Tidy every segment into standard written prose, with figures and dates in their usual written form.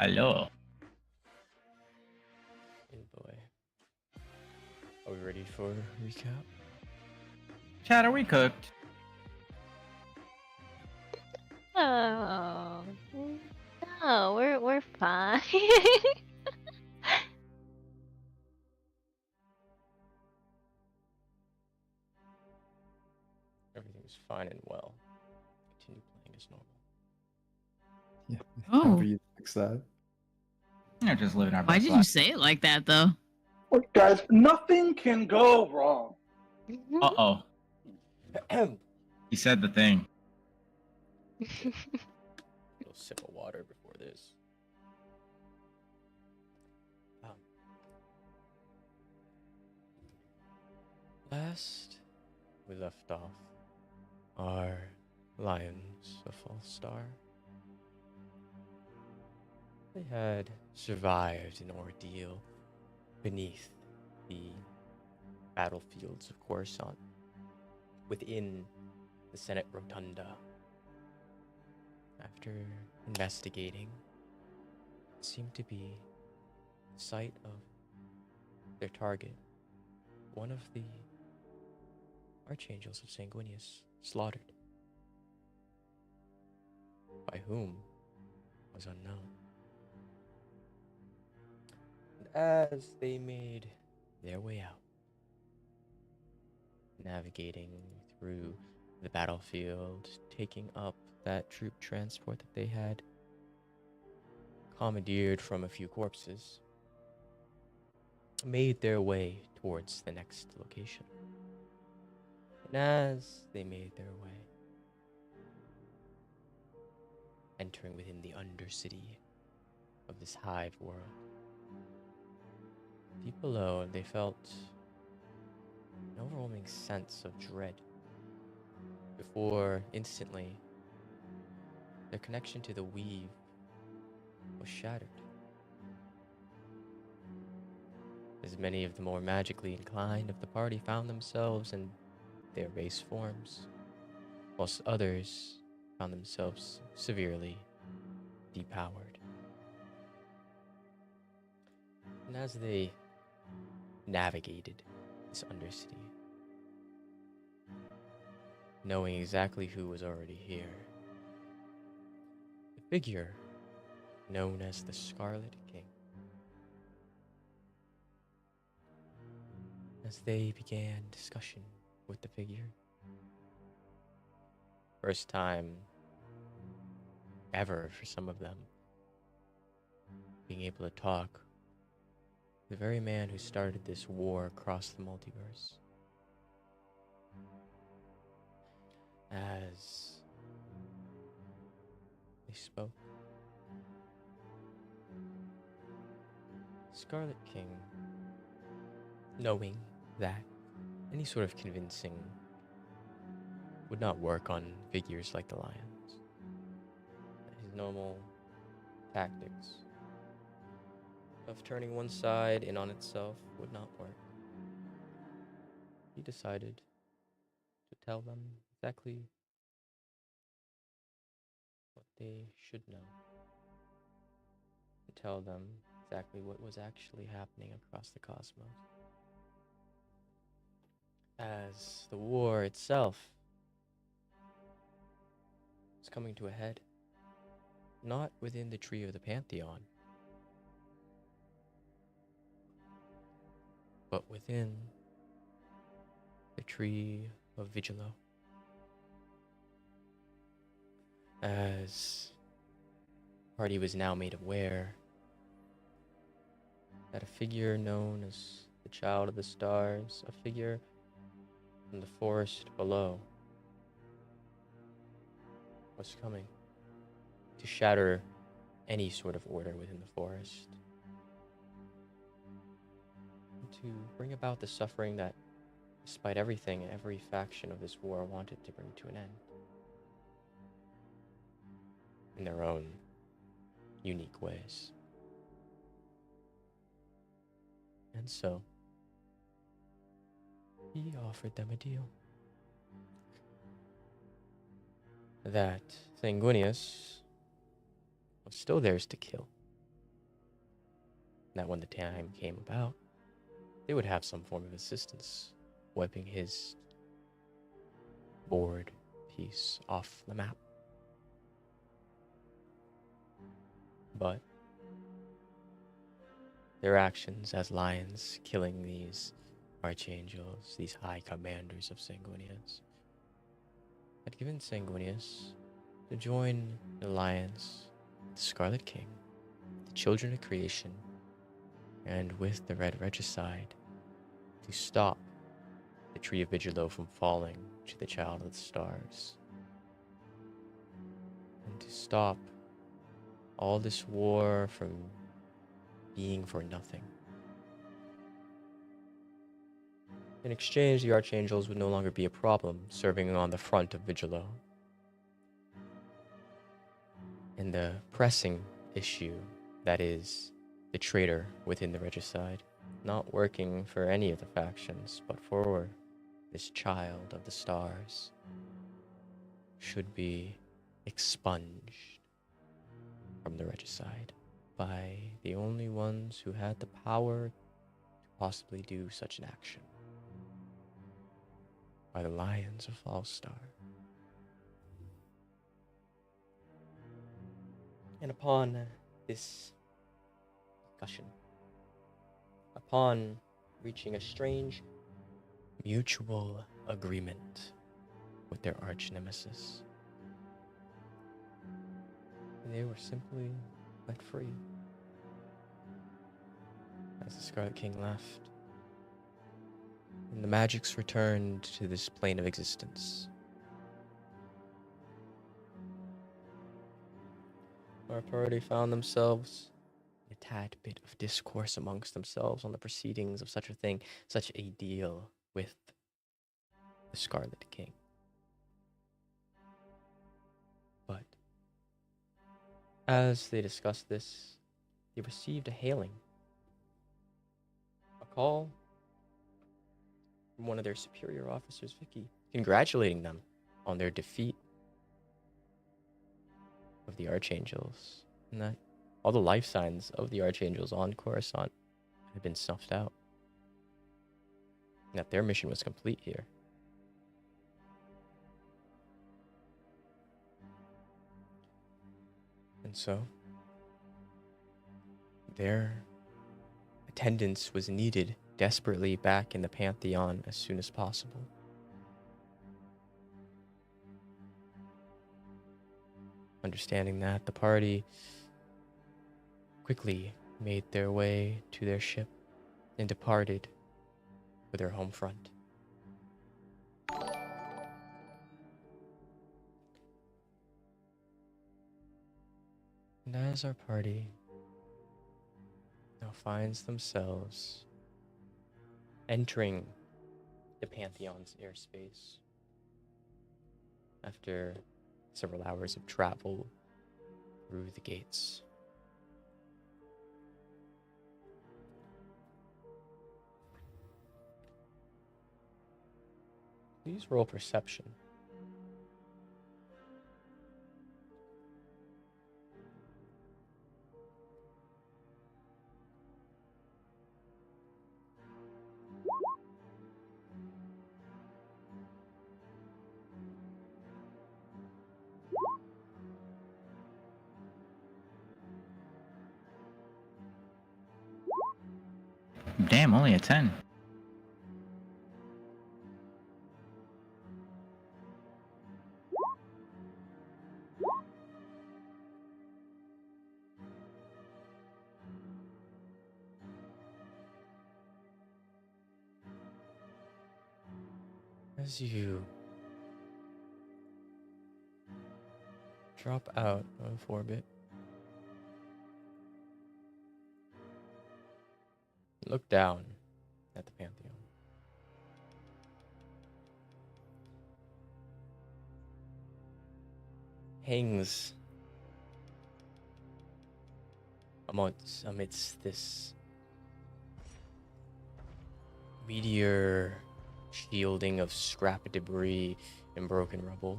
Hello. Hey boy. Are we ready for recap? Chad, are we cooked? Oh, no, we're fine. Everything's fine and well. Continue playing as normal. Yeah. Oh. How do you fix that? You're just living our Why best did you life. say it like that, though? Look, guys, nothing can go wrong. Uh-oh. He said the thing. Little sip of water before this. Last we left off, our lions of Fallstar. They had survived an ordeal beneath the battlefields of Coruscant, within the Senate Rotunda. After investigating, it seemed to be the site of their target, one of the archangels of Sanguinius, slaughtered. By whom was unknown. And as they made their way out, navigating through the battlefield, taking up that troop transport that they had commandeered from a few corpses, made their way towards the next location. And as they made their way, entering within the undercity of this hive world, deep below, they felt an overwhelming sense of dread before instantly their connection to the weave was shattered. As many of the more magically inclined of the party found themselves in their base forms, whilst others found themselves severely depowered. And as they navigated this undercity, knowing exactly who was already here, the figure known as the Scarlet King, as they began discussion with the figure, first time ever for some of them, being able to talk, the very man who started this war across the multiverse. As they spoke, Scarlet King, knowing that any sort of convincing would not work on figures like the lions, his normal tactics of turning one side in on itself would not work. He decided to tell them exactly what they should know, to tell them exactly what was actually happening across the cosmos. As the war itself was coming to a head, not within the tree of the Pantheon, but within the tree of Vigilo. As the party was now made aware that a figure known as the Child of the Stars, a figure from the forest below, was coming to shatter any sort of order within the forest, and to bring about the suffering that, despite everything, every faction of this war wanted to bring to an end in their own unique ways. And so, he offered them a deal. That Sanguinius was still theirs to kill, that when the time came about, they would have some form of assistance, wiping his board piece off the map. But their actions as lions, killing these archangels, these high commanders of Sanguinius, had given Sanguinius to join the alliance, the Scarlet King, the Children of Creation, and with the Red Regicide to stop the Tree of Vigilo from falling to the Child of the Stars, and to stop all this war from being for nothing. In exchange, the Archangels would no longer be a problem, serving on the front of Vigilo. And the pressing issue, that is, the traitor within the Regicide, not working for any of the factions, but for this Child of the Stars, should be expunged from the Regicide by the only ones who had the power to possibly do such an action, by the Lions of Fallstar. And upon this discussion, upon reaching a strange mutual agreement with their arch nemesis, they were simply let free. As the Scarlet King left, and the magics returned to this plane of existence. Our party found themselves in a tad bit of discourse amongst themselves on the proceedings of such a thing, such a deal with the Scarlet King. But as they discussed this, they received a hailing, a call from one of their superior officers, Vicky, congratulating them on their defeat of the Archangels, and that all the life signs of the Archangels on Coruscant had been snuffed out, and that their mission was complete here. And so, their attendance was needed desperately back in the Pantheon as soon as possible. Understanding that, the party quickly made their way to their ship and departed for their home front. And as our party now finds themselves entering the Pantheon's airspace after several hours of travel through the gates, please roll perception. Damn, only a 10. As you drop out of orbit, look down at the Pantheon. Hangs amidst this meteor shielding of scrap debris and broken rubble.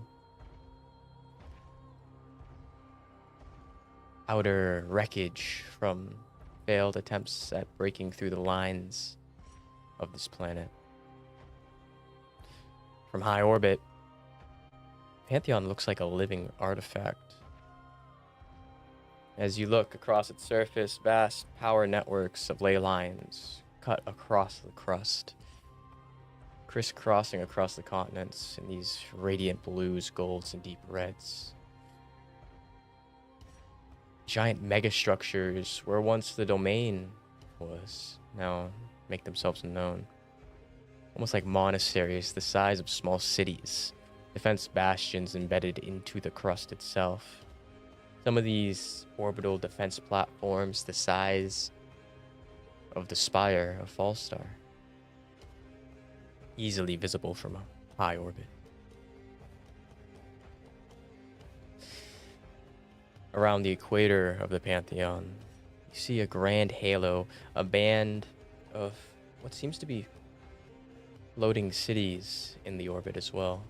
Outer wreckage from failed attempts at breaking through the lines of this planet. From high orbit, Pantheon looks like a living artifact. As you look across its surface, vast power networks of ley lines cut across the crust, crisscrossing across the continents in these radiant blues, golds, and deep reds. Giant megastructures where once the domain was, now make themselves known. Almost like monasteries the size of small cities, defense bastions embedded into the crust itself. Some of these orbital defense platforms the size of the spire of Fallstar, easily visible from a high orbit. Around the equator of the Pantheon, you see a grand halo, a band of what seems to be floating cities in the orbit as well.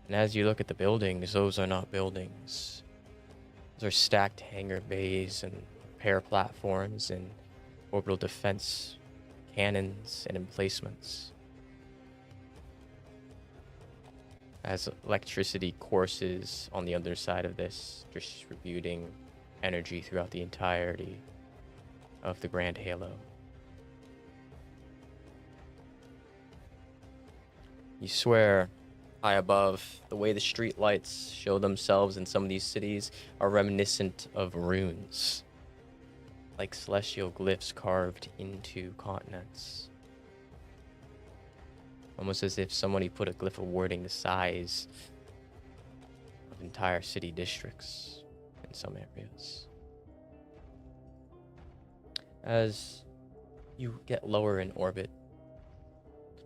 And as you look at the buildings, those are not buildings. Those are stacked hangar bays and repair platforms and orbital defense cannons and emplacements. As electricity courses on the other side of this, distributing energy throughout the entirety of the Grand Halo. You swear, high above, the way the street lights show themselves in some of these cities are reminiscent of runes, like celestial glyphs carved into continents. Almost as if somebody put a glyph of wording the size of entire city districts in some areas. As you get lower in orbit,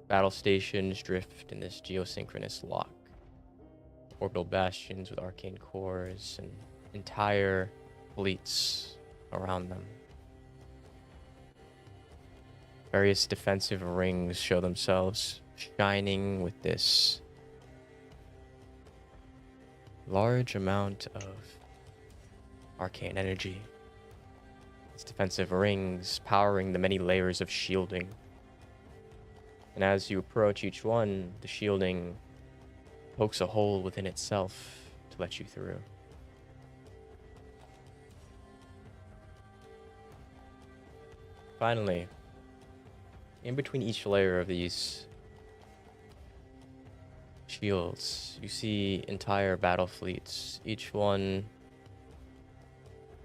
battle stations drift in this geosynchronous lock. Orbital bastions with arcane cores and entire fleets around them. Various defensive rings show themselves shining with this large amount of arcane energy. These defensive rings powering the many layers of shielding. And as you approach each one, the shielding pokes a hole within itself to let you through. Finally, in between each layer of these shields, you see entire battle fleets, each one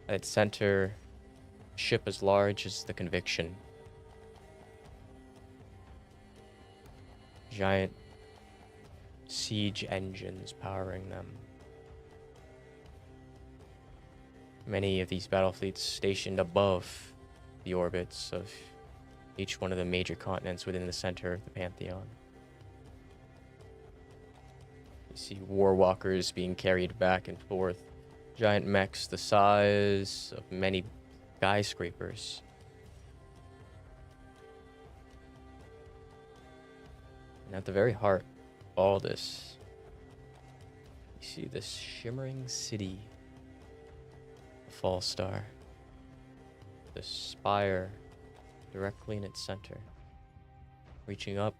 at its center, a ship as large as the Conviction. Giant siege engines powering them. Many of these battle fleets stationed above the orbits of each one of the major continents within the center of the Pantheon. You see war walkers being carried back and forth, giant mechs the size of many skyscrapers. And at the very heart of all this, you see this shimmering city of Fallstar. The spire directly in its center, reaching up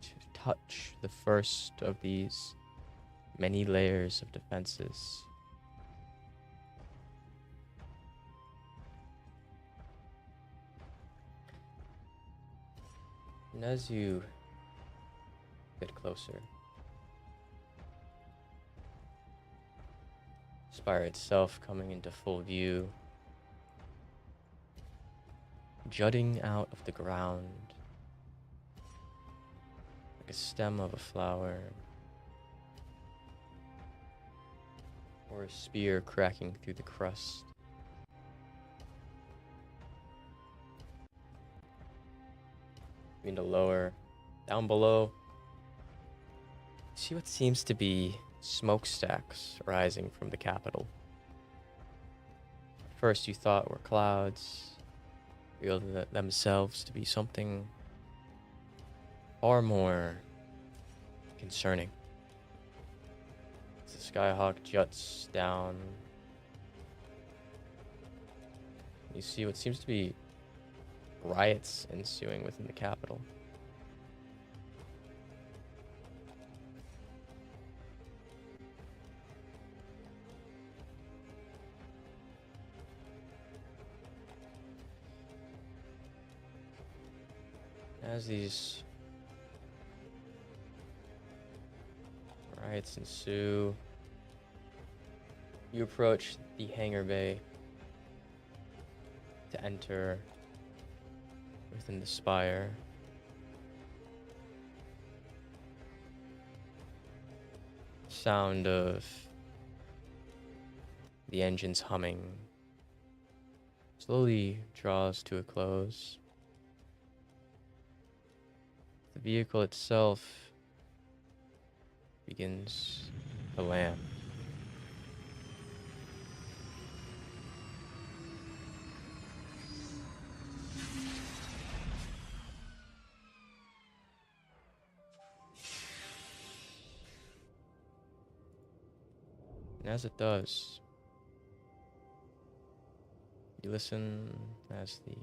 to touch the first of these many layers of defenses. And as you get closer, spire itself coming into full view, jutting out of the ground like a stem of a flower or a spear cracking through the crust. Down below, you see what seems to be smokestacks rising from the capital. At first you thought were clouds, revealed themselves to be something far more concerning. As the Skyhawk juts down, You see what seems to be riots ensuing within the capital. As these riots ensue, you approach the hangar bay to enter within the spire. Sound of the engines humming slowly draws to a close. The vehicle itself begins to land. And as it does, you listen as the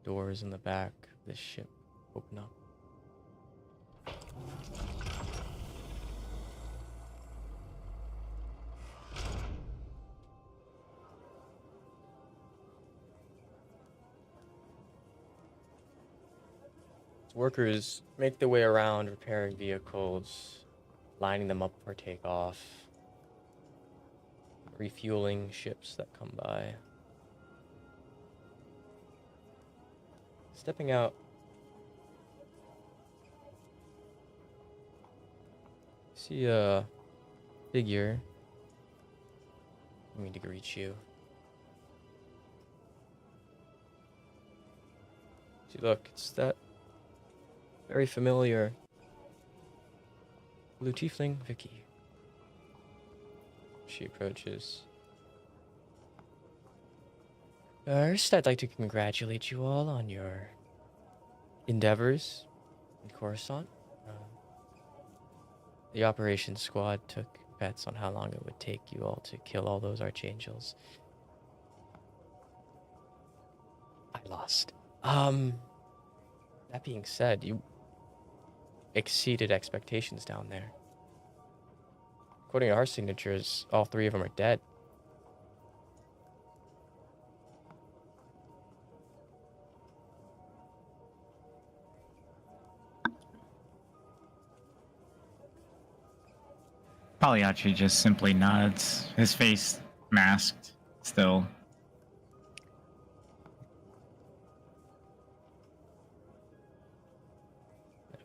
doors in the back of the ship open up. Workers make their way around repairing vehicles, lining them up for takeoff, refueling ships that come by. Stepping out, see a figure coming to greet you. See, look, it's that very familiar blue tiefling, Vicky. She approaches. First, I'd like to congratulate you all on your endeavors in Coruscant. The operations squad took bets on how long it would take you all to kill all those archangels. I lost. That being said, you exceeded expectations down there. According to our signatures, all 3 of them are dead. Pagliacci just simply nods, his face masked still.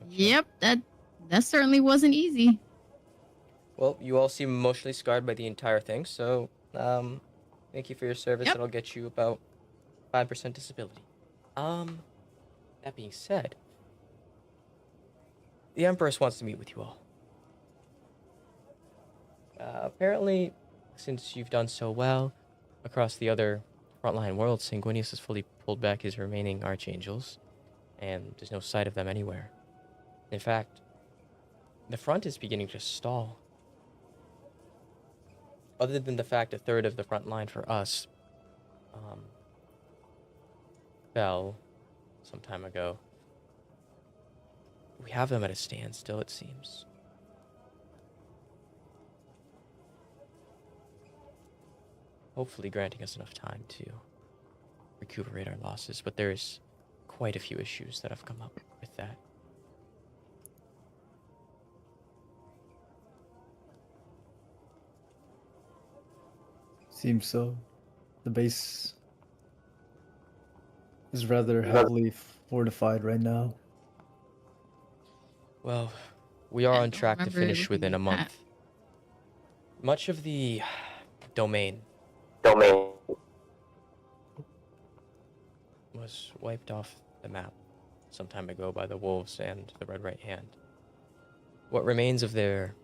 Yep, that certainly wasn't easy. Well, you all seem emotionally scarred by the entire thing, so thank you for your service. Yep. That'll get you about 5% disability. That being said, the Empress wants to meet with you all. Apparently, since you've done so well across the other frontline worlds, Sanguinius has fully pulled back his remaining archangels, and there's no sight of them anywhere. In fact, the front is beginning to stall. Other than the fact a third of the front line for us fell some time ago, we have them at a standstill, it seems. Hopefully granting us enough time to recuperate our losses, but there's quite a few issues that have come up with that. Seems so. The base is rather heavily fortified right now. Well, we are I on don't track to remember finish looking within a at that. month. Much of the domain was wiped off the map some time ago by the wolves and the Red Right Hand. What remains of their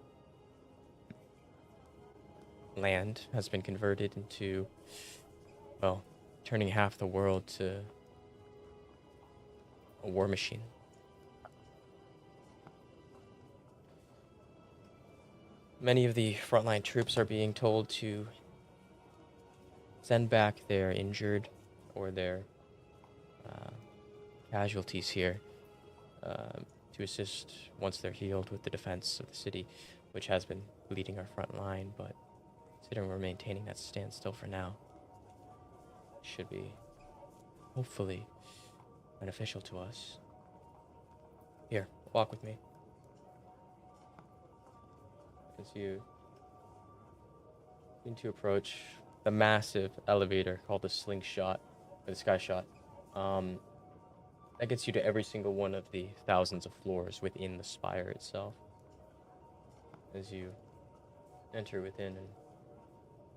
land has been converted into, well, turning half the world to a war machine. Many of the frontline troops are being told to send back their injured or their casualties here to assist once they're healed with the defense of the city, which has been bleeding our front line, but considering we're maintaining that standstill for now, should be hopefully beneficial to us. Here, walk with me. As you begin to approach the massive elevator called the Slingshot, or the Sky Shot, that gets you to every single one of the thousands of floors within the spire itself. As you enter within, and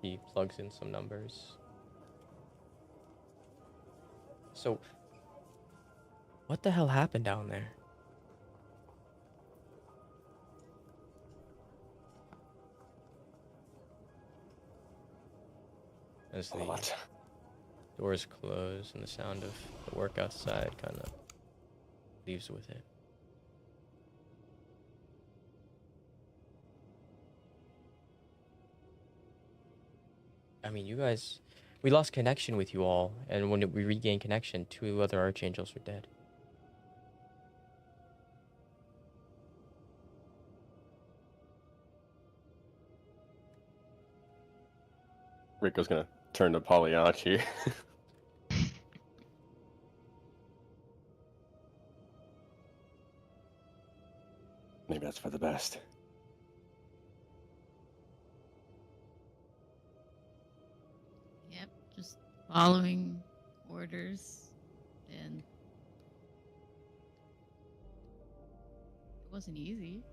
he plugs in some numbers. So, what the hell happened down there? As the doors close and the sound of the work outside kind of leaves with it. I mean, you guys, we lost connection with you all, and when we regained connection, 2 other archangels were dead. Rico's gonna turn to Pagliacci. Maybe that's for the best. Yep, just following orders, and it wasn't easy.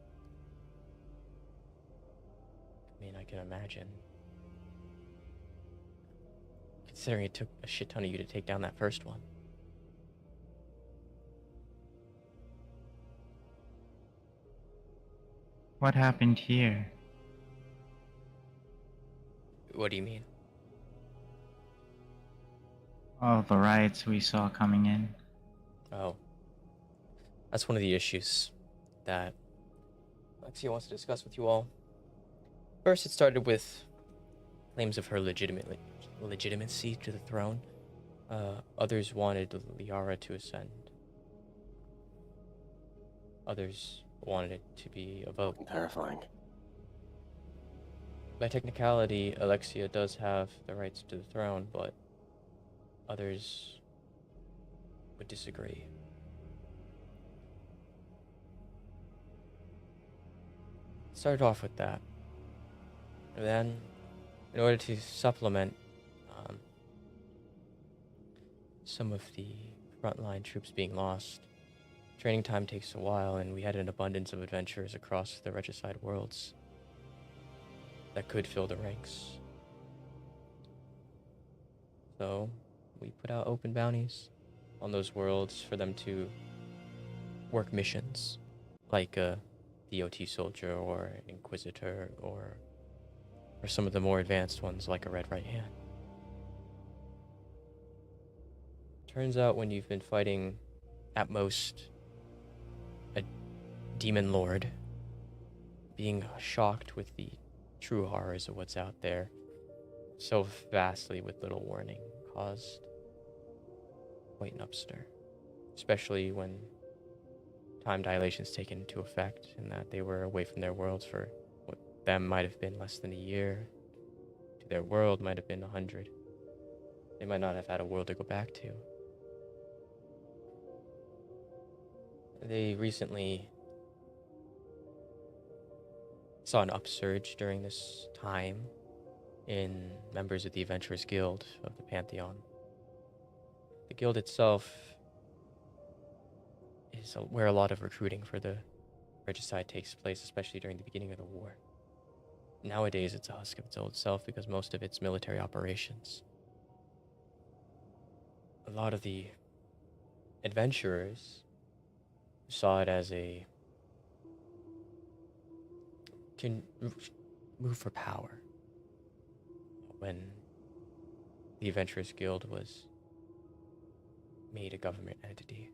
I mean, I can imagine. Considering it took a shit ton of you to take down that first one. What happened here? What do you mean? All the riots we saw coming in. Oh. That's one of the issues that Alexia wants to discuss with you all. First, it started with claims of her legitimacy to the throne. Others wanted Liara to ascend. Others wanted it to be a vote. Terrifying. By technicality, Alexia does have the rights to the throne, but others would disagree. Started off with that. And then, in order to supplement some of the frontline troops being lost, training time takes a while, and we had an abundance of adventurers across the regicide worlds that could fill the ranks. So, we put out open bounties on those worlds for them to work missions, like a DOT soldier or an inquisitor, or some of the more advanced ones like a red right hand. Turns out when you've been fighting, at most, a demon lord, being shocked with the true horrors of what's out there so vastly with little warning caused quite an upstir, especially when time dilatation's taken into effect and that they were away from their worlds for what them might have been less than a year, to their world might have been 100. They might not have had a world to go back to. They recently saw an upsurge during this time in members of the Adventurers Guild of the Pantheon. The guild itself is where a lot of recruiting for the regicide takes place, especially during the beginning of the war. Nowadays, it's a husk of its old self because most of it's military operations. A lot of the adventurers saw it as a move for power when the Adventurers Guild was made a government entity,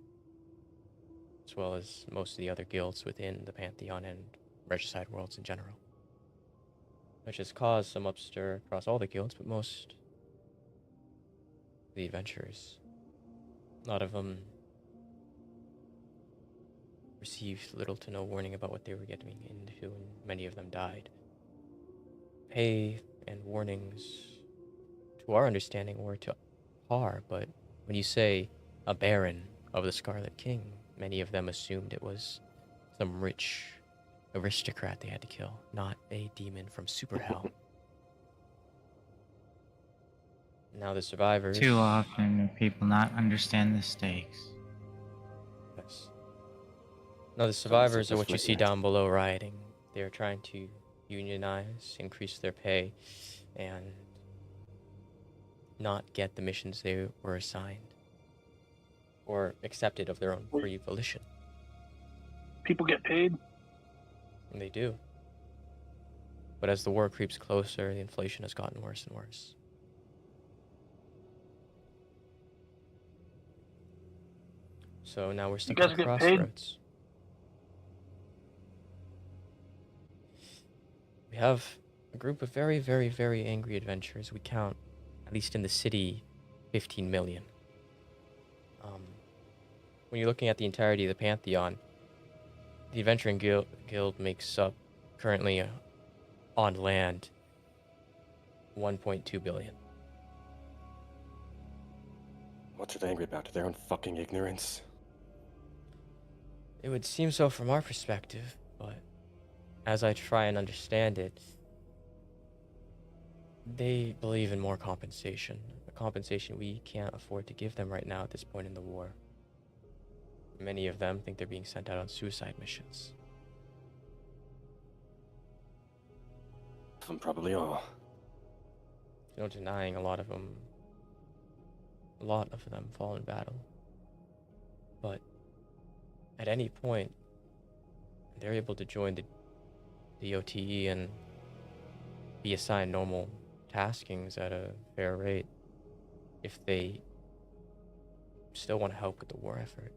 as well as most of the other guilds within the Pantheon and regicide worlds in general, which has caused some upstir across all the guilds, but most the adventurers. A lot of them received little to no warning about what they were getting into, and many of them died. Pay and warnings, to our understanding, were to par, but when you say a baron of the Scarlet King, many of them assumed it was some rich aristocrat they had to kill, not a demon from super hell. Now the survivors... Too often, people not understand the stakes. Yes. Now the survivors are what you see down below rioting. They're trying to unionize, increase their pay, and not get the missions they were assigned or accepted of their own free volition. People get paid. And they do. But as the war creeps closer, the inflation has gotten worse and worse. So now we're stuck at guys a get paid? crossroads. We have a group of very, very, very angry adventurers. We count, at least in the city, 15 million. When you're looking at the entirety of the Pantheon, the Adventuring Guild makes up currently on land 1.2 billion. What are they angry about? Their own fucking ignorance? It would seem so from our perspective, but as I try and understand it, they believe in more compensation. A compensation we can't afford to give them right now at this point in the war. Many of them think they're being sent out on suicide missions. Some probably are. No denying a lot of them fall in battle. But at any point, they're able to join the OTE and be assigned normal taskings at a fair rate if they still want to help with the war effort.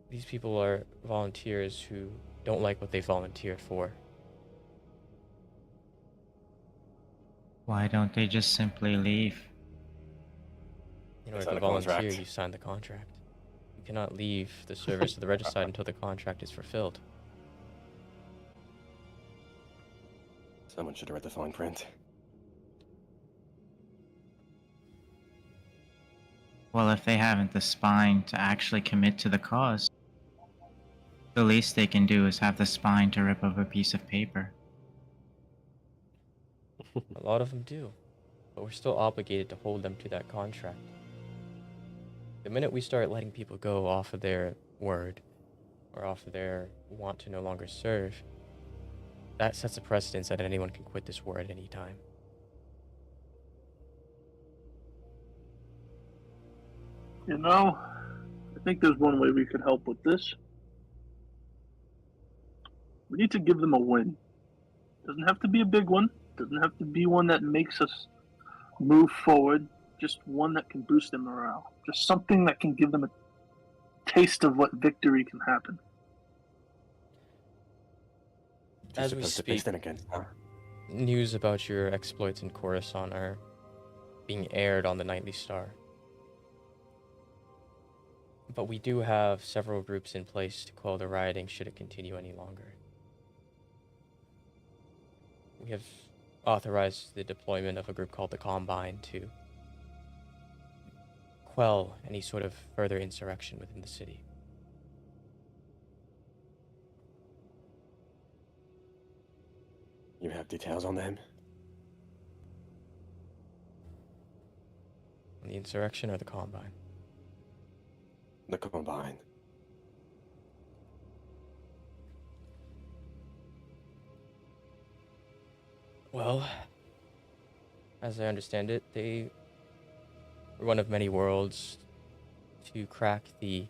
These people are volunteers who don't like what they volunteered for. Why don't they just simply leave? In order Sign to a volunteer, contract. you sign the contract. You cannot leave the service of the regicide until the contract is fulfilled. Someone should have read the fine print. Well, if they haven't the spine to actually commit to the cause, the least they can do is have the spine to rip up a piece of paper. A lot of them do, but we're still obligated to hold them to that contract. The minute we start letting people go off of their word, or off of their want to no longer serve, that sets a precedence that anyone can quit this war at any time. You know, I think there's one way we could help with this. We need to give them a win. Doesn't have to be a big one. Doesn't have to be one that makes us move forward. Just one that can boost their morale. Just something that can give them a taste of what victory can happen. As we speak, news about your exploits in Coruscant are being aired on the Nightly Star. But we do have several groups in place to quell the rioting should it continue any longer. We have authorized the deployment of a group called the Combine to quell any sort of further insurrection within the city. You have details on them? On the insurrection or the Combine? The Combine. Well, as I understand it, they were one of many worlds to crack the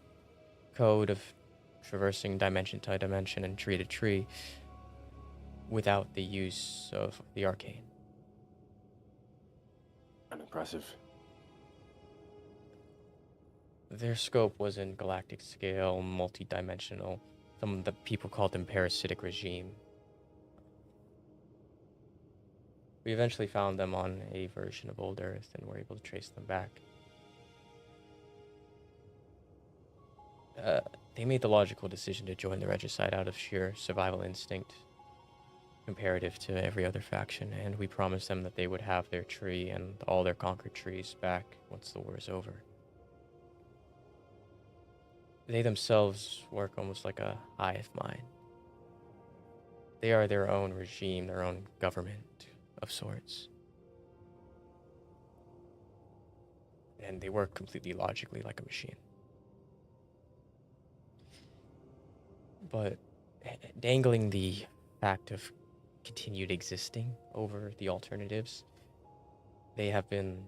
code of traversing dimension to dimension and tree to tree without the use of the arcane. Impressive. Their scope was in galactic scale, multi-dimensional. Some of the people called them parasitic regime. We eventually found them on a version of Old Earth and were able to trace them back. they made the logical decision to join the Regicide out of sheer survival instinct, comparative to every other faction, and we promised them that they would have their tree and all their conquered trees back once the war is over. They themselves work almost like a hive mind. They are their own regime, their own government of sorts. And they work completely logically like a machine. But dangling the fact of continued existing over the alternatives, they have been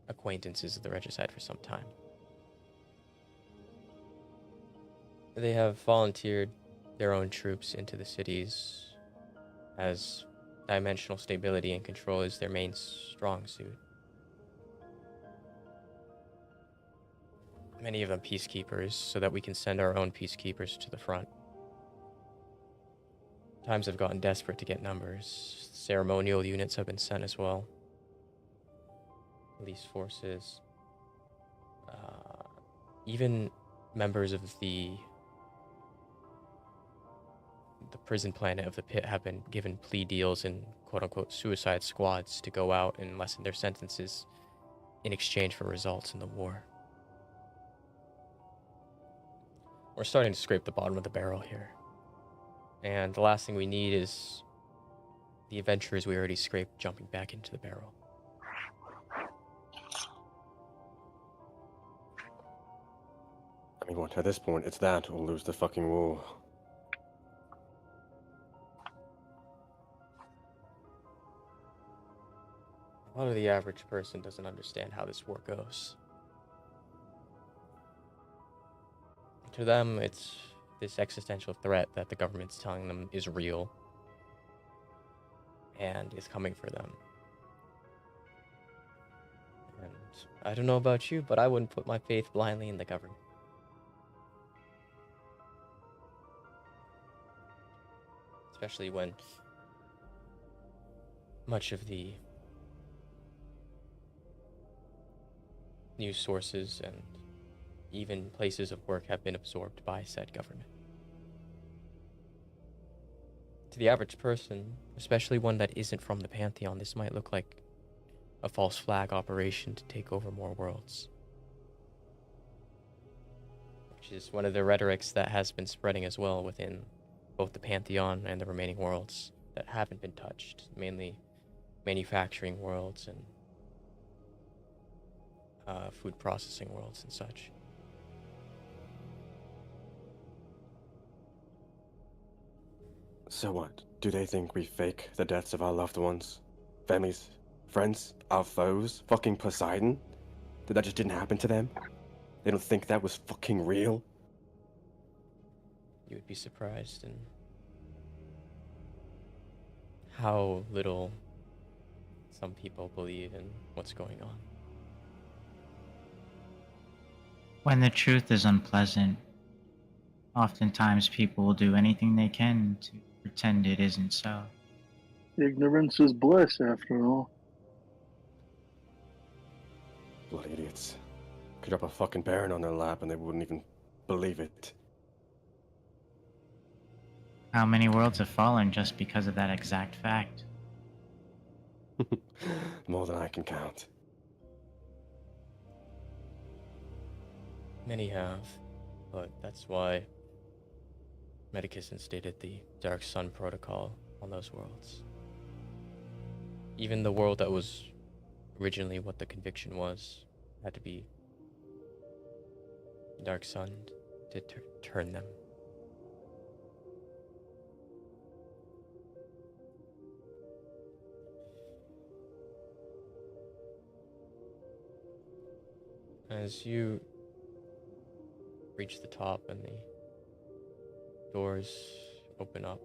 acquaintances of the Regicide for some time. They have volunteered their own troops into the cities as dimensional stability and control is their main strong suit. Many of them peacekeepers, so that we can send our own peacekeepers to the front. Times have gotten desperate to get numbers. Ceremonial units have been sent as well. Police forces. Even members of the prison planet of the pit have been given plea deals and quote-unquote suicide squads to go out and lessen their sentences in exchange for results in the war. We're starting to scrape the bottom of the barrel here. And the last thing we need is the adventurers we already scraped jumping back into the barrel. I mean, what, at this point, it's that or lose the fucking war. A lot of the average person doesn't understand how this war goes. To them, it's this existential threat that the government's telling them is real and is coming for them. And I don't know about you, but I wouldn't put my faith blindly in the government. Especially when much of the news sources and even places of work have been absorbed by said government. To the average person, especially one that isn't from the Pantheon, this might look like a false flag operation to take over more worlds. Which is one of the rhetorics that has been spreading as well within both the Pantheon and the remaining worlds that haven't been touched, mainly manufacturing worlds and food processing worlds and such. So what? Do they think we fake the deaths of our loved ones? Families? Friends? Our foes? Fucking Poseidon? That just didn't happen to them? They don't think that was fucking real? You would be surprised in how little some people believe in what's going on. When the truth is unpleasant, oftentimes people will do anything they can to pretend it isn't so. Ignorance is bliss, after all. Bloody idiots. Could drop a fucking baron on their lap and they wouldn't even believe it. How many worlds have fallen just because of that exact fact? More than I can count. Many have, but that's why Medicus instated the Dark Sun Protocol on those worlds. Even the world that was originally what the conviction was had to be Dark Sun to turn them. As you reach the top and the doors open up,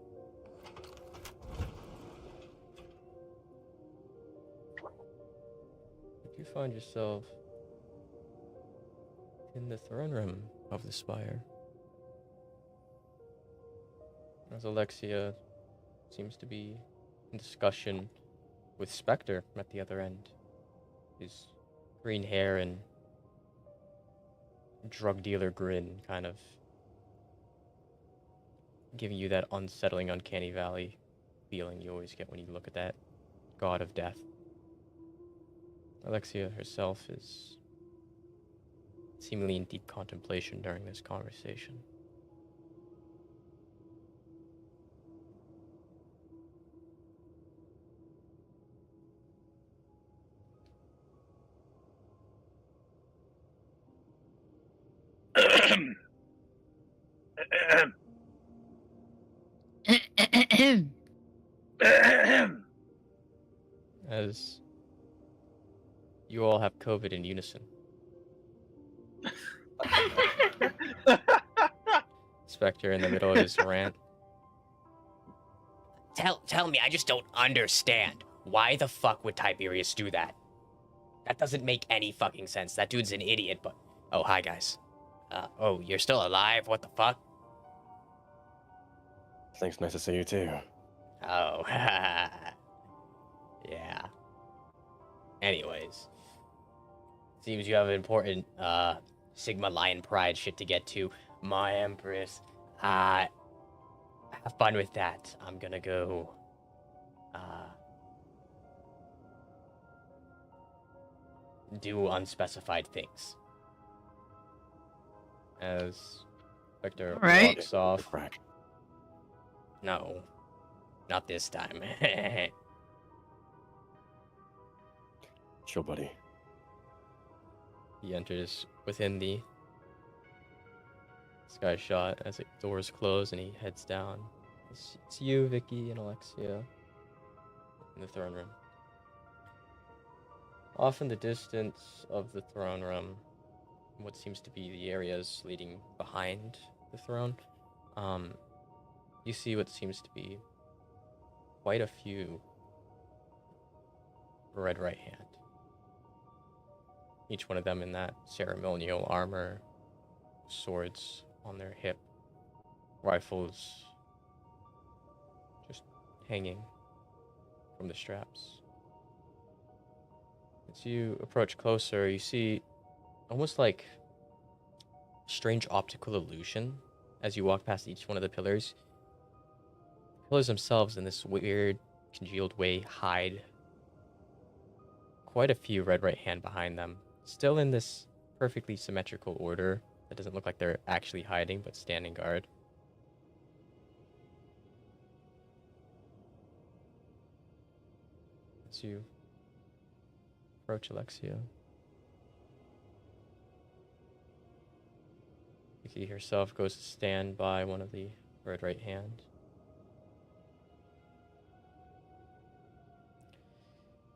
you find yourself in the throne room of the spire. As Alexia seems to be in discussion with Spectre at the other end. His green hair and drug dealer grin, kind of giving you that unsettling, uncanny valley feeling you always get when you look at that god of death. Alexia herself is seemingly in deep contemplation during this conversation. As you all have COVID in unison. Spectre in the middle of his rant. Tell me, I just don't understand. Why the fuck would Tiberius do that? That doesn't make any fucking sense. That dude's an idiot, but... Oh, hi, guys. Oh, you're still alive? What the fuck? Thanks, nice to see you too. Oh, yeah. Anyways. Seems you have an important, Sigma Lion Pride shit to get to. My Empress. Have fun with that. I'm gonna go, do unspecified things. As Victor Alright. walks off. Crack. No, not this time. Chill, buddy. He enters within the sky shot as the doors close and he heads down. It's you, Vicky, and Alexia in the throne room. Off in the distance of the throne room, what seems to be the areas leading behind the throne, you see what seems to be quite a few red right hand. Each one of them in that ceremonial armor, swords on their hip, rifles just hanging from the straps. As you approach closer, you see almost like strange optical illusion as you walk past each one of the pillars. The pillars themselves, in this weird, congealed way, hide quite a few red right hand behind them. Still in this perfectly symmetrical order that doesn't look like they're actually hiding, but standing guard. As you approach Alexia, Vicky herself goes to stand by one of the red right hand.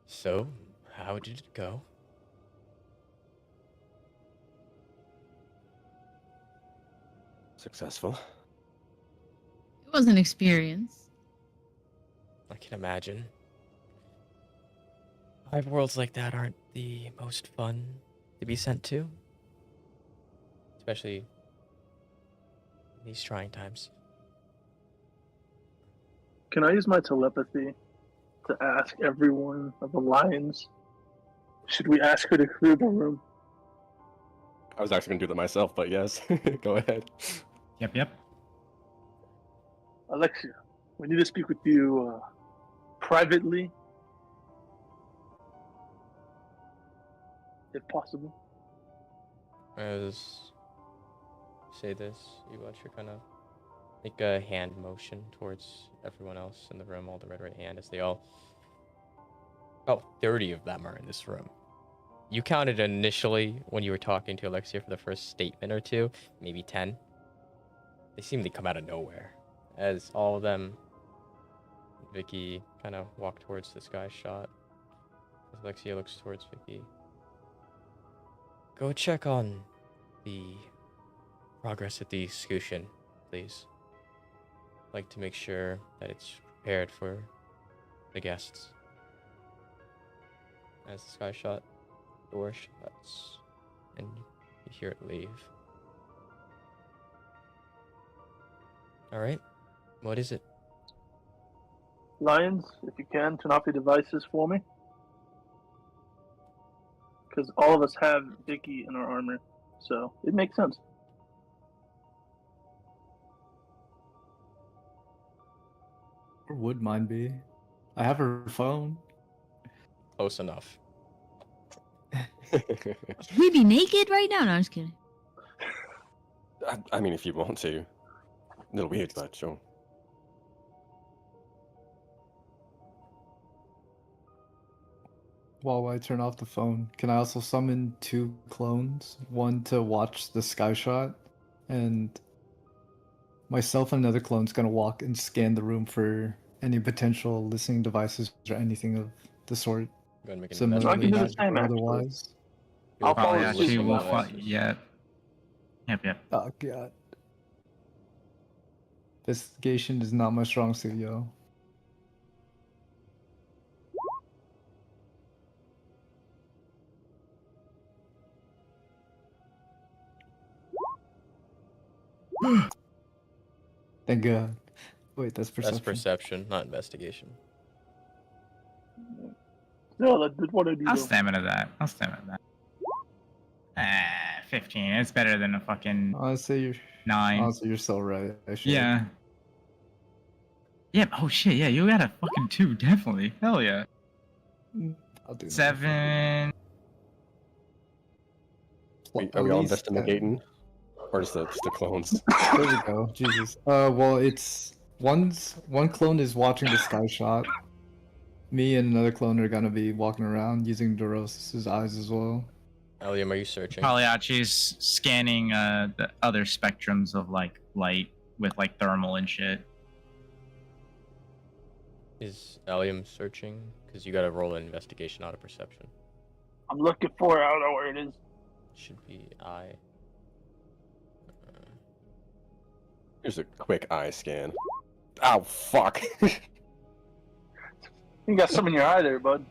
So, how did it go? Successful. It was an experience. I can imagine. Hive worlds like that aren't the most fun to be sent to. Especially in these trying times. Can I use my telepathy to ask everyone of the lions? Should we ask her to clear the room? I was actually gonna do that myself, but yes, go ahead. Yep. Alexia, we need to speak with you privately, if possible. As you say this, you watch her kind of make a hand motion towards everyone else in the room, all the red right hand, as they all... Oh, 30 of them are in this room. You counted initially when you were talking to Alexia for the first statement or two, maybe 10. They seem to come out of nowhere. As all of them, Vicky kind of walk towards the sky shot. As Alexia looks towards Vicky. Go check on the progress of the execution, please. I'd like to make sure that it's prepared for the guests. As the sky shot door shuts and you hear it leave. Alright, what is it? Lions, if you can, turn off your devices for me. Because all of us have Vicky in our armor. So it makes sense. Or would mine be? I have her phone. Close enough. Should we be naked right now? No, I'm just kidding. I mean, if you want to. A little weird, but sure. While I turn off the phone, can I also summon 2 clones? One to watch the sky shot, and myself and another clone's gonna walk and scan the room for any potential listening devices or anything of the sort. Go ahead and make an Similarly, I can do the investigation. same, or actually. otherwise. I'll follow Probably suit. actually will. Devices. Yep. Yep. Oh god. Investigation is not my strong suit, yo. Thank god. Wait, that's perception. That's perception, not investigation. No, that's what I do. I'll though. stamina that. 15. It's better than a fucking Honestly, you're 9. honestly, you're so right. I should. Yeah. Yep. Oh shit. Yeah, you got a fucking 2. Definitely. Hell yeah. I'll do that. 7. Are we all At least 10. investigating? Or just the clones? There we go. Jesus. Well, it's one clone is watching the sky shot. Me and another clone are gonna be walking around using Doros's eyes as well. Eliam, are you searching? Pagliacci's scanning the other spectrums of like light with like thermal and shit. Is Eliam searching? Because you gotta roll an investigation, not a perception. I'm looking for it. I don't know where it is. Should be I. Here's a quick eye scan. Oh, fuck. You got some in your eye there, bud.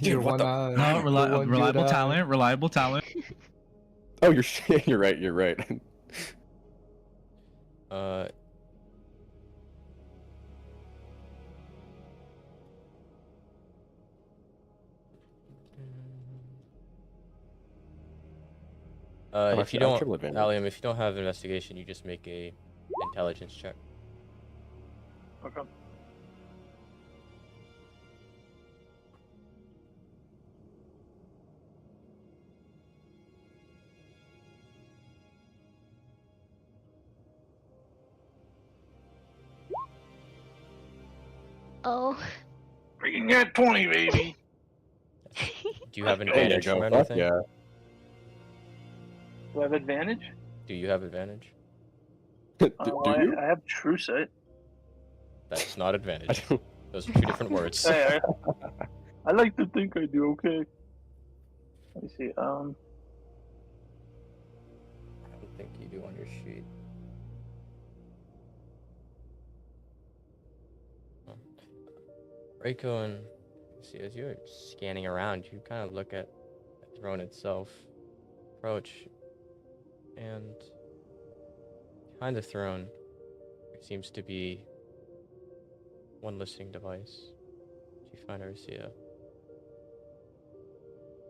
Your what one the- eye. No, your one good reliable eye. talent. Reliable talent. Oh, you're right, you're right. If you I have don't, triple advantage. Eliam, if you don't have investigation, you just make a intelligence check. Okay. Oh. Freaking got 20, baby. Do you have an There you advantage go. from Fuck anything? yeah. Do I have advantage? Do you have advantage? Do I, you? I have true sight. That's not I advantage. don't. Those are two different words. Hey, I like to think I do. Okay. Let me see. I don't think you do on your sheet. Reiko, and see, as you're scanning around, you kind of look at the throne itself, approach, and behind the throne, there seems to be one listening device. You find Arcia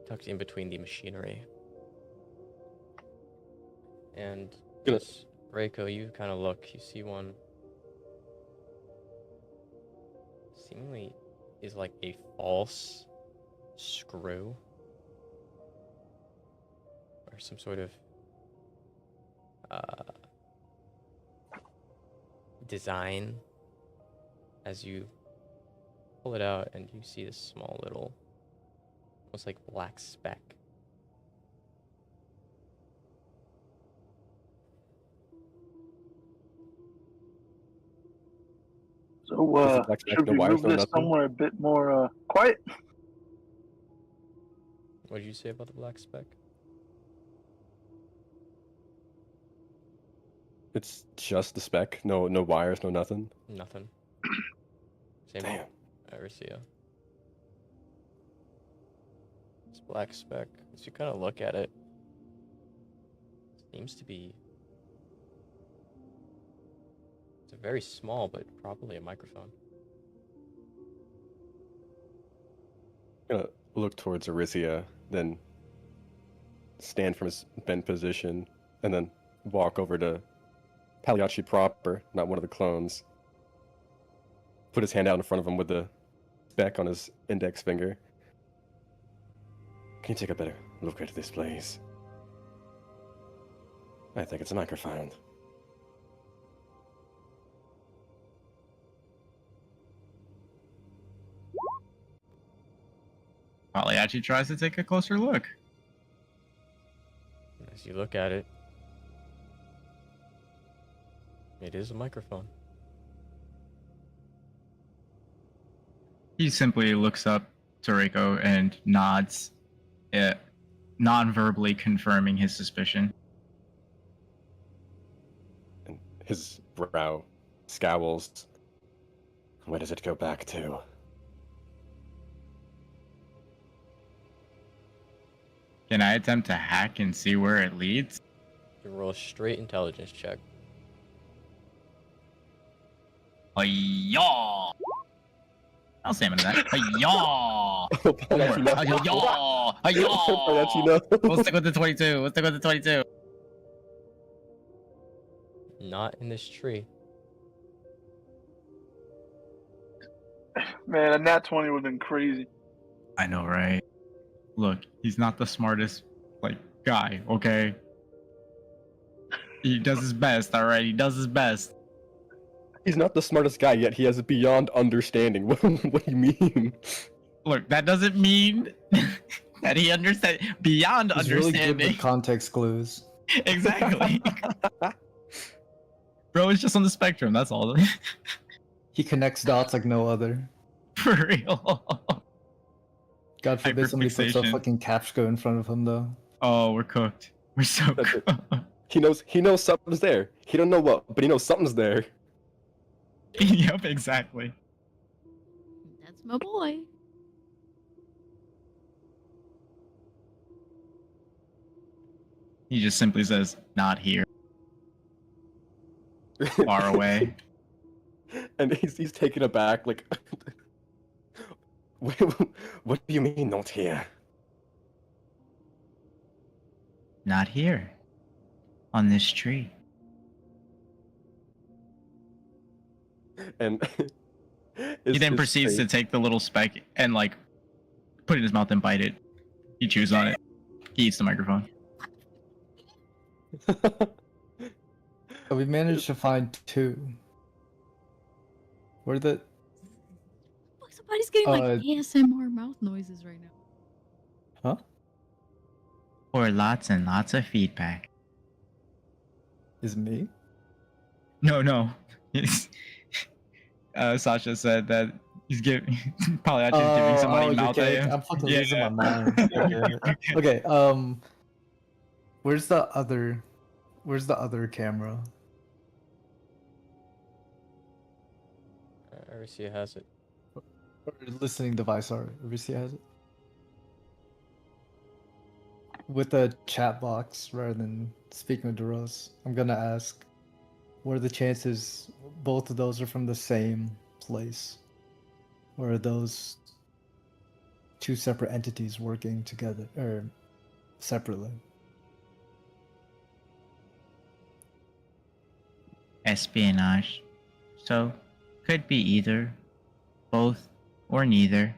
tucked in between the machinery. And just, Reiko, you kind of look, you see one seemingly is like a false screw or some sort of design as you pull it out and you see this small little almost like black speck. So, Is it like should the we wires move know this nothing? somewhere a bit more quiet? What did you say about the black speck? It's just the spec. No wires, no nothing. Nothing. Same Damn. Arcia. This black speck, as you kind of look at it, seems to be. It's a very small, but probably a microphone. I'm gonna look towards Arisia, then stand from his bent position and then walk over to Pagliacci proper, not one of the clones. Put his hand out in front of him with the speck on his index finger. Can you take a better look at this, please? I think it's a microphone. Pagliacci tries to take a closer look. As you look at it, it is a microphone. He simply looks up to Reiko and nods, non-verbally confirming his suspicion. And his brow scowls. Where does it go back to? Can I attempt to hack and see where it leads? You roll a straight intelligence check. Hi-yaw! I'll say him in that. Hi-yaw! Pagliacci, no. Hi-yaw! Pagliacci, Hi-yaw! no. We'll stick with the 22. We'll stick with the 22. Not in this tree. Man, a nat 20 would have been crazy. I know, right? Look, he's not the smartest, guy, okay? He does his best, alright? He does his best. He's not the smartest guy, yet he has a beyond understanding. What do you mean? Look, that doesn't mean that he understands beyond He's really good understanding. with context clues. Exactly. Bro is just on the spectrum, that's all. He connects dots like no other. For real. God forbid somebody puts a Hyperfixation. fucking capsco in front of him though. Oh, we're cooked. We're so That's it. cooked. He knows something's there. He don't know what, but he knows something's there. Yep, exactly. That's my boy. He just simply says, not here. Far away. And he's taken aback, like, what do you mean not here? Not here. On this tree. And He then proceeds to take the little speck and put it in his mouth and bite it. He chews on it. He eats the microphone. So we managed to find 2. Where the Look, somebody's getting like Uh, ASMR mouth noises right now. Or lots and lots of feedback. is me? No. Sasha said that he's giving Pagliacci's giving somebody you're mouth kidding? AM. I'm fucking Yeah. losing my mind. Okay, where's the other camera? Arisia has it. Or listening device, sorry. Ricia has it. With a chat box rather than speaking to DeRose, I'm gonna ask, what are the chances both of those are from the same place? Or are those 2 separate entities working together, or separately? Espionage. So, could be either, both, or neither.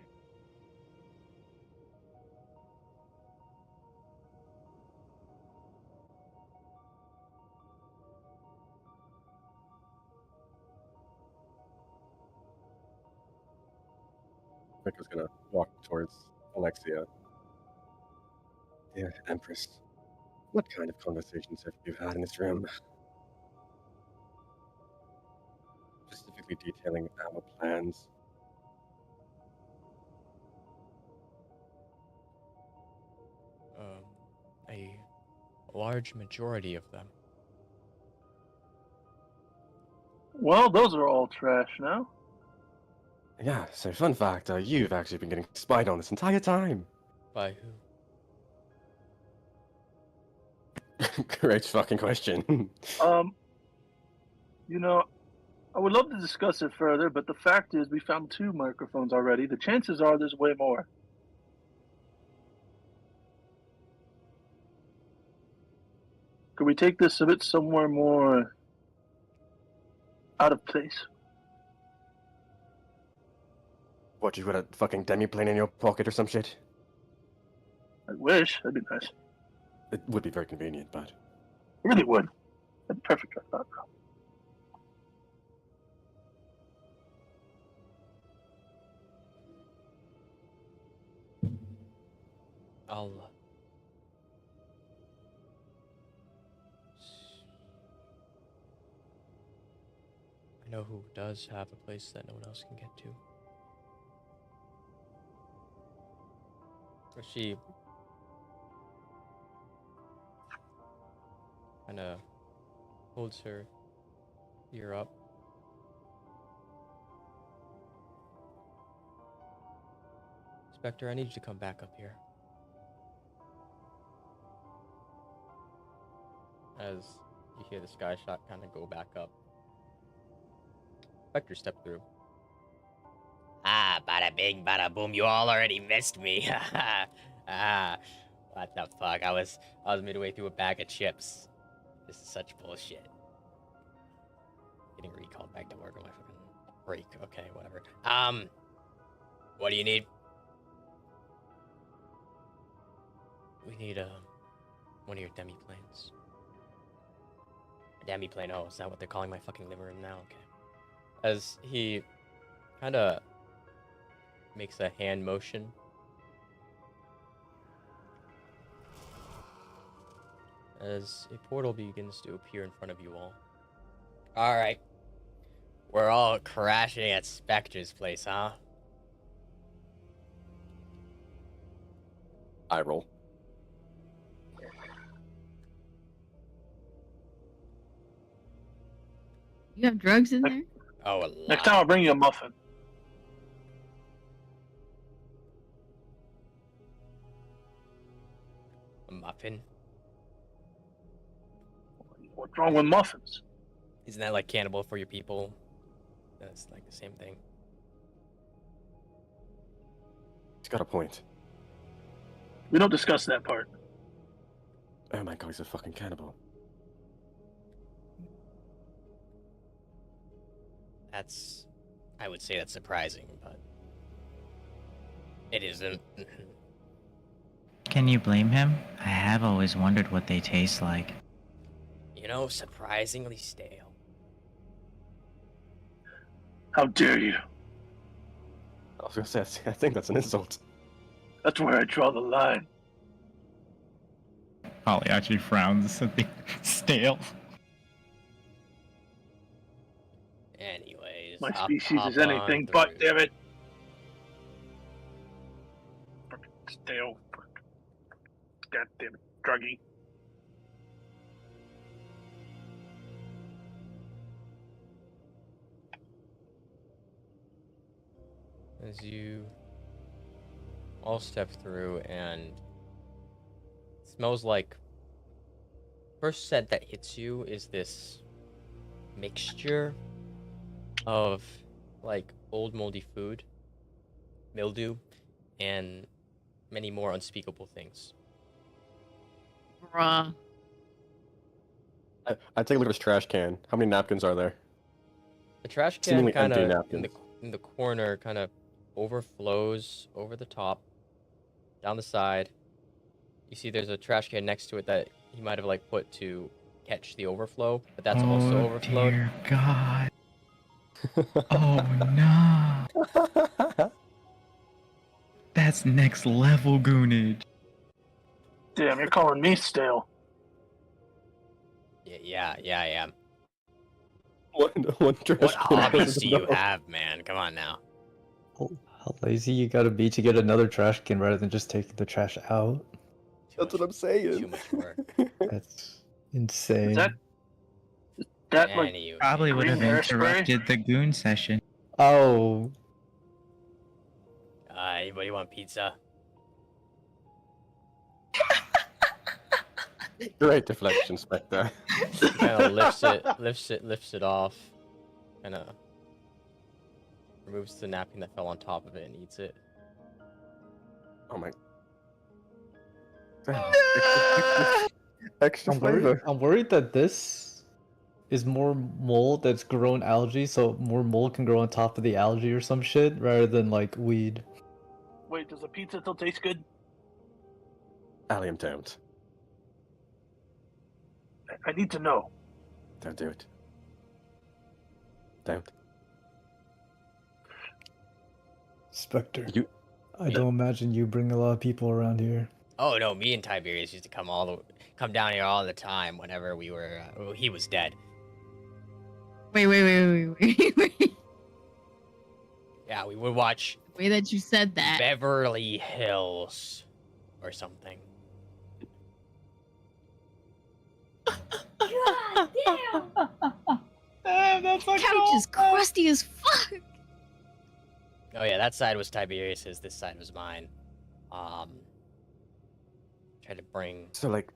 Rick was gonna walk towards Alexia. Dear Empress, what kind of conversations have you had in this room? Specifically detailing our plans. A large majority of them. Well, those are all trash now. Yeah, so fun fact, you've actually been getting spied on this entire time. By who? Great fucking question. You know, I would love to discuss it further, but the fact is we found 2 microphones already. The chances are there's way more. Could we take this a bit somewhere more out of place? What, you got a fucking demi-plane in your pocket or some shit? I wish. That'd be nice. It would be very convenient, but... It really would. That'd be perfect, I thought. I know who does have a place that no one else can get to. Or she kind of holds her ear up. Spectre, I need you to come back up here. As you hear the sky shot kind of go back up. Spectre, step through. Ah, bada bing, bada boom. You all already missed me. Ah, what the fuck? I was midway through a bag of chips. This is such bullshit. Getting recalled back to work on my fucking break. Okay, whatever. What do you need? We need one of your demi-planes. A demi-plane. Oh, is that what they're calling my fucking living room now? Okay. As he kind of makes a hand motion. As a portal begins to appear in front of you all. All right. We're all crashing at Spectre's place, huh? I roll. You have drugs in there? Oh, a lot. Next time I'll bring you a muffin. A muffin? What's wrong with muffins? Isn't that like cannibal for your people? That's like the same thing. He's got a point. We don't discuss that part. Oh my god, he's a fucking cannibal. That's, I would say that's surprising, but it isn't. Can you blame him? I have always wondered what they taste like. You know, surprisingly stale. How dare you? I was gonna say, I think that's an insult. That's where I draw the line. Polly actually frowns at the stale. Anyways, My hop- species hop is anything on but, through. damn it. Fucking stale. God damn it, druggy. As you all step through, and it smells like, first scent that hits you is this mixture of like old moldy food, mildew, and many more unspeakable things. Bruh. I take a look at his trash can. How many napkins are there? The trash can Seemingly kind empty of napkins. in the corner kind of overflows over the top, down the side. You see there's a trash can next to it that he might have like put to catch the overflow, but that's also overflowed. Dear God. Oh no. That's next level goonage. Damn, you're calling me stale. Yeah, I am. One trash What can hobbies doesn't do you know. have, man? Come on now. How lazy you gotta be to get another trash can rather than just taking the trash out? That's what I'm saying. Too much work. That's insane. That like Anyway, Probably would have Green hairspray? interrupted the goon session. Oh, anybody want pizza? Great deflection, Spectre. Kind of lifts it off, kind of removes the napkin that fell on top of it and eats it. Oh my. Extra flavor. I'm worried that this is more mold that's grown algae, so more mold can grow on top of the algae or some shit, rather than like weed. Wait, does the pizza still taste good? Allium, don't. I need to know. Don't do it. Don't. Spectre, You. I don't imagine you bring a lot of people around here. Oh no, me and Tiberius used to come down here all the time whenever he was dead. Wait. Yeah, we would watch The way that you said that. Beverly Hills or something. God damn! Damn, that's like Couch is crusty as fuck. Oh yeah, that side was Tiberius's, this side was mine. Tried to bring So, like,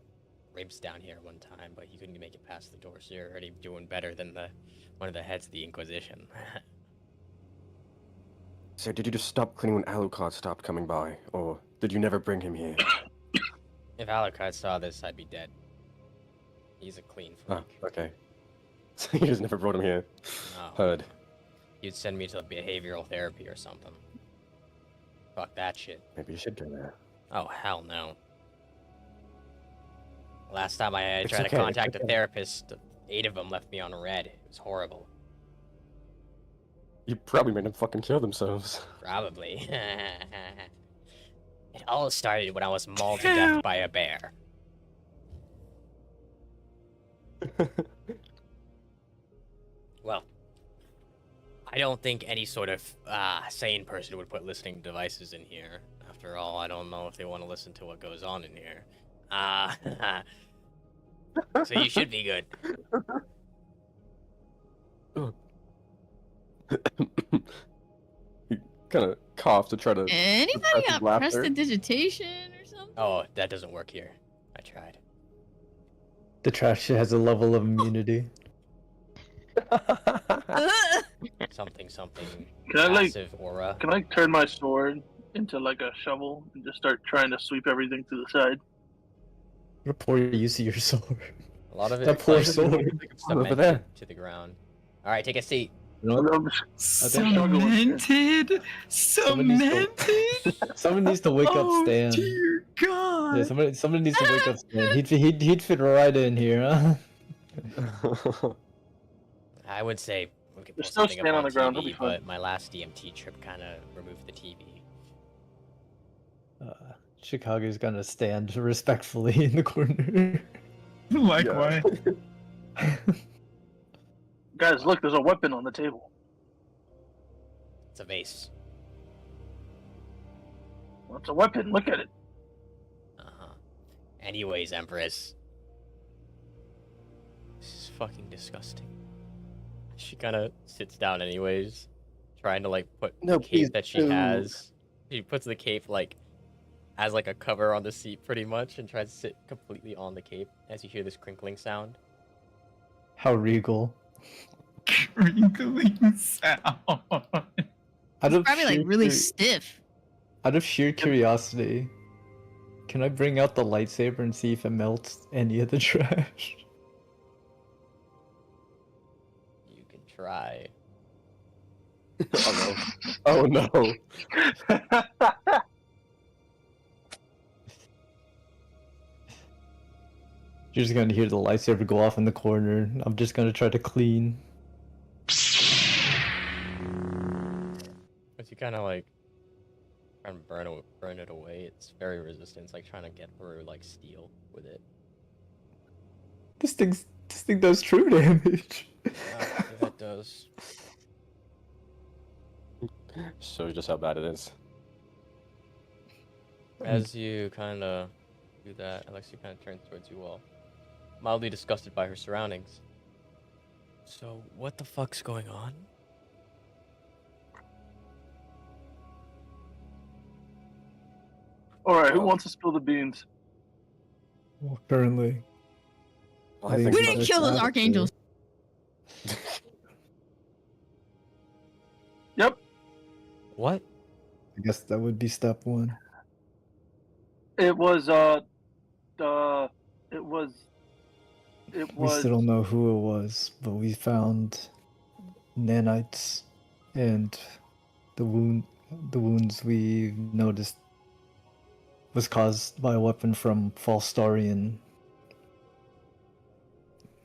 Ribs down here one time, but he couldn't make it past the door, so you're already doing better than one of the heads of the Inquisition. so did you just stop cleaning when Alucard stopped coming by? Or did you never bring him here? If Alucard saw this, I'd be dead. He's a clean freak. Oh, okay. So you just never brought him here. No. Heard. You'd send me to behavioral therapy or something. Fuck that shit. Maybe you should go there. Oh, hell no. Last time I It's tried okay, to it's contact a okay. therapist, 8 of them left me on red. It was horrible. You probably made them fucking kill themselves. Probably. It all started when I was mauled to death by a bear. Well, I don't think any sort of sane person would put listening devices in here. After all, I don't know if they want to listen to what goes on in here. So you should be good. He kind of coughed to try to. Anybody Suppressive got laughter. prestidigitation or something? Oh, that doesn't work here. I tried. The trash shit has a level of immunity. Something. Can I, like- Passive aura. Can I turn my sword into like a shovel and just start trying to sweep everything to the side? What a poor use of your sword. A lot of it That poor like, sword. Over cemented there. to the ground. All right, take a seat. You know what? I'm just- Cemented. Someone needs to wake up Oh Stan. dear God. Yeah, somebody needs to wake up Stan. He'd fit right in here, huh? I would say we could pull There's no something up stand on on the ground, TV, it'll be fine. but my last DMT trip kind of removed the TV. Chicago's gonna stand respectfully in the corner. Likewise. Guys, look, there's a weapon on the table. It's a vase. Well, it's a weapon. Look at it. Uh-huh. Anyways, Empress. This is fucking disgusting. She kind of sits down anyways, trying to like put No, the cape please that she don't. has. She puts the cape like as like a cover on the seat pretty much and tries to sit completely on the cape as you hear this crinkling sound. How regal. Crinkling sound. Out of Probably like sheer really curi- stiff. Out of sheer curiosity, can I bring out the lightsaber and see if it melts any of the trash? You can try. Oh no. Oh no. You're just gonna hear the lightsaber go off in the corner. I'm just gonna try to clean. But you kind of like try and burn it away. It's very resistant. It's like trying to get through like steel with it. This thing does true damage. If it does. Shows just how bad it is. As you kind of do that, Alexia kind of turns towards you all, mildly disgusted by her surroundings. So, what the fuck's going on? Alright, who wants to spill the beans? Well, currently. Well, I think We so. didn't kill those That's archangels. Yep. What? I guess that would be step one. It was was. It We was. still don't know who it was, but we found nanites, and the wounds we noticed was caused by a weapon from Fallstarian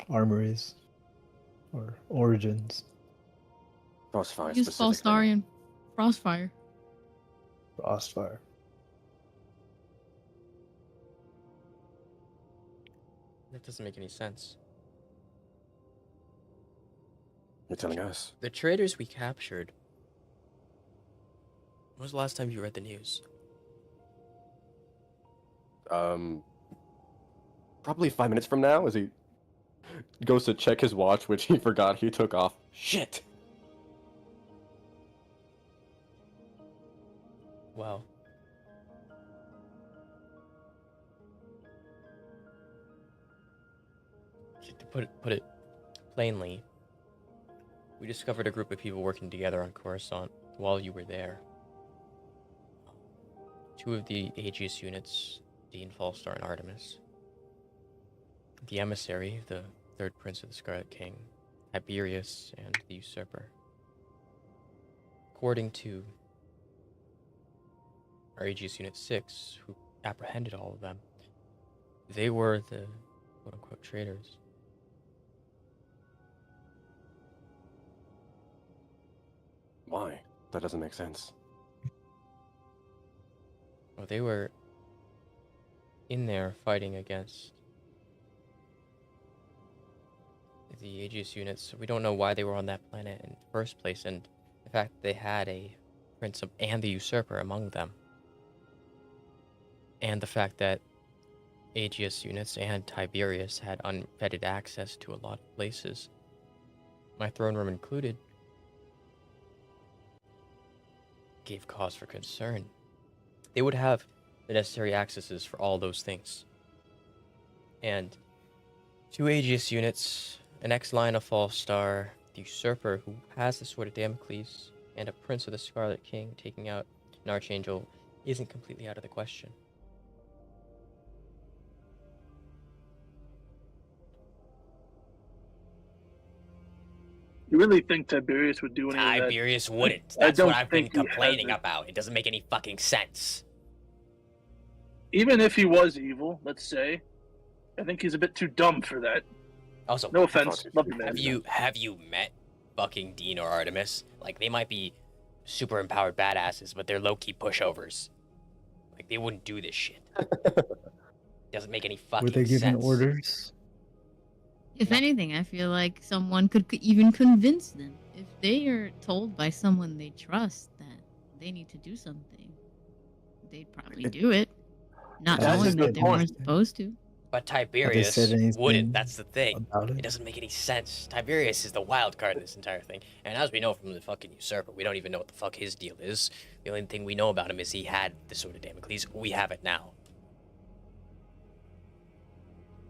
armories or origins. Crossfire Use specifically. Fallstar and Frostfire. Frostfire. That doesn't make any sense. You're telling us. The traders we captured. When was the last time you read the news? Probably 5 minutes from now, as he goes to check his watch, which he forgot he took off. Shit! Well. To put it plainly, we discovered a group of people working together on Coruscant while you were there. Two of the Aegis units, Dean, Fallstar, and Artemis. The emissary, the third prince of the Scarlet King, Tiberius, and the usurper. According to our Aegis Unit 6, who apprehended all of them, they were the quote-unquote traitors. Why? That doesn't make sense. Well, they were in there fighting against the Aegis units. We don't know why they were on that planet in the first place, and the fact they had a prince and the usurper among them. And the fact that Aegis units and Tiberius had unvetted access to a lot of places, my throne room included, gave cause for concern. They would have the necessary accesses for all those things. And two Aegis units, an ex-line of Fallstar, the usurper who has the Sword of Damocles, and a prince of the Scarlet King taking out an archangel isn't completely out of the question. You really think Tiberius would do any of that? Tiberius wouldn't. I That's don't what I've been think he has complaining it. about. It doesn't make any fucking sense. Even if he was evil, let's say, I think he's a bit too dumb for that. Also, No offense, thought- love you, man. have you met fucking Dean or Artemis? Like, they might be super empowered badasses, but they're low-key pushovers. Like, they wouldn't do this shit. Doesn't make any fucking Were they given sense. orders? If No. anything, I feel like someone could even convince them. If they are told by someone they trust that they need to do something, they'd probably do it, not That's knowing just that the they point. weren't supposed to. But Have they Tiberius said anything wouldn't. That's the thing. about It it? doesn't make any sense. Tiberius is the wild card in this entire thing. And as we know from the fucking usurper, we don't even know what the fuck his deal is. The only thing we know about him is he had the Sword of Damocles. We have it now.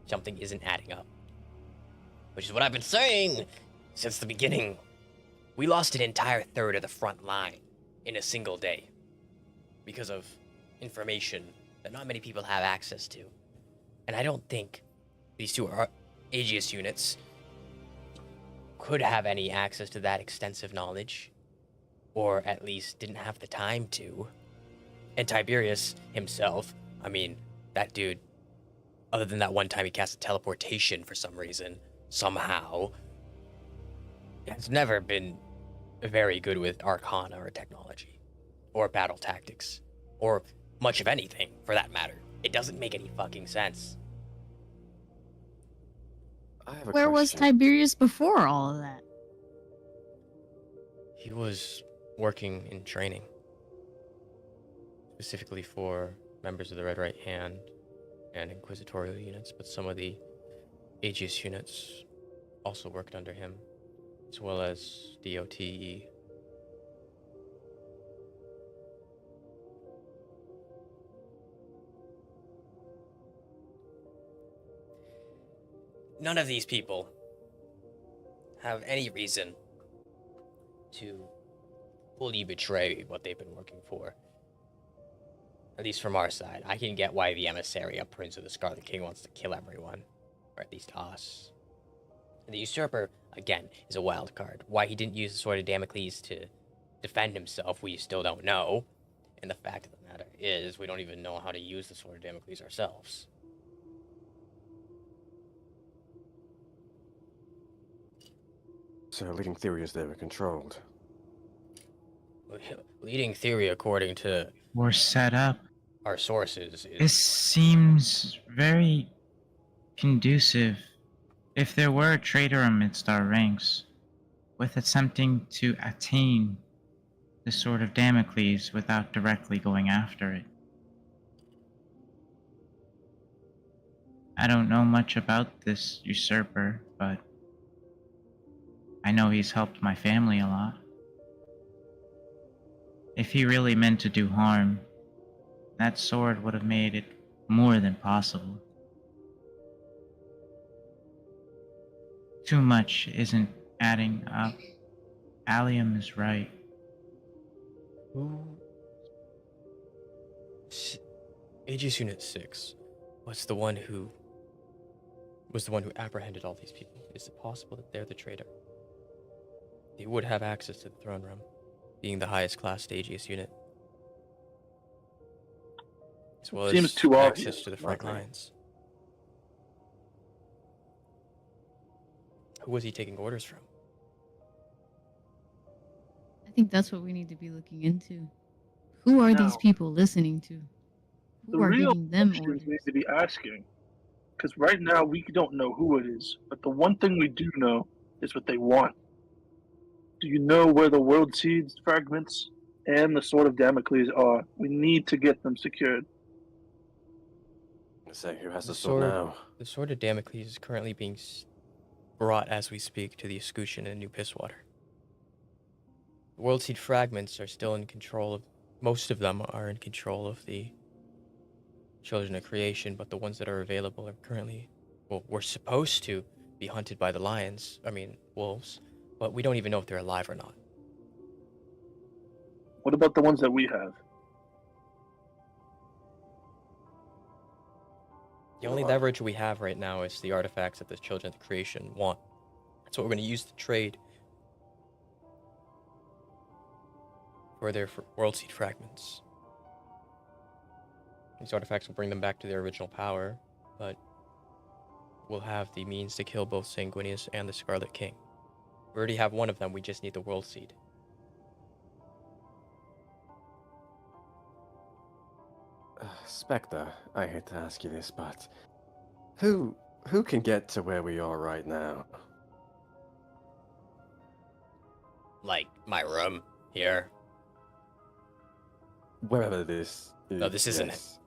Something isn't adding up. Which is what I've been saying since the beginning. We lost an entire third of the front line in a single day because of information that not many people have access to. And I don't think these two Aegis units could have any access to that extensive knowledge, or at least didn't have the time to. And Tiberius himself, I mean, that dude, other than that one time he cast a teleportation for some reason, somehow, has never been very good with arcana or technology, or battle tactics, or much of anything for that matter. It doesn't make any fucking sense. I have a Where was question. Tiberius before all of that? He was working in training, specifically for members of the Red Right Hand and Inquisitorial units, but some of the Aegis units also worked under him, as well as DOTE. None of these people have any reason to fully betray what they've been working for. At least from our side. I can get why the emissary, a prince of the Scarlet King, wants to kill everyone. Or at least us. And the usurper, again, is a wild card. Why he didn't use the Sword of Damocles to defend himself, we still don't know. And the fact of the matter is, we don't even know how to use the Sword of Damocles ourselves. So leading theory is they were controlled. Leading theory, according to We're set up. our sources, is This seems very conducive. If there were a traitor amidst our ranks, with attempting to attain the Sword of Damocles without directly going after it. I don't know much about this usurper, but I know he's helped my family a lot. If he really meant to do harm, that sword would have made it more than possible. Too much isn't adding up. Allium is right. Who? Aegis Unit 6 was the one who apprehended all these people. Is it possible that they're the traitor? They would have access to the throne room, being the highest class Aegis unit. As well Seems as too access obvious, to the front likely. lines. Who was he taking orders from? I think that's what we need to be looking into. Who are these Now, people listening to? The Who are real giving them questions orders? we need to be asking, because right now we don't know who it is, but the one thing we do know is what they want. Do you know where the World Seeds fragments and the Sword of Damocles are? We need to get them secured. Say, who has The the sword sword- now? The Sword of Damocles is currently being brought as we speak to the Escutcheon in New Pisswater. The World Seed fragments are still in control of, most of them are in control of the Children of Creation, but the ones that are available are currently, well, we're supposed to be hunted by the wolves, but we don't even know if they're alive or not. What about the ones that we have? The only leverage we have right now is the artifacts that the Children of Creation want. That's what we're going to use to trade for their World Seed fragments. These artifacts will bring them back to their original power, but we'll have the means to kill both Sanguinius and the Scarlet King. We already have one of them, we just need the World Seed. Spectre, I hate to ask you this, but who can get to where we are right now? like my room here. Wherever this is. No, this isn't yes.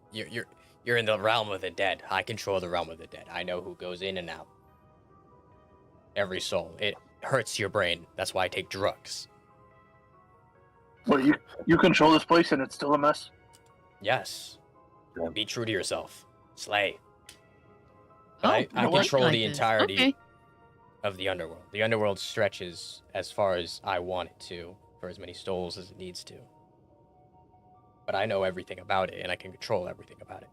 You're in the realm of the dead. I control the realm of the dead. I know who goes in and out. Every soul. It hurts your brain. That's why I take drugs. What, you control this place and it's still a mess? Yes. Yeah. Be true to yourself. Slay. Oh, I you know what? control like the this. entirety Okay. of the underworld. The underworld stretches as far as I want it to, for as many souls as it needs to. But I know everything about it, and I can control everything about it.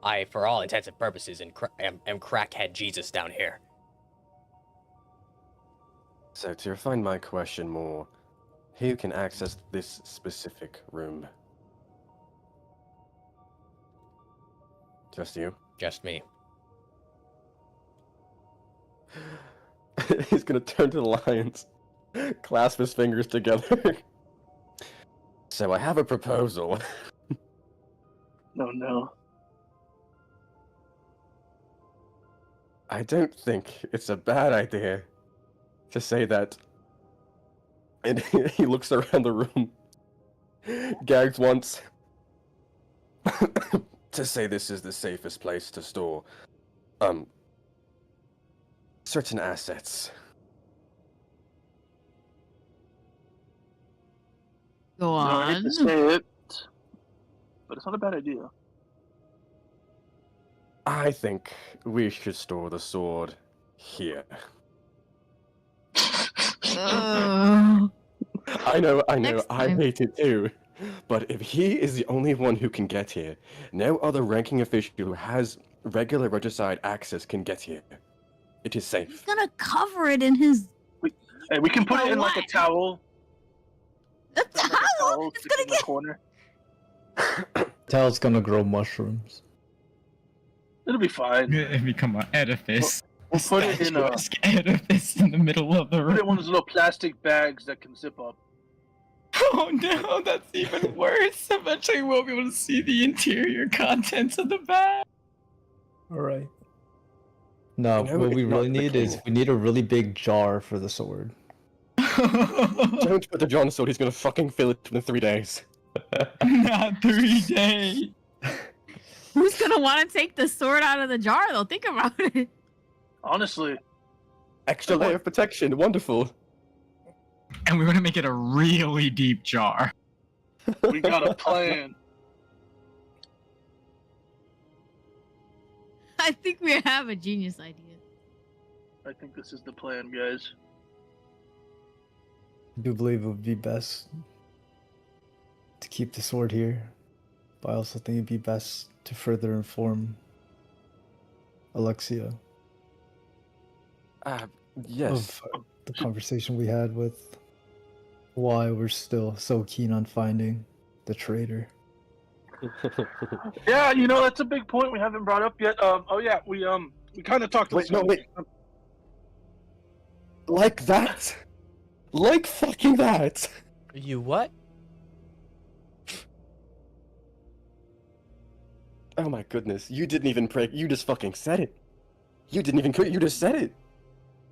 I, for all intents and purposes, am crackhead Jesus down here. So to refine my question more, who can access this specific room? Just you? Just me. He's gonna turn to the lions, clasp his fingers together. So I have a proposal. No, no. I don't think it's a bad idea to say that. And he looks around the room. Gags once to say this is the safest place to store certain assets. Go No, I hate on. to say it, but it's not a bad idea. I think we should store the sword here. Oh. I know, Next I time. hate it too. But if he is the only one who can get here, no other ranking official who has regular regicide access can get here. It is He's safe. gonna cover it in his. Hey, we can put it You know in like a what? towel. A Put like a towel? towel It's stick gonna in the get. corner. Tal's gonna grow mushrooms. It'll be fine. It become an edifice. We'll put it in a Statuesque edifice in the middle of the put it in one room. of those little plastic bags that can zip up. Oh no, that's even worse. Eventually, we won't be able to see the interior contents of the bag. All right. No, You know, what we it's not really the need is king. we need a really big jar for the sword. Don't put the John sword, he's gonna fucking fill it within 3 days. Not 3 days. Who's gonna want to take the sword out of the jar though? Think about it. Honestly, Extra layer of protection, wonderful. And we want to make it a really deep jar. we got a plan. I think we have a genius idea. I think this is the plan, guys. I do believe it would be best to keep the sword here, but I also think it'd be best to further inform Alexia Yes. of the conversation we had with why we're still so keen on finding the traitor. Yeah, you know that's a big point we haven't brought up yet. Oh yeah, we kind of talked. Wait, no, wait. Like that? Like fucking that? You what? Oh my goodness, you didn't even pray, you just fucking said it. You didn't even you just said it.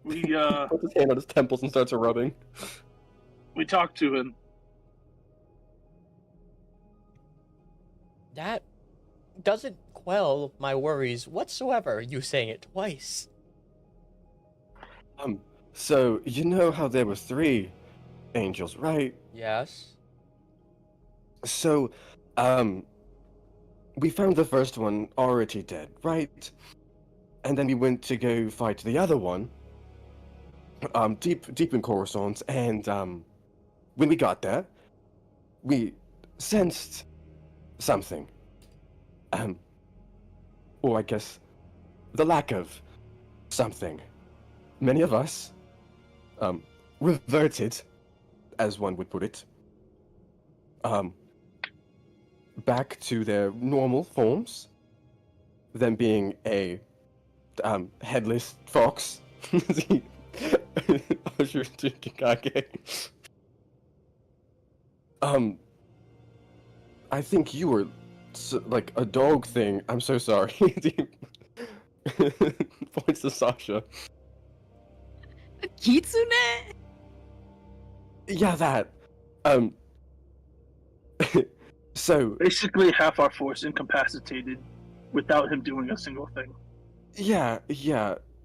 We He puts his hand on his temples and starts rubbing. we talked to him. That doesn't quell my worries whatsoever, you saying it twice. So you know how there were 3 angels, right? Yes. So, we found the first one already dead, right? And then we went to go fight the other one, deep in Coruscant, and when we got there, we sensed something. Or I guess the lack of something. Many of us reverted, as one would put it, back to their normal forms, them being a headless fox. I think you were like a dog thing. I'm so sorry. Points to Sasha. A kitsune? Yeah, that. So Basically, half our force incapacitated without him doing a single thing. yeah,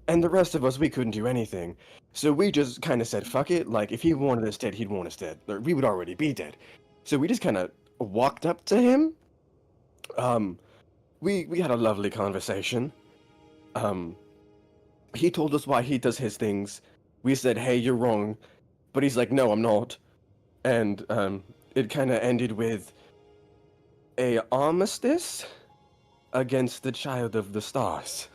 and the rest of us, we couldn't do anything. So we just kind of said, fuck it. Like, if he wanted us dead, he'd want us dead. Or we would already be dead. So we just kind of walked up to him. We had a lovely conversation. He told us why he does his things. We said, hey, you're wrong. But he's like, no, I'm not. And it kind of ended with a armistice against the Child of the Stars.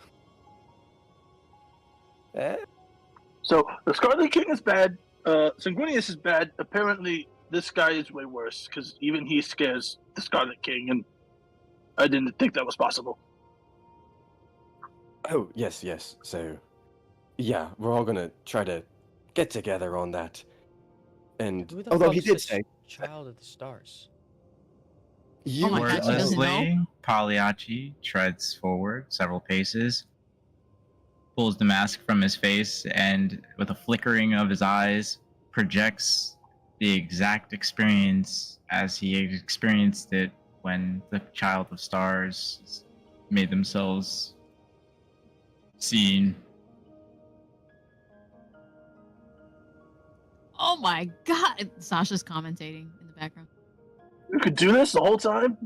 So the Scarlet King is bad. Sanguinius is bad. Apparently, this guy is way worse because even he scares the Scarlet King, and I didn't think that was possible. Oh, yes. So, yeah, we're all gonna try to get together on that. And Who the although he fuck's did this say, Child of the Stars? you Oh my God, she doesn't know? Wordlessly, Pagliacci treads forward several paces, pulls the mask from his face, and with a flickering of his eyes, projects the exact experience as he experienced it when the Child of Stars made themselves seen. Oh my god! Sasha's commentating in the background. You could do this the whole time.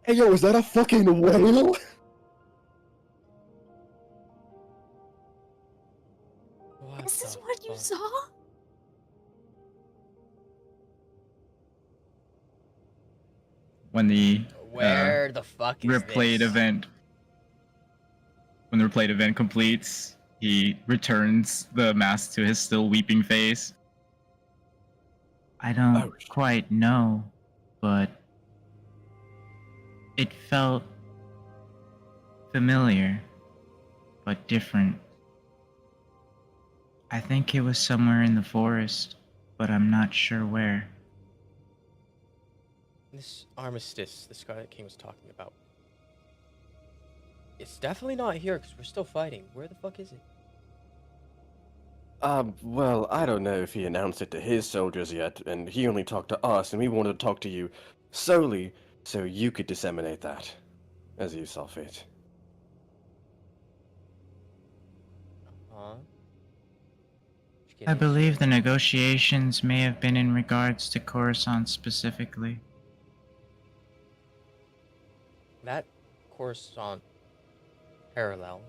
hey yo, is that a fucking whale? What This is the what you fuck? saw? What? when the Where the fuck is replayed this? event when the replayed event completes, he returns the mask to his still weeping face. I don't Oh, quite know, but it felt familiar, but different. I think it was somewhere in the forest, but I'm not sure where. This armistice the Scarlet King was talking about. It's definitely not here because we're still fighting. Where the fuck is it? Well, I don't know if he announced it to his soldiers yet, and he only talked to us, and we wanted to talk to you solely so you could disseminate that, as you saw fit. Huh? I believe the negotiations may have been in regards to Coruscant specifically. That Coruscant parallel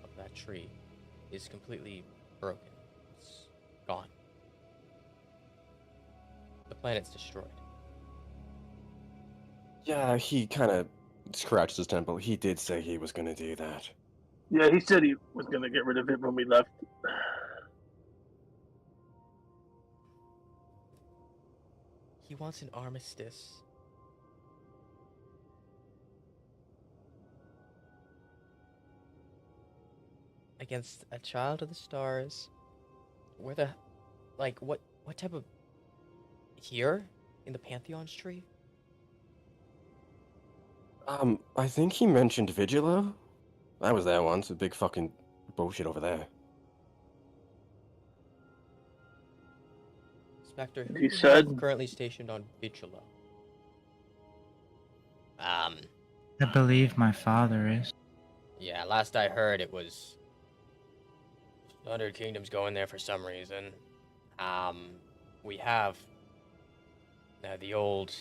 of that tree is completely broken. It's gone. The planet's destroyed. Yeah, he kind of scratched his temple. He did say he was gonna do that. Yeah, he said he was gonna get rid of it when we left. He wants an armistice. Against a child of the stars. Where the, like, what type of, here? In the Pantheon's tree? I think he mentioned Vigilo? I was there once, a big fucking bullshit over there. Spectre, who He do you have said- currently stationed on Vigilo? I believe my father is. Yeah, last I heard it was Thunder Kingdom's going there for some reason. We have the old,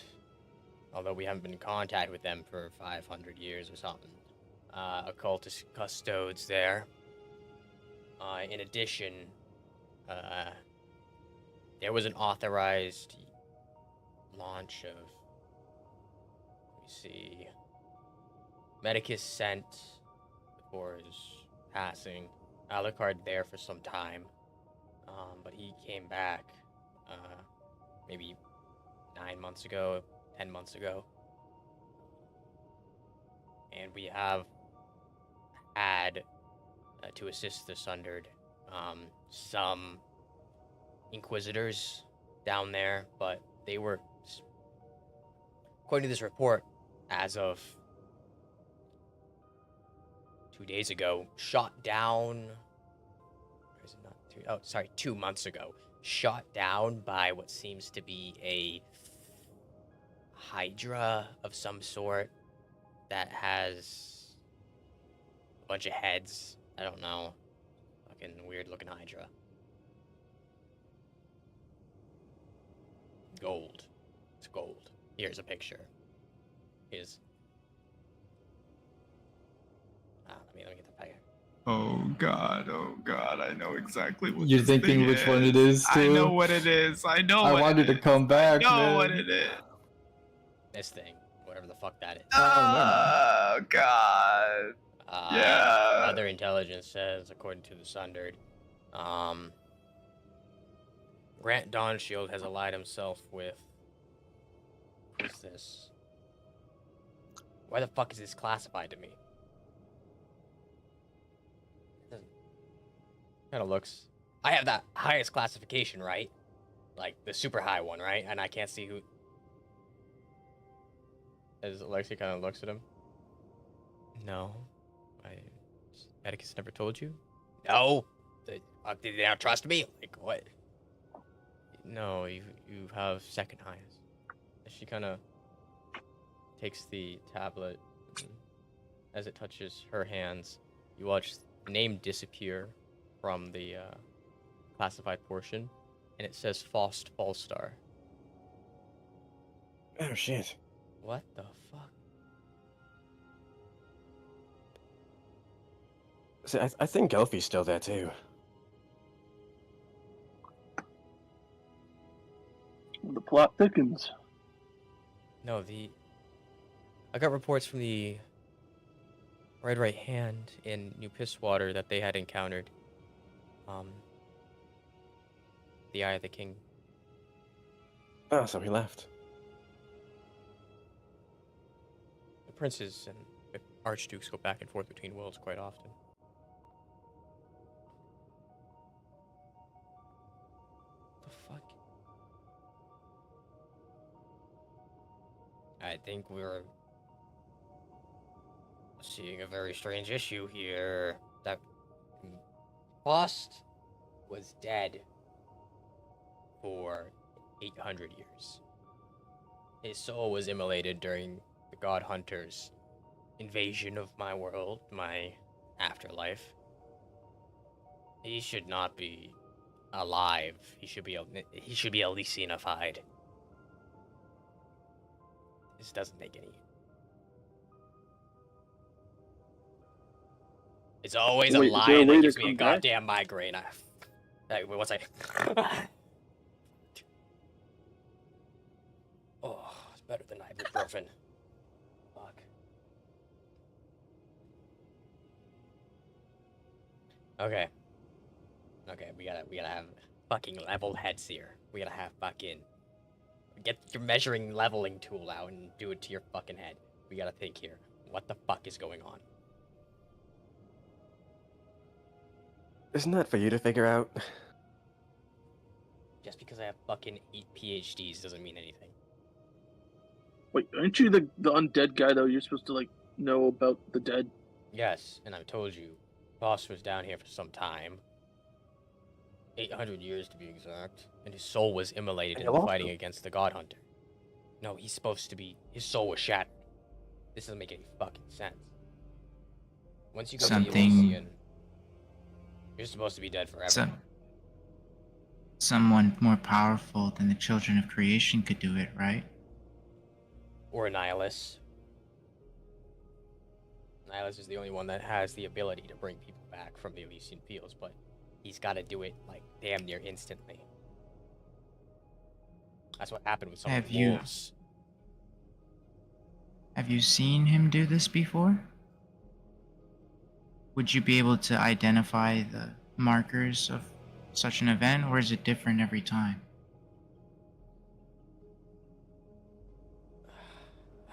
although we haven't been in contact with them for 500 years or something, occultist custodes there. In addition, there was an authorized launch of, let me see, Medicus sent before his passing. Alucard there for some time, but he came back maybe 9 months ago, 10 months ago. And we have had, to assist the Sundered, some Inquisitors down there, but they were, according to this report, as of 2 days ago, shot down. Or is it not 2? Oh, sorry, 2 months ago. Shot down by what seems to be a Hydra of some sort that has a bunch of heads. I don't know. Fucking weird looking Hydra. Gold. It's gold. Here's a picture. Here's. Let me get the picture. Oh god, I know exactly what You're this thinking thing which one it is, I too? know what it is. I know I what wanted it to is. come back, I know man. what it is. This thing. Whatever the fuck that is. Oh god. Yeah. Other intelligence says, according to the Sundered, Grant Dawnshield has allied himself with. Who's this? Why the fuck is this classified to me? Kind of looks. I have that highest classification, right? Like the super high one, right? And I can't see who. As Alexi kind of looks at him. No, Medicus never told you. No, did they not trust me? Like what? No, you have second highest. She kind of takes the tablet. And as it touches her hands, you watch the name disappear from the classified portion, and it says Fallstar. Oh shit. What the fuck? See, I think Elfie's still there too. The plot thickens. No, the I got reports from the right hand in New Pisswater that they had encountered the Eye of the King. Ah, so he left. The princes and the archdukes go back and forth between worlds quite often. The fuck? I think we're seeing a very strange issue here. That Faust was dead for 800 years. His soul was immolated during the God Hunter's invasion of my world, my afterlife. He should not be alive. He should be Elysianified. This doesn't make any. It's always Wait, a is there a lion way that to gives me a come back? goddamn migraine. Wait, one second. Oh, it's better than ibuprofen. Fuck. Okay, we gotta have fucking level heads here. We gotta have fucking get your measuring leveling tool out and do it to your fucking head. We gotta think here. What the fuck is going on? Isn't that for you to figure out? Just because I have fucking 8 PhDs doesn't mean anything. Wait, aren't you the undead guy though? You're supposed to like know about the dead. Yes, and I've told you, Boss was down here for some time. 800 years to be exact. And his soul was immolated And in you lost fighting him. against the God Hunter. No, he's supposed to be. His soul was shattered. This doesn't make any fucking sense. Once you go to Something- Elysian, you're supposed to be dead forever. Someone more powerful than the children of creation could do it, right? Or a Nihilus. Nihilus is the only one that has the ability to bring people back from the Elysian Fields, but he's got to do it like damn near instantly. That's what happened with some of the wolves. Have you seen him do this before? Would you be able to identify the markers of such an event, or is it different every time?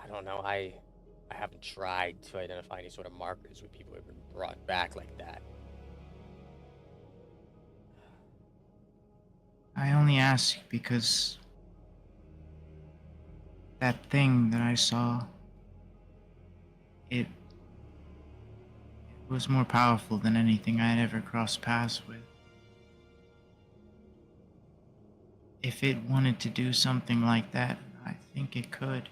I don't know. I haven't tried to identify any sort of markers when people have been brought back like that. I only ask because that thing that I saw, it was more powerful than anything I had ever crossed paths with. If it wanted to do something like that, I think it could.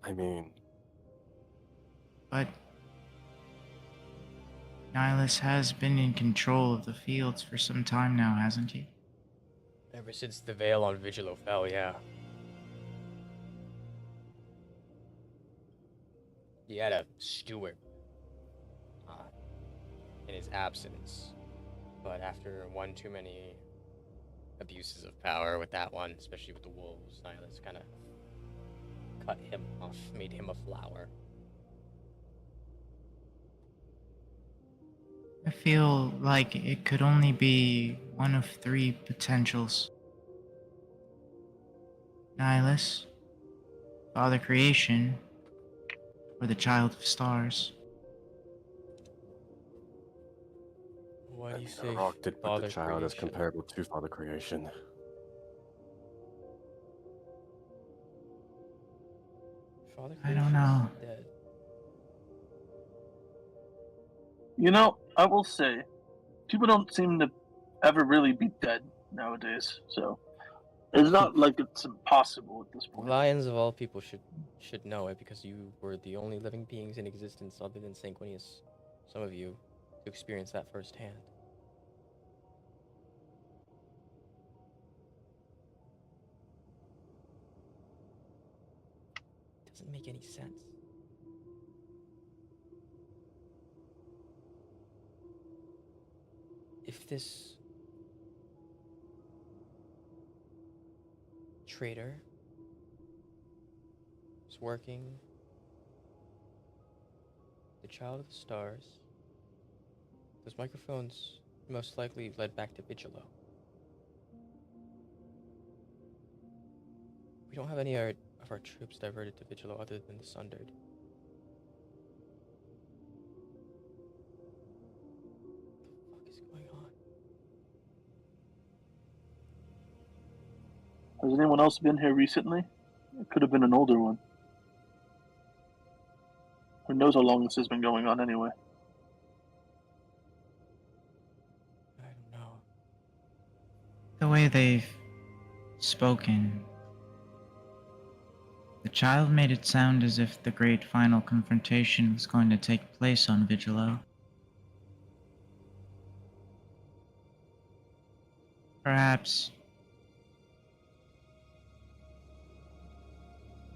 I mean, But Nihilus has been in control of the fields for some time now, hasn't he? Ever since the veil on Vigilo fell, yeah. He had a steward in his absence, but after one too many abuses of power with that one, especially with the wolves, Nihilus kind of cut him off, made him a flower. I feel like it could only be one of three potentials. Nihilus, Father Creation, or the Child of Stars. Why do you say Rock did put Father the child as Creation? comparable to Father Creation. Father I don't Creation's know. dead. You know, I will say, people don't seem to ever really be dead nowadays. So it's not like it's impossible at this point. Lions of all people should know it because you were the only living beings in existence other than Sanguinius, some of you, to experience that firsthand. Doesn't make any sense. If this traitor is is working. The Child of the Stars. Those microphones most likely led back to Vigilo. We don't have any of our troops diverted to Vigilo other than the Sundered. What the fuck is going on? Has anyone else been here recently? It could have been an older one. Who knows how long this has been going on anyway? I don't know. The way they've spoken, the child made it sound as if the great final confrontation was going to take place on Vigilo. Perhaps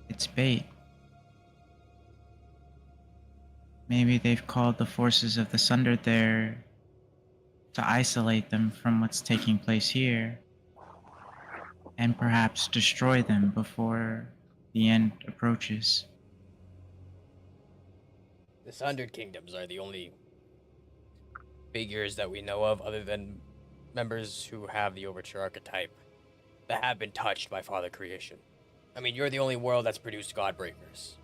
it's bait. Maybe they've called the forces of the Sundered there to isolate them from what's taking place here, and perhaps destroy them before the end approaches. The Sundered Kingdoms are the only figures that we know of, other than members who have the Overture archetype, that have been touched by Father Creation. I mean, you're the only world that's produced Godbreakers.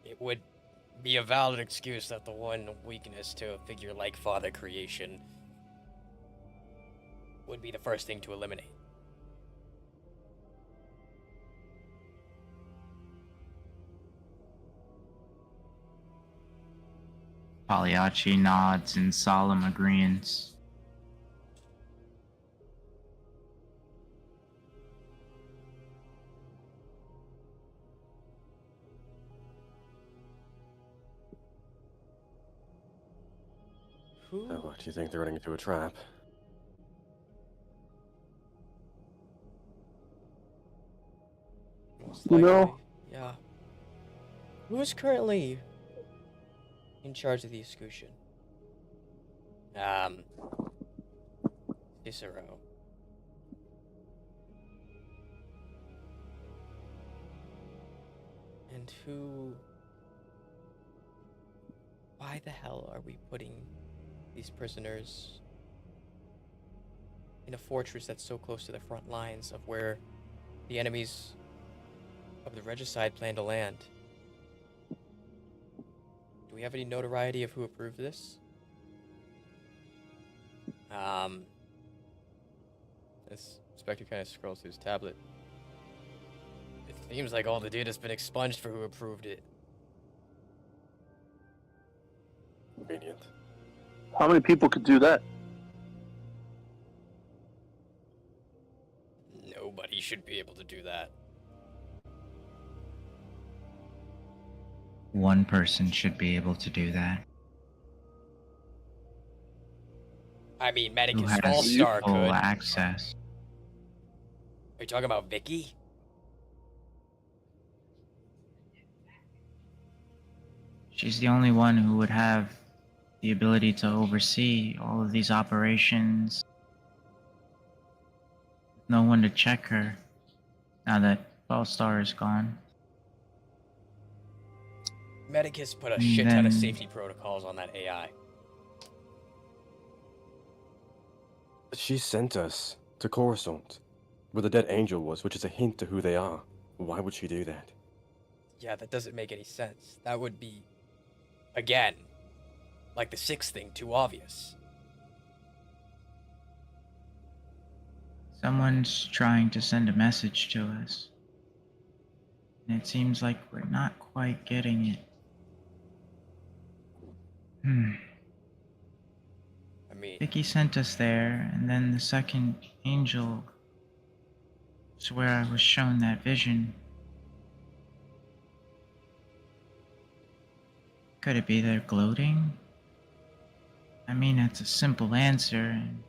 It would be a valid excuse that the one weakness to a figure like Father Creation would be the first thing to eliminate. Pagliacci nods in solemn agreement. Who? So what, do you think they're running into a trap? Most You know- likely, yeah. Who is currently in charge of the Escutcheon? Cicero. And who... Why the hell are we putting these prisoners in a fortress that's so close to the front lines of where the enemies of the Regicide plan to land? Do we have any notoriety of who approved this? This Spectre kind of scrolls through his tablet. It seems like all the data's been expunged for who approved it. Convenient. How many people could do that? Nobody should be able to do that. One person should be able to do that. I mean, Who Medicus has Fallstar full could. Are access. you talking about Vicky? She's the only one who would have the ability to oversee all of these operations. No one to check her now that Fallstar is gone. Medicus put a And shit ton of then- safety protocols on that AI. She sent us to Coruscant, where the dead angel was, which is a hint to who they are. Why would she do that? Yeah, that doesn't make any sense. That would be, again, like the sixth thing, too obvious. Someone's trying to send a message to us. And it seems like we're not quite getting it. I mean, Vicky sent us there, and then the second angel is where I was shown that vision. Could it be they're gloating? I mean, it's a simple answer, and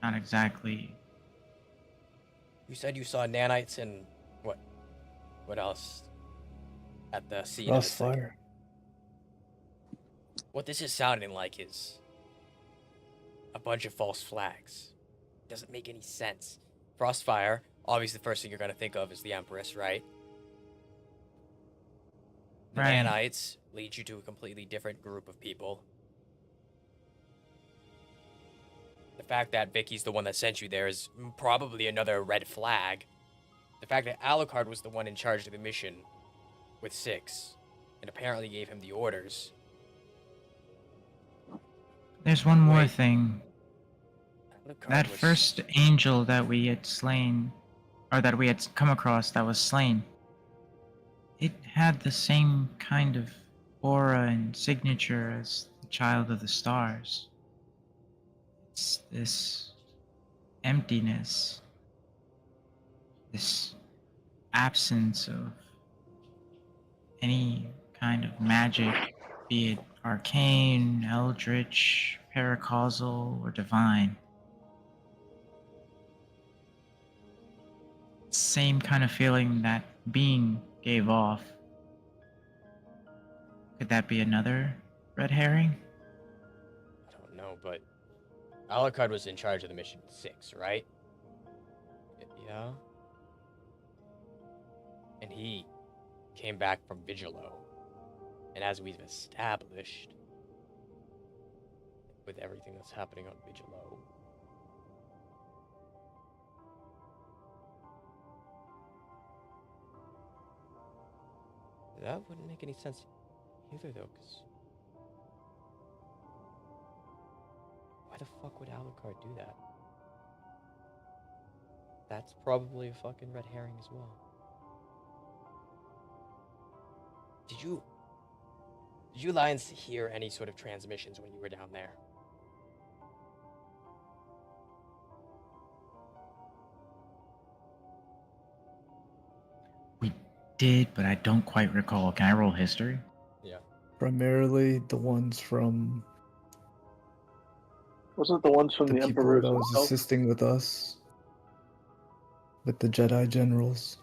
not exactly. you said you saw nanites and what? What else? At the scene of the second. Frostfire. What this is sounding like is a bunch of false flags. Doesn't make any sense. Frostfire, obviously the first thing you're gonna think of is the Empress, right? The Right. nanites lead you to a completely different group of people. The fact that Vicky's the one that sent you there is probably another red flag. The fact that Alucard was the one in charge of the mission with 6 and apparently gave him the orders. There's one more Wait. thing. Alucard That was... first angel that we had slain, or that we had come across that was slain, it had the same kind of aura and signature as the Child of the Stars. It's this emptiness, this absence of any kind of magic, be it arcane, eldritch, paracausal, or divine. Same kind of feeling that being gave off. Could that be another red herring? I don't know, but Alucard was in charge of the mission with 6, right? Yeah. And he came back from Vigilo. And as we've established, with everything that's happening on Vigilo, that wouldn't make any sense either, though, because why the fuck would Alucard do that? That's probably a fucking red herring as well. Did you Lions hear any sort of transmissions when you were down there? We did, but I don't quite recall. Can I roll history? Yeah. Primarily the ones from Wasn't the ones from the the people Emperor's that was himself? assisting with us, with the Jedi generals.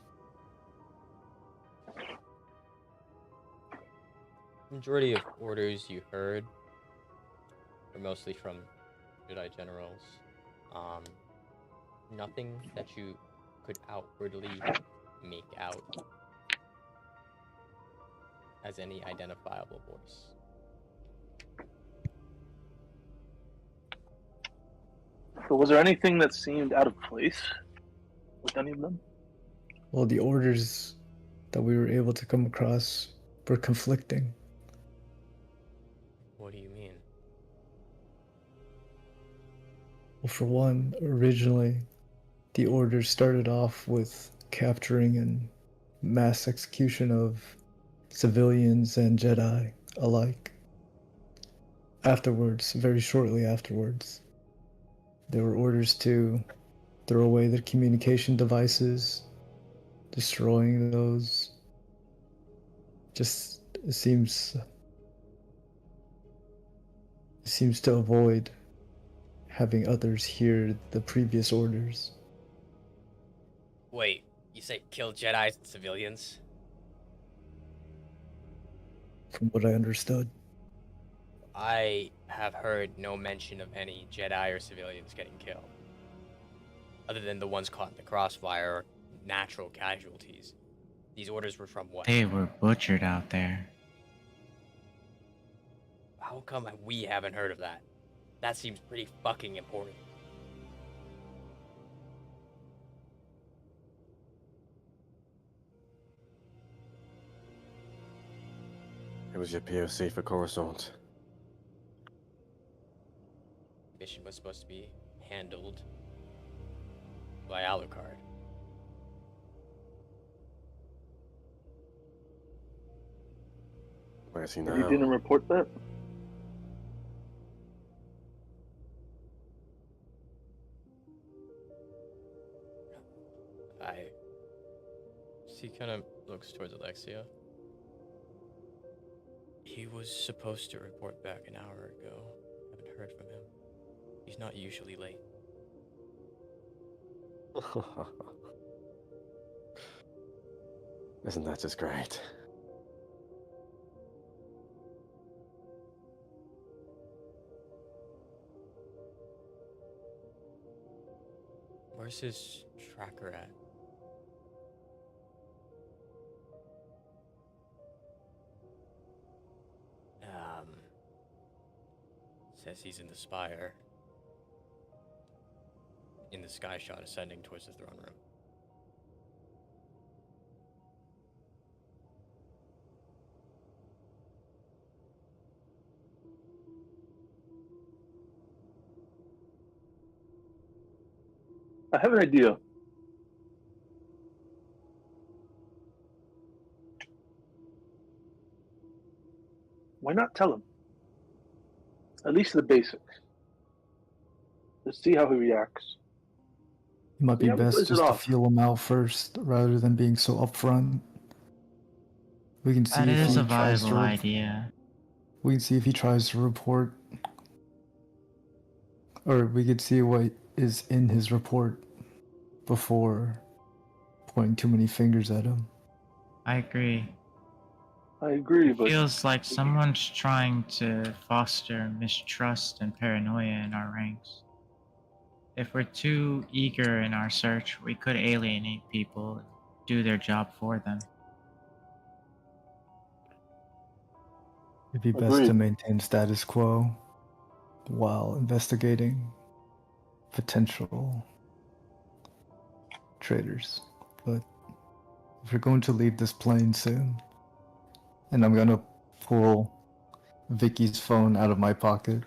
Majority of orders you heard were mostly from Jedi generals. Nothing that you could outwardly make out as any identifiable voice. So was there anything that seemed out of place with any of them? Well, the orders that we were able to come across were conflicting. What do you mean? Well, for one, originally, the orders started off with capturing and mass execution of civilians and Jedi alike. Afterwards, very shortly afterwards, there were orders to throw away the communication devices, destroying those. Just seems to avoid having others hear the previous orders. Wait, you say kill Jedis and civilians? From what I understood. I have heard no mention of any Jedi or civilians getting killed. Other than the ones caught in the crossfire or natural casualties. These orders were from what? They were butchered out there. How come we haven't heard of that? That seems pretty fucking important. It was your POC for Coruscant. Mission was supposed to be handled by Alucard. Where is he You now? didn't report that? He kind of looks towards Alexia. He was supposed to report back an hour ago. Haven't heard from him. He's not usually late. Isn't that just great? Where's his tracker at? Says he's in the spire. In the sky shot ascending towards the throne room. I have an idea. Why not tell him? At least the basics. Let's see how he reacts. It might See be how he best plays it just to off. feel him out first, rather than being so upfront. We can see That if is he a tries viable to. idea. We can see if he tries to report, or we could see what is in his report before pointing too many fingers at him. I agree. I agree, It but feels like someone's trying to foster mistrust and paranoia in our ranks. If we're too eager in our search, we could alienate people and do their job for them. It'd be best Agreed. to maintain status quo while investigating potential traitors. But if we're going to leave this plane soon, and I'm gonna pull Vicky's phone out of my pocket,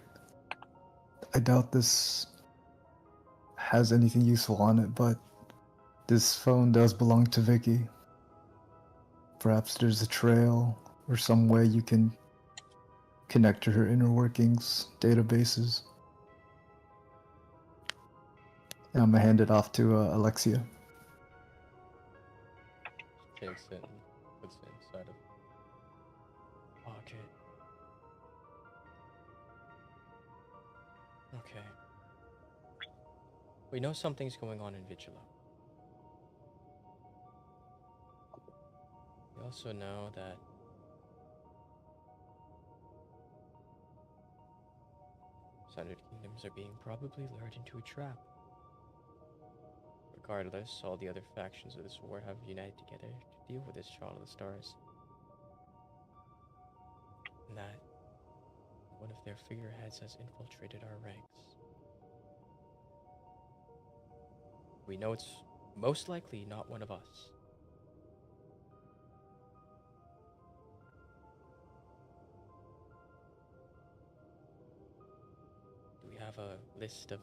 I doubt this has anything useful on it, but this phone does belong to Vicky. Perhaps there's a trail or some way you can connect to her inner workings databases. And I'm gonna hand it off to Alexia. She takes it and puts it inside of pocket. Okay. We know something's going on in Vigila. We also know that Sundered Kingdoms are being probably lured into a trap. Regardless, all the other factions of this war have united together to deal with this Child of the Stars. And that one of their figureheads has infiltrated our ranks. We know it's most likely not one of us. Do we have a list of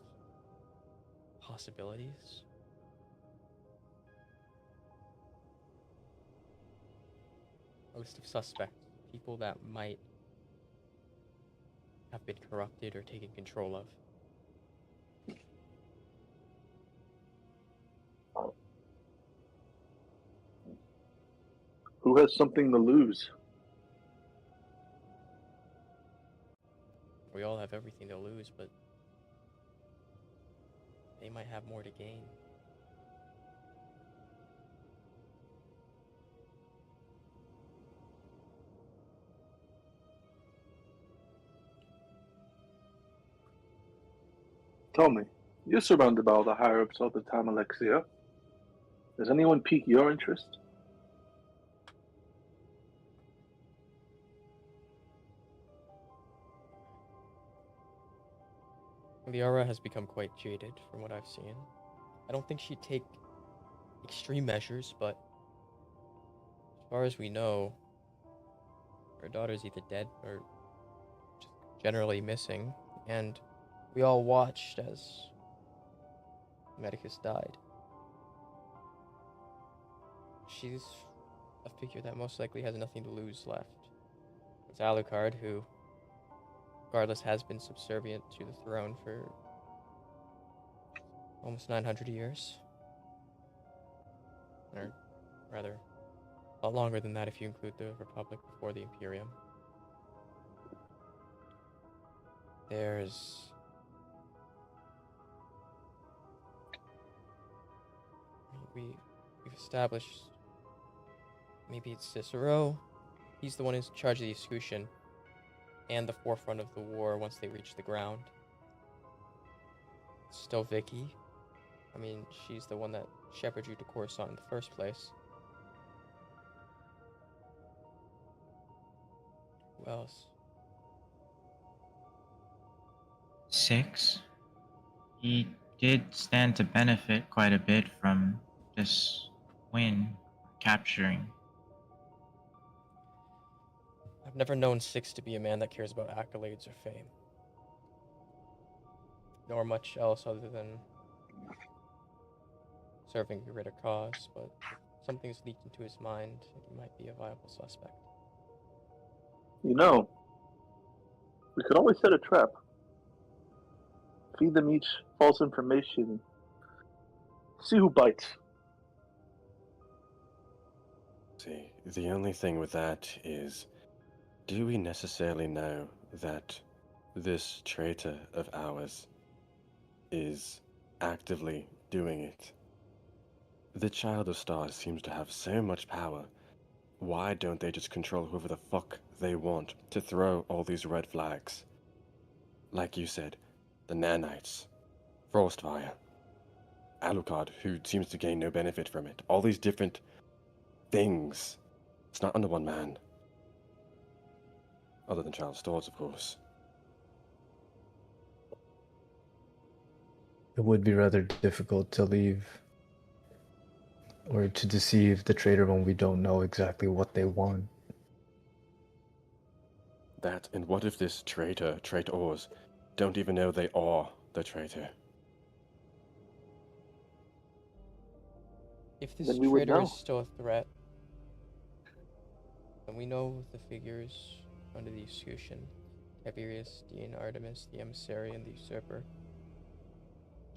possibilities? A list of suspects, people that might have been corrupted or taken control of. Who has something to lose? We all have everything to lose, but they might have more to gain. Tell me, you're surrounded by all the higher ups all the time, Alexia. Does anyone pique your interest? Liara has become quite jaded from what I've seen. I don't think she'd take extreme measures, but as far as we know, her daughter's either dead or just generally missing, and we all watched as Medicus died. She's a figure that most likely has nothing to lose left. It's Alucard, who, regardless, has been subservient to the throne for almost 900 years. Or rather, a lot longer than that if you include the Republic before the Imperium. There's we've established maybe it's Cicero. He's the one who's in charge of the escutcheon and the forefront of the war once they reach the ground. Still Vicky. I mean, she's the one that shepherded you to Coruscant in the first place. Who else? 6. He did stand to benefit quite a bit from this win, capturing. I've never known Six to be a man that cares about accolades or fame, nor much else other than serving a greater cause, but if something's leaked into his mind, he might be a viable suspect. You know, we could always set a trap. Feed them each false information. See who bites. See, the only thing with that is, do we necessarily know that this traitor of ours is actively doing it? The Child of Stars seems to have so much power. Why don't they just control whoever the fuck they want to throw all these red flags? Like you said, the nanites, Frostfire, Alucard, who seems to gain no benefit from it. All these different things. It's not under one man. Other than Child of Stars, of course. It would be rather difficult to leave or to deceive the traitor when we don't know exactly what they want. That, and what if this traitor, traitors, don't even know they are the traitor? If this Then we would traitor know. is still a threat, then we know the figures under the escutcheon: Tiberius, Dean, Artemis, the emissary, and the usurper.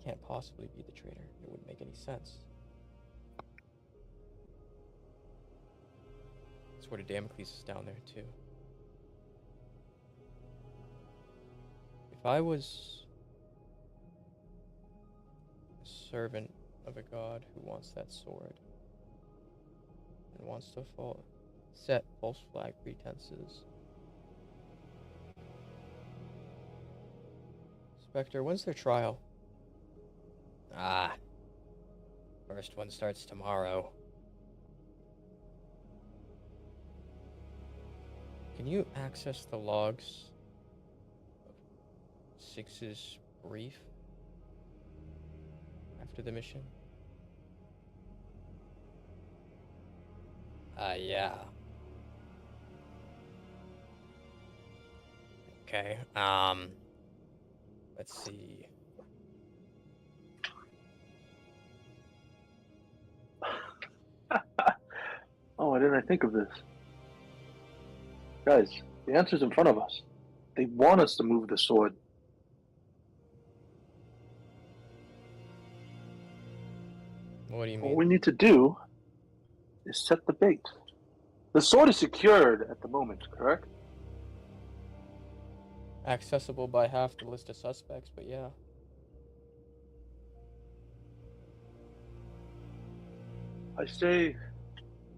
Can't possibly be the traitor. It wouldn't make any sense. Sword of Damocles is down there too. If I was a servant of a god who wants that sword and wants to set false flag pretenses, Spectre, when's their trial? First one starts tomorrow. Can you access the logs of Six's brief after the mission? Yeah. Okay, Let's see. Oh, why didn't I think of this? Guys, the answer's in front of us. They want us to move the sword. What do you All mean? we need to do is set the bait. The sword is secured at the moment, correct? Accessible by half the list of suspects, but yeah. I say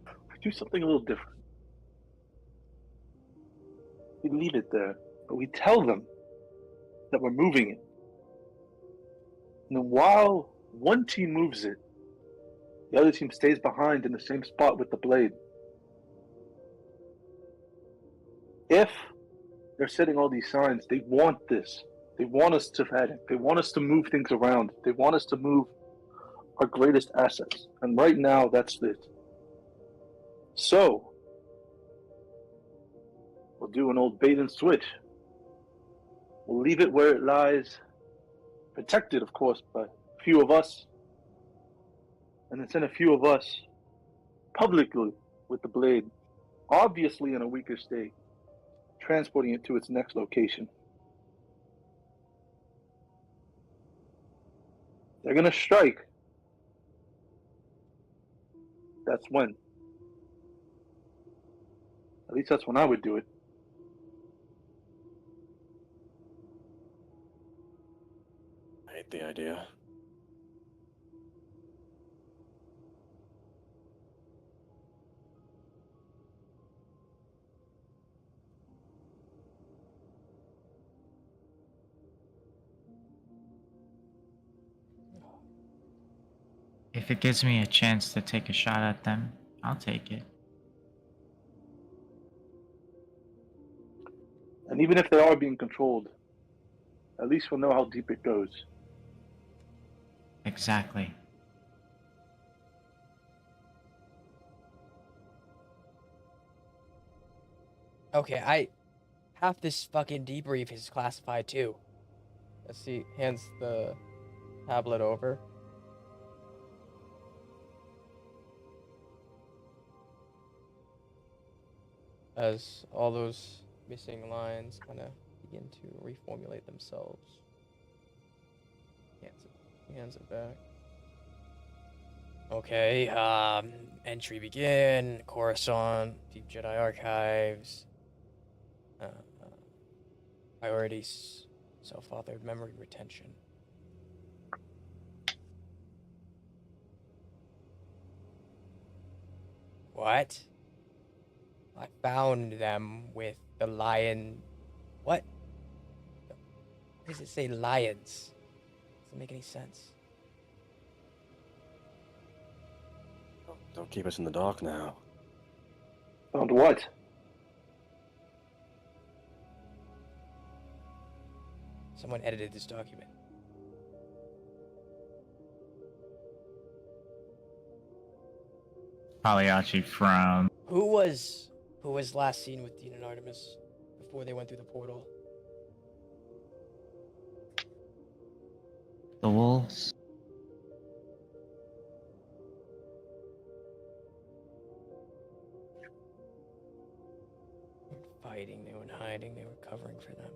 we do something a little different. We leave it there, but we tell them that we're moving it. And then while one team moves it, the other team stays behind in the same spot with the blade. If they're setting all these signs, they want this. They want us to panic. They want us to move things around. They want us to move our greatest assets. And right now, that's it. So, we'll do an old bait and switch. We'll leave it where it lies, protected, of course, by a few of us, and then send a few of us publicly with the blade, obviously in a weaker state, transporting it to its next location. They're going to strike. That's when. At least that's when I would do it. I hate the idea. If it gives me a chance to take a shot at them, I'll take it. And even if they are being controlled, At least we'll know how deep it goes. Exactly. Okay, half this fucking debrief is classified too. Let's see, hands the tablet over. As all those missing lines kind of begin to reformulate themselves. Hands it back. Okay, entry begin, Coruscant, Deep Jedi Archives, priorities, self-authored memory retention. What? I found them with the lion. What? Why does it say lions? Doesn't make any sense. Don't keep us in the dark now. Found what? Someone edited this document. Pagliacci frowned. Who was last seen with Dean and Artemis before they went through the portal? The wolves. They weren't fighting, they weren't hiding, they were covering for them.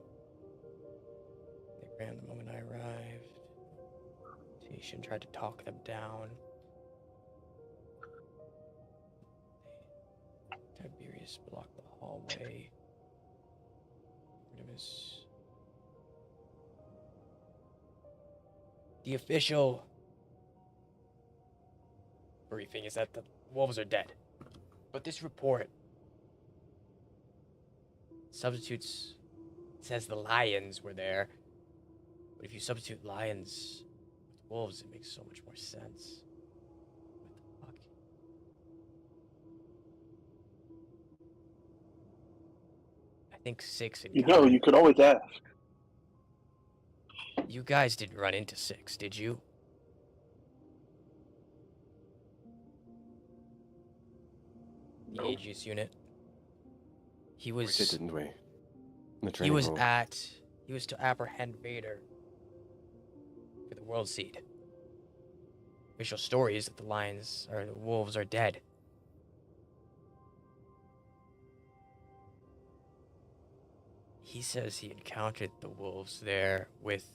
They ran the moment I arrived. Tishan tried to talk them down. Tiberius blocked the hallway. Artemis. The official briefing is that the wolves are dead. But this report substitutes, says the lions were there. But if you substitute lions with wolves, it makes so much more sense. What the fuck? I think 6 and You know, you could always ask. You guys didn't run into 6, did you? The Nope. Aegis unit. He We was. did, didn't we? In the He training was room. He was to apprehend Vader for the World Seed. Official story is that the lions or the wolves are dead. He says he encountered the wolves there with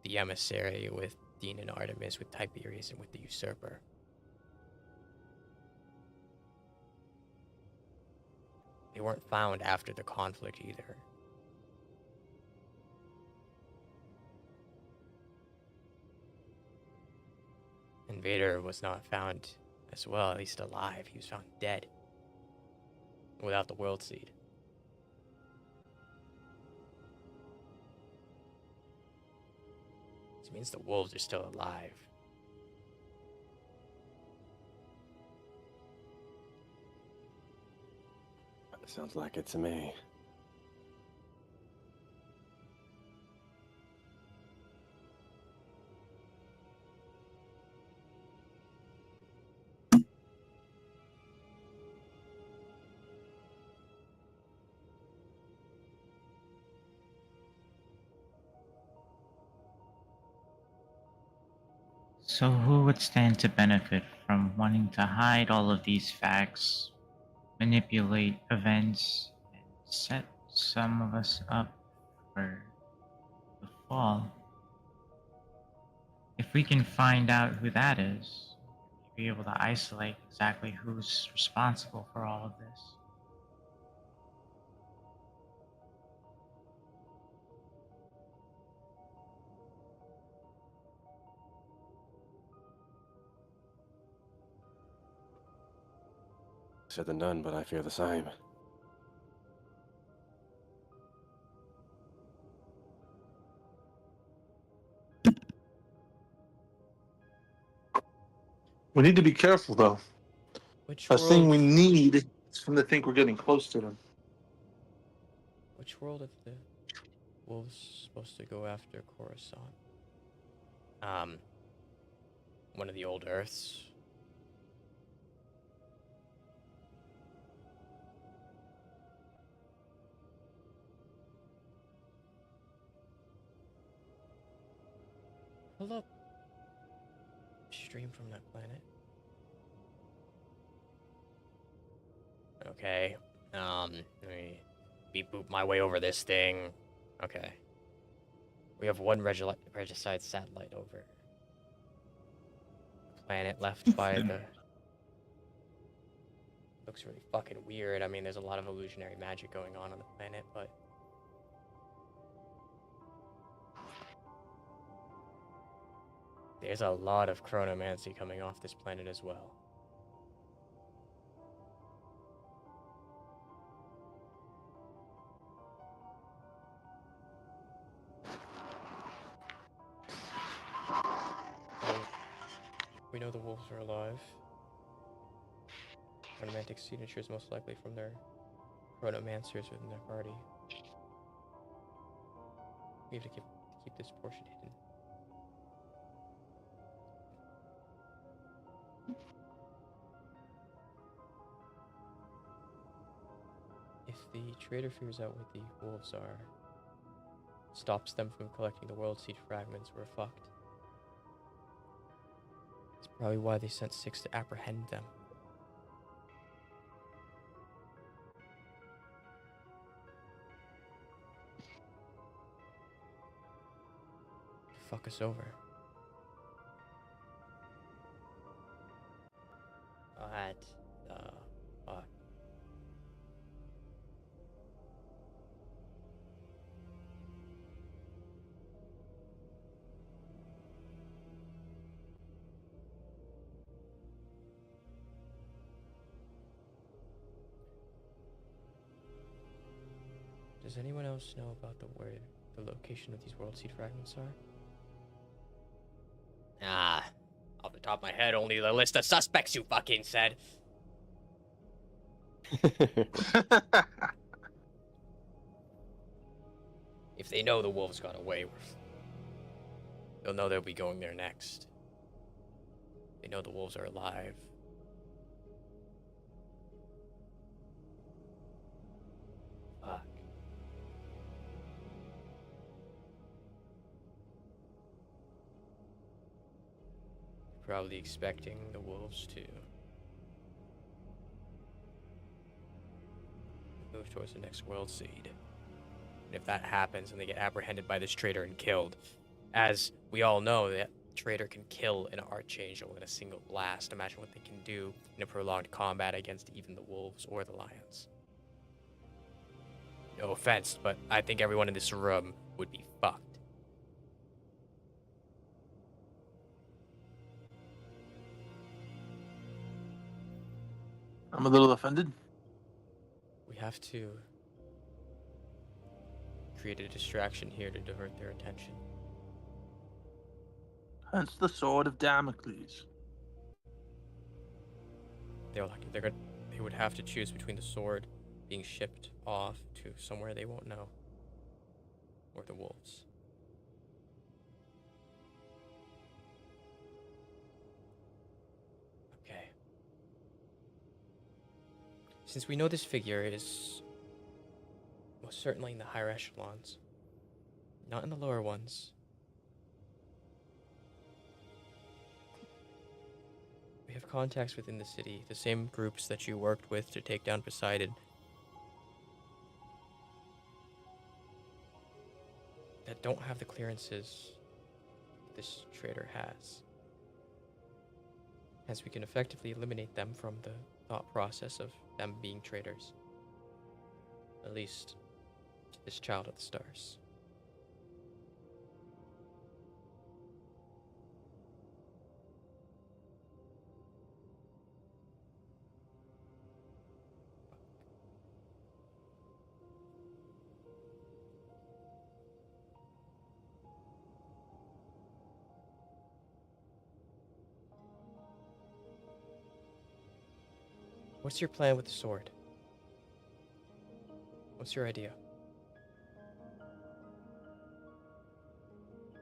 the emissary, with Dean and Artemis, with Tiberius, and with the usurper. They weren't found after the conflict either. And Vader was not found as well, at least alive. He was found dead. Without the World Seed. This means the wolves are still alive. Sounds like it to me. So who would stand to benefit from wanting to hide all of these facts, manipulate events, and set some of us up for the fall? If we can find out who that is, we'll be able to isolate exactly who's responsible for all of this. Said than done, but I feel the same. We need to be careful, though. Which A world? thing we need is from to think we're getting close to them. Which world of the wolves supposed to go after Coruscant? One of the old Earths. Pull up stream from that planet. Okay. Let me beep boop my way over this thing. Okay. We have one regicide satellite over. Planet left by the. Looks really fucking weird. I mean, there's a lot of illusionary magic going on the planet, but. There's a lot of chronomancy coming off this planet as well. Oh, we know the wolves are alive. Chronomantic signatures most likely from their chronomancers within their party. We have to keep this portion hidden. If the traitor figures out what the wolves are, stops them from collecting the world seed fragments, we're fucked. That's probably why they sent 6 to apprehend them. To fuck us over. What the fuck? Does anyone else know about the location of these world seed fragments are? Off the top of my head, only the list of suspects you fucking said. If they know the wolves got away, they'll know they'll be going there next. They know the wolves are alive. Fuck. Probably expecting the wolves to move towards the next world seed. And if that happens and they get apprehended by this traitor and killed, as we all know, that traitor can kill an archangel in a single blast. Imagine what they can do in a prolonged combat against even the wolves or the lions. No offense, but I think everyone in this room would be fucked. I'm a little offended. We have to create a distraction here to divert their attention. Hence the sword of Damocles. They would have to choose between the sword being shipped off to somewhere they won't know, or the wolves. Okay. Since we know this figure is most certainly in the higher echelons, not in the lower ones, we have contacts within the city, the same groups that you worked with to take down Poseidon, that don't have the clearances this traitor has. Hence, we can effectively eliminate them from the thought process of them being traitors. At least to this child of the stars. What's your plan with the sword? What's your idea?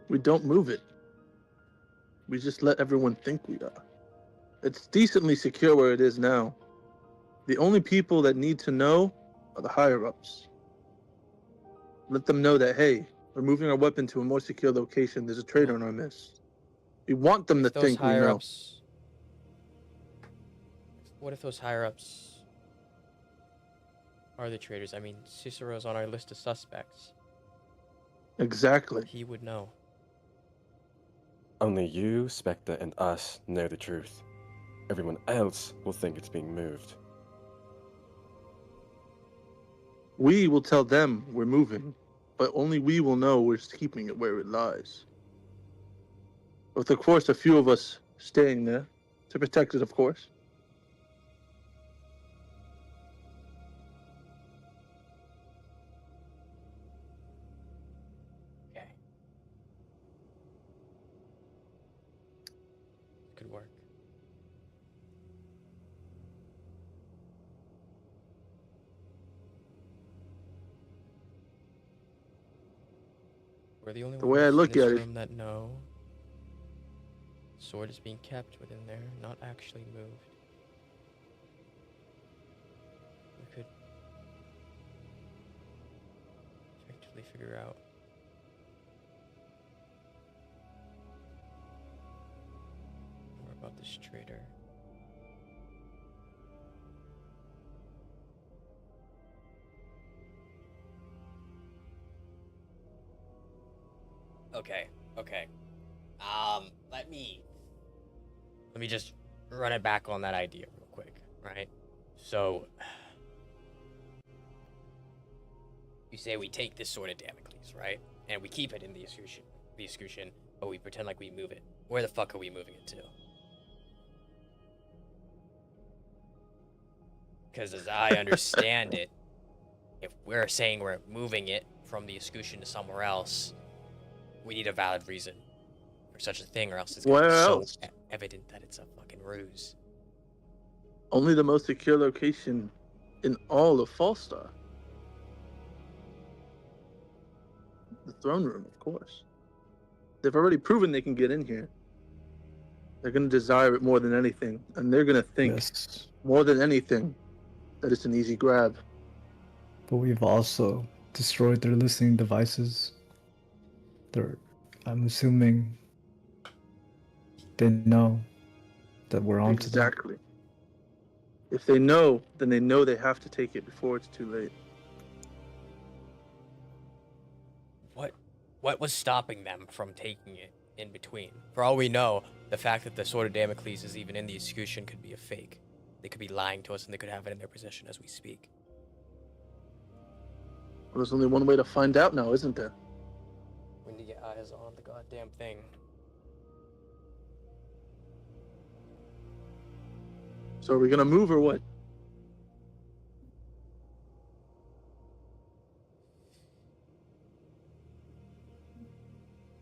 We don't move it. We just let everyone think we are. It's decently secure where it is now. The only people that need to know are the higher-ups. Let them know that, hey, we're moving our weapon to a more secure location. There's a traitor in our midst. We want them to If those think we higher know. ups. What if those higher ups are the traitors? I mean, Cicero's on our list of suspects. Exactly. He would know. Only you, Spectre, and us know the truth. Everyone else will think it's being moved. We will tell them we're moving, but only we will know we're keeping it where it lies. With, of course, a few of us staying there to protect it, of course. Okay. Could work. We're the only The way I ones in look this at it, room that know the sword is being kept within there, not actually moved. We could effectively figure out more about this traitor. Okay, okay. Let me just run it back on that idea real quick, right? So, you say we take this sword of Damocles, right? And we keep it in the escutcheon, but we pretend like we move it. Where the fuck are we moving it to? Because as I understand it, if we're saying we're moving it from the escutcheon to somewhere else, we need a valid reason for such a thing, or else it's gonna be where so else? evident that it's a fucking ruse. Only the most secure location in all of Fallstar. The throne room, of course. They've already proven they can get in here. They're going to desire it more than anything, and they're going to think Yes. more than anything that it's an easy grab. But we've also destroyed their listening devices. I'm assuming they know that we're onto them. Exactly. If they know, then they know they have to take it before it's too late. What was stopping them from taking it in between? For all we know, the fact that the sword of Damocles is even in the escutcheon could be a fake. They could be lying to us, and they could have it in their possession as we speak. Well, there's only one way to find out now, isn't there? We need to get eyes on the goddamn thing. So are we going to move or what?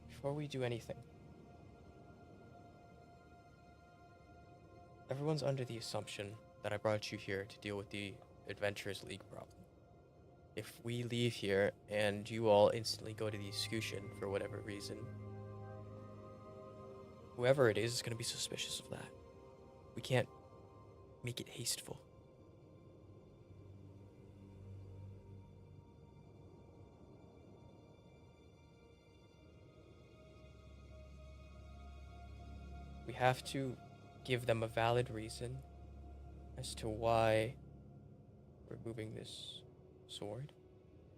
Before we do anything, everyone's under the assumption that I brought you here to deal with the Adventurers League problem. If we leave here and you all instantly go to the escutcheon for whatever reason, whoever it is going to be suspicious of that. We can't make it hasteful. We have to give them a valid reason as to why we're moving this sword.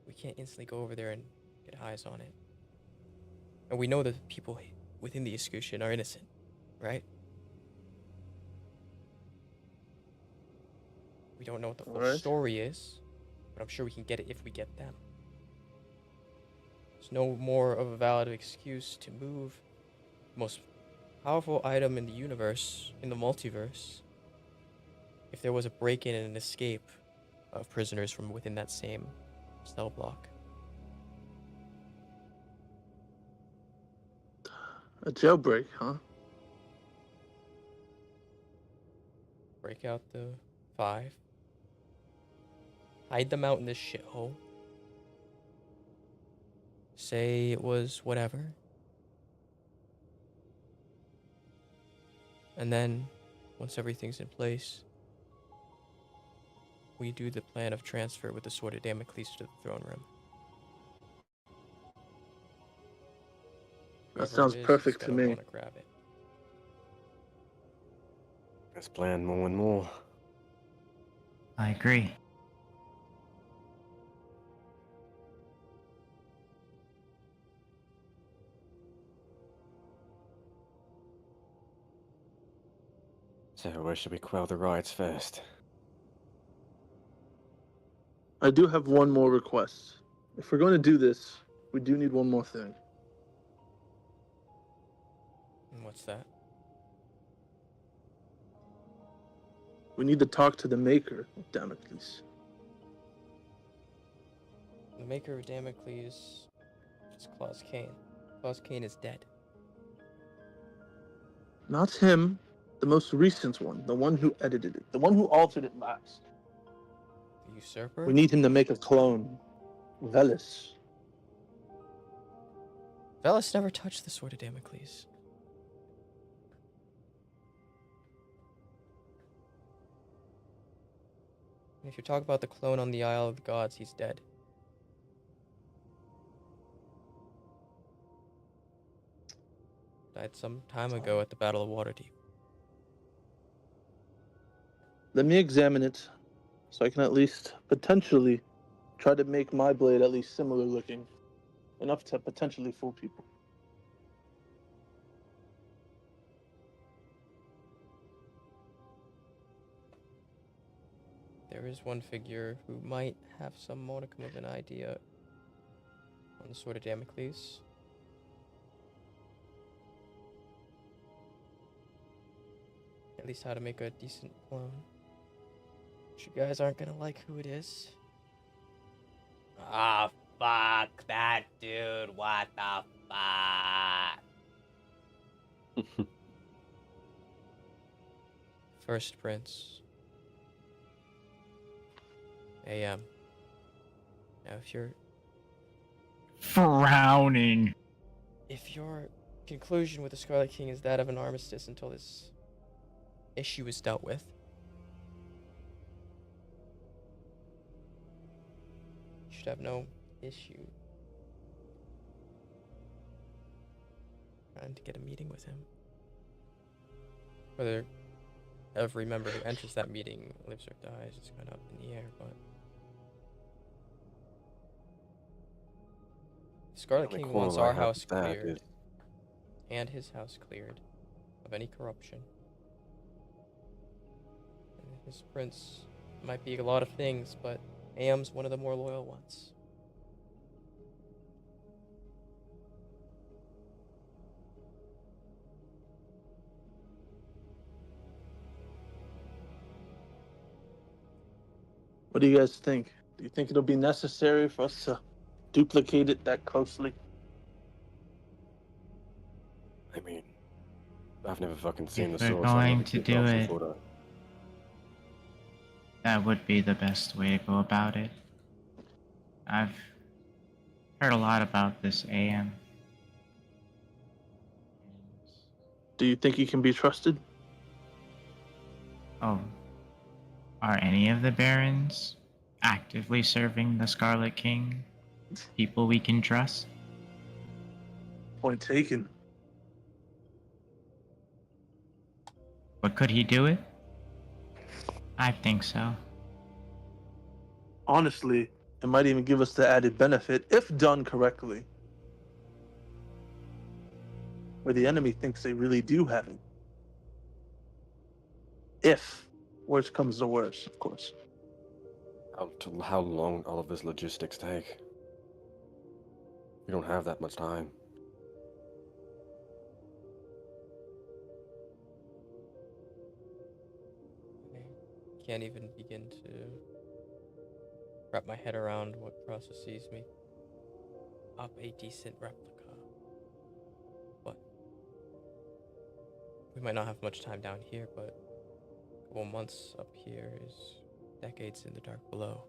We can't instantly go over there and get eyes on it. And we know that the people within the escutcheon are innocent, right? We don't know what the full Alright. story is, but I'm sure we can get it if we get them. There's no more of a valid excuse to move the most powerful item in the universe, in the multiverse, if there was a break-in and an escape of prisoners from within that same cell block. A jailbreak, huh? Break out the 5. Hide them out in this shithole. Say it was whatever. And then, once everything's in place, we do the plan of transfer with the Sword of Damocles to the throne room. That Whoever it sounds is perfect to gonna me. want to grab it. Let's plan more and more. I agree. So where should we quell the riots first? I do have one more request. If we're going to do this, we do need one more thing. And what's that? We need to talk to the maker of Damocles. The maker of Damocles is Claus Kane. Claus Kane is dead. Not him, the most recent one, the one who edited it, the one who altered it last. The usurper? We need him to make a clone. Velis. Velis never touched the Sword of Damocles. And if you talk about the clone on the Isle of the Gods, he's dead. Died some time ago at the Battle of Waterdeep. Let me examine it, so I can at least potentially try to make my blade at least similar looking, enough to potentially fool people. There is one figure who might have some modicum of an idea on the Sword of Damocles. At least how to make a decent clone. But you guys aren't gonna like who it is. Ah, fuck that dude. What the fuck? First Prince. AM. Now Frowning. if your conclusion with the Scarlet King is that of an armistice until this issue is dealt with, you should have no issue trying to get a meeting with him. Whether every member who enters that meeting lives or dies is kind of up in the air, but Scarlet The only King quarrel wants I our have house with that cleared is- and his house cleared of any corruption. And his prince might be a lot of things, but AM's one of the more loyal ones. What do you guys think? Do you think it'll be necessary for us to duplicate it that closely? I mean, I've never fucking seen If the we're sword, so I going never to kicked do off some it- sort of- That would be the best way to go about it. I've heard a lot about this AM. Do you think he can be trusted? Oh, are any of the barons actively serving the Scarlet King people we can trust? Point taken. But could he do it? I think so. Honestly, it might even give us the added benefit, if done correctly, where the enemy thinks they really do have it. If worse comes to worse, of course. How long all of this logistics take? We don't have that much time. I can't even begin to wrap my head around what processes make up a decent replica. But we might not have much time down here, but a couple months up here is decades in the dark below.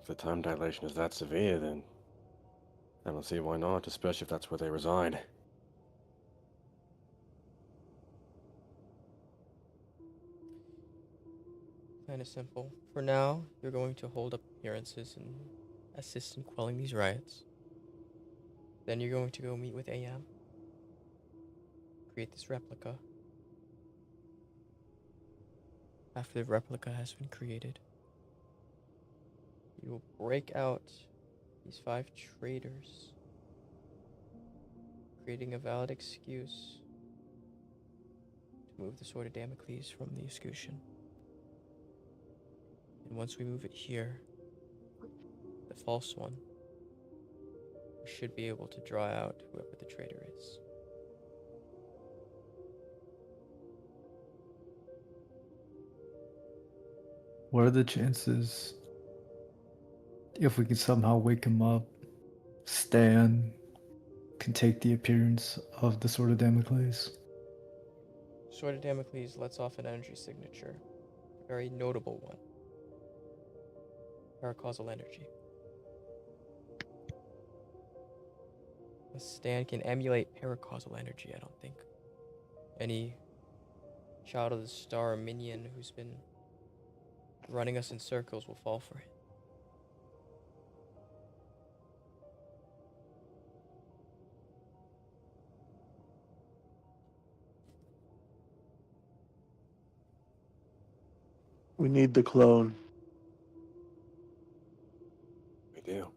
If the time dilation is that severe, then I don't see why not, especially if that's where they reside. Kind of simple. For now, you're going to hold up appearances and assist in quelling these riots. Then you're going to go meet with AM. Create this replica. After the replica has been created, you will break out these 5 traitors, creating a valid excuse to move the Sword of Damocles from the escutcheon. And once we move it here, the false one, we should be able to draw out whoever the traitor is. What are the chances if we can somehow wake him up, Stan can take the appearance of the Sword of Damocles? Sword of Damocles lets off an energy signature, a very notable one. Paracausal energy. A stand can emulate paracausal energy, I don't think. Any child of the star or minion who's been running us in circles will fall for it. We need the clone. We do.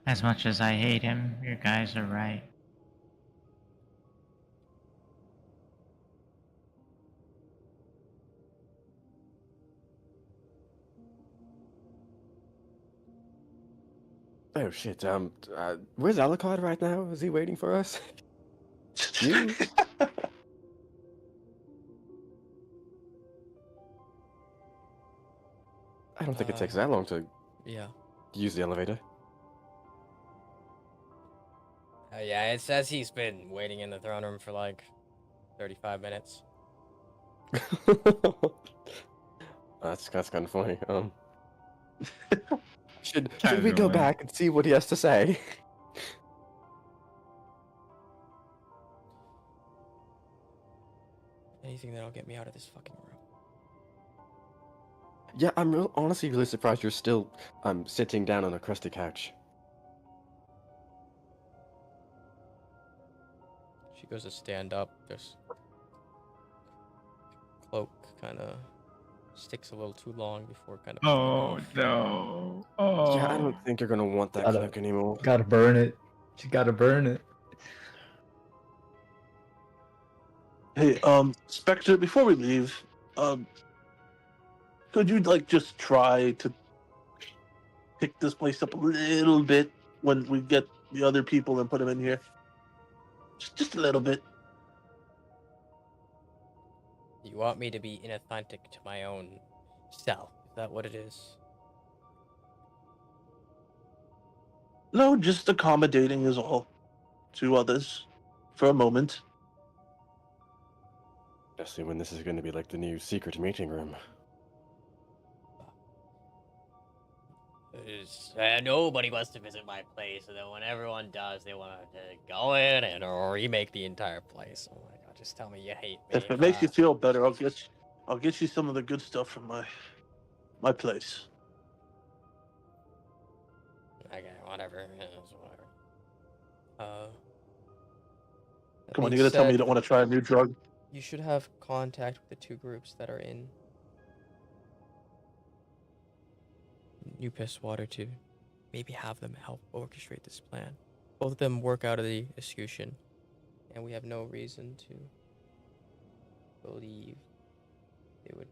As much as I hate him, you guys are right. Oh shit, where's Alucard right now? Is he waiting for us? You? I don't think it takes that long to Yeah. use the elevator. Yeah, it says he's been waiting in the throne room for like 35 minutes. That's kind of funny. Should we Casual, go man. back and see what he has to say? Anything that'll get me out of this fucking room. Yeah, I'm honestly really surprised you're still sitting down on a crusty couch. She goes to stand up. This cloak kind of sticks a little too long before kind of pulling Oh off. no. Oh. Yeah, I don't think you're gonna want that cloak anymore. Gotta burn it. You gotta burn it. Hey, Spectre, before we leave, could you like just try to pick this place up a little bit when we get the other people and put them in here? Just a little bit. You want me to be inauthentic to my own self? Is that what it is? No, just accommodating is all to others for a moment. Especially when this is gonna be like the new secret meeting room. Nobody wants to visit my place, and then when everyone does, they want to go in and remake the entire place. Oh my god, just tell me you hate me. If it makes you feel better, I'll get you some of the good stuff from my place. Okay, whatever. Yeah, it's whatever. That Come on, being you're gonna tell me you said, don't want to try a new drug? You should have contact with the 2 groups that are in New Pisswater to maybe have them help orchestrate this plan. Both of them work out of the escutcheon, and we have no reason to believe they would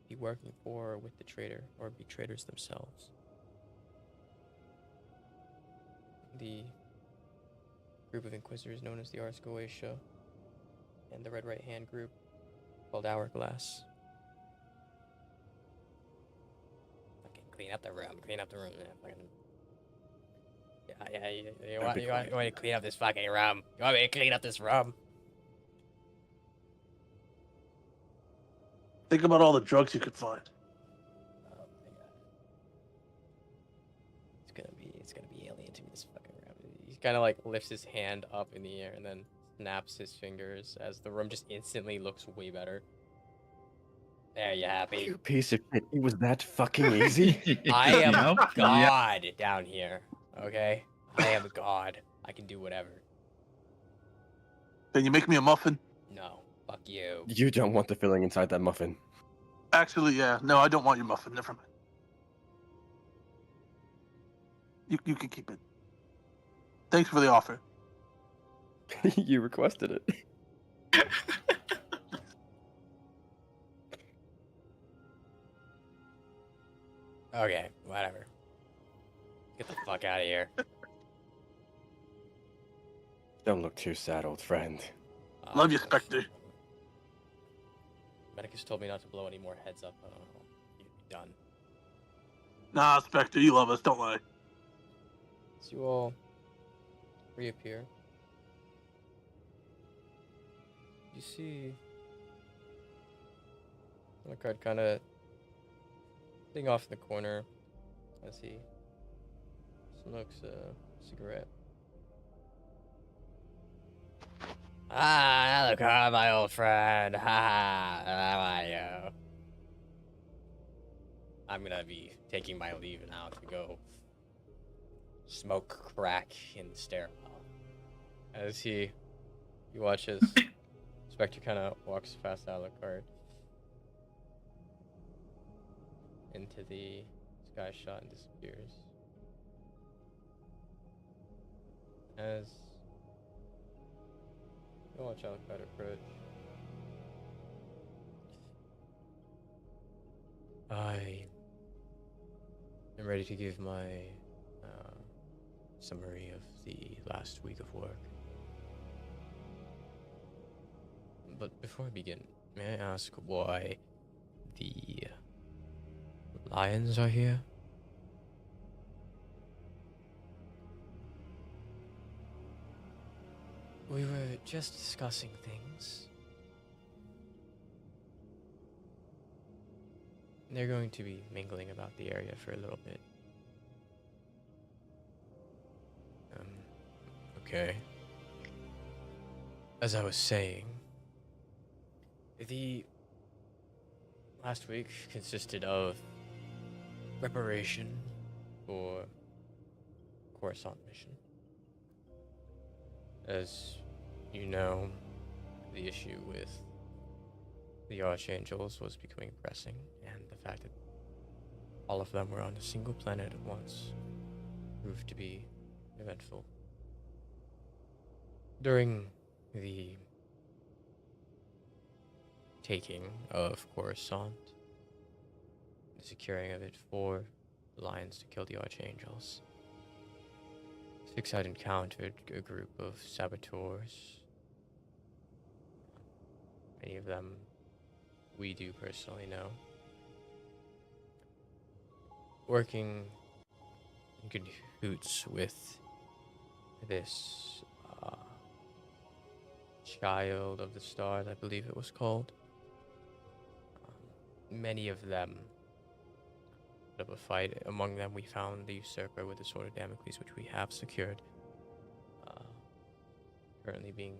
be working for or with the traitor or be traitors themselves. The group of Inquisitors known as the Ars Goetia and the Red Right Hand group called Hourglass. Fucking clean up the room. Clean up the room. Yeah, fucking... You want me to clean up this fucking room? You want me to clean up this room? Think about all the drugs you could find. Oh my god. It's gonna be alien to me this fucking round. He kind of like lifts his hand up in the air and then snaps his fingers as the room just instantly looks way better. There, you happy? You piece of shit. It was that fucking easy. I am Yep, God down here. Okay? I am God. I can do whatever. Can you make me a muffin? No. Fuck you. You don't want the filling inside that muffin. Actually, yeah. No, I don't want your muffin. Never mind. You can keep it. Thanks for the offer. You requested it. Okay, whatever. Get the fuck out of here. Don't look too sad, old friend. Love you, Spectre. Medicus told me not to blow any more heads up. You'd be done. Nah, Spectre, you love us. Don't lie. So you all reappear. You see Alucard kind of sitting off in the corner as he smokes a cigarette. Ah, Alucard, my old friend. Ha, how are you? I'm gonna be taking my leave now to go smoke crack in the stairwell. As you watch as Spectre kind of walks past Alucard into the sky shot and disappears. As you watch Alucard approach, I am ready to give my summary of the last week of work. But before I begin, may I ask why the lions are here? We were just discussing things. They're going to be mingling about the area for a little bit. Okay. As I was saying, the last week consisted of preparation for Coruscant mission. As you know, the issue with the Archangels was becoming pressing, and the fact that all of them were on a single planet at once proved to be eventful. During the taking of Coruscant, the securing of it for the Lions to kill the Archangels, Six had encountered a group of saboteurs. Many of them we do personally know. Working in cahoots with this child of the stars, I believe it was called. Many of them put up a fight. Among them, we found the usurper with the sword of Damocles, which we have secured. Currently being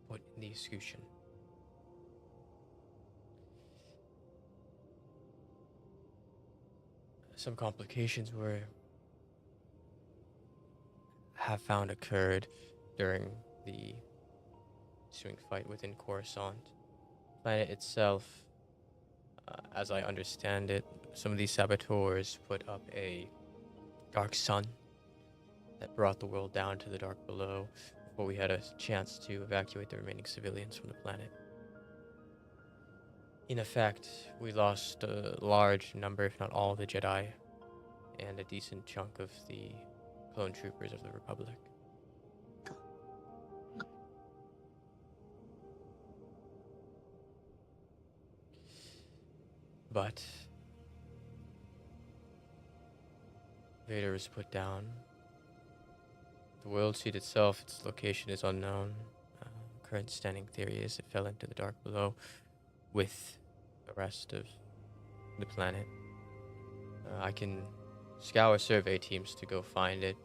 put in the execution. Some complications have found occurred during the ensuing fight within Coruscant. The planet itself, as I understand it, some of these saboteurs put up a dark sun that brought the world down to the dark below before we had a chance to evacuate the remaining civilians from the planet. In effect, we lost a large number, if not all, of the Jedi, and a decent chunk of the clone troopers of the Republic. But Vader was put down. The world seed itself, its location is unknown. Current standing theory is it fell into the dark below with the rest of the planet. I can scour survey teams to go find it,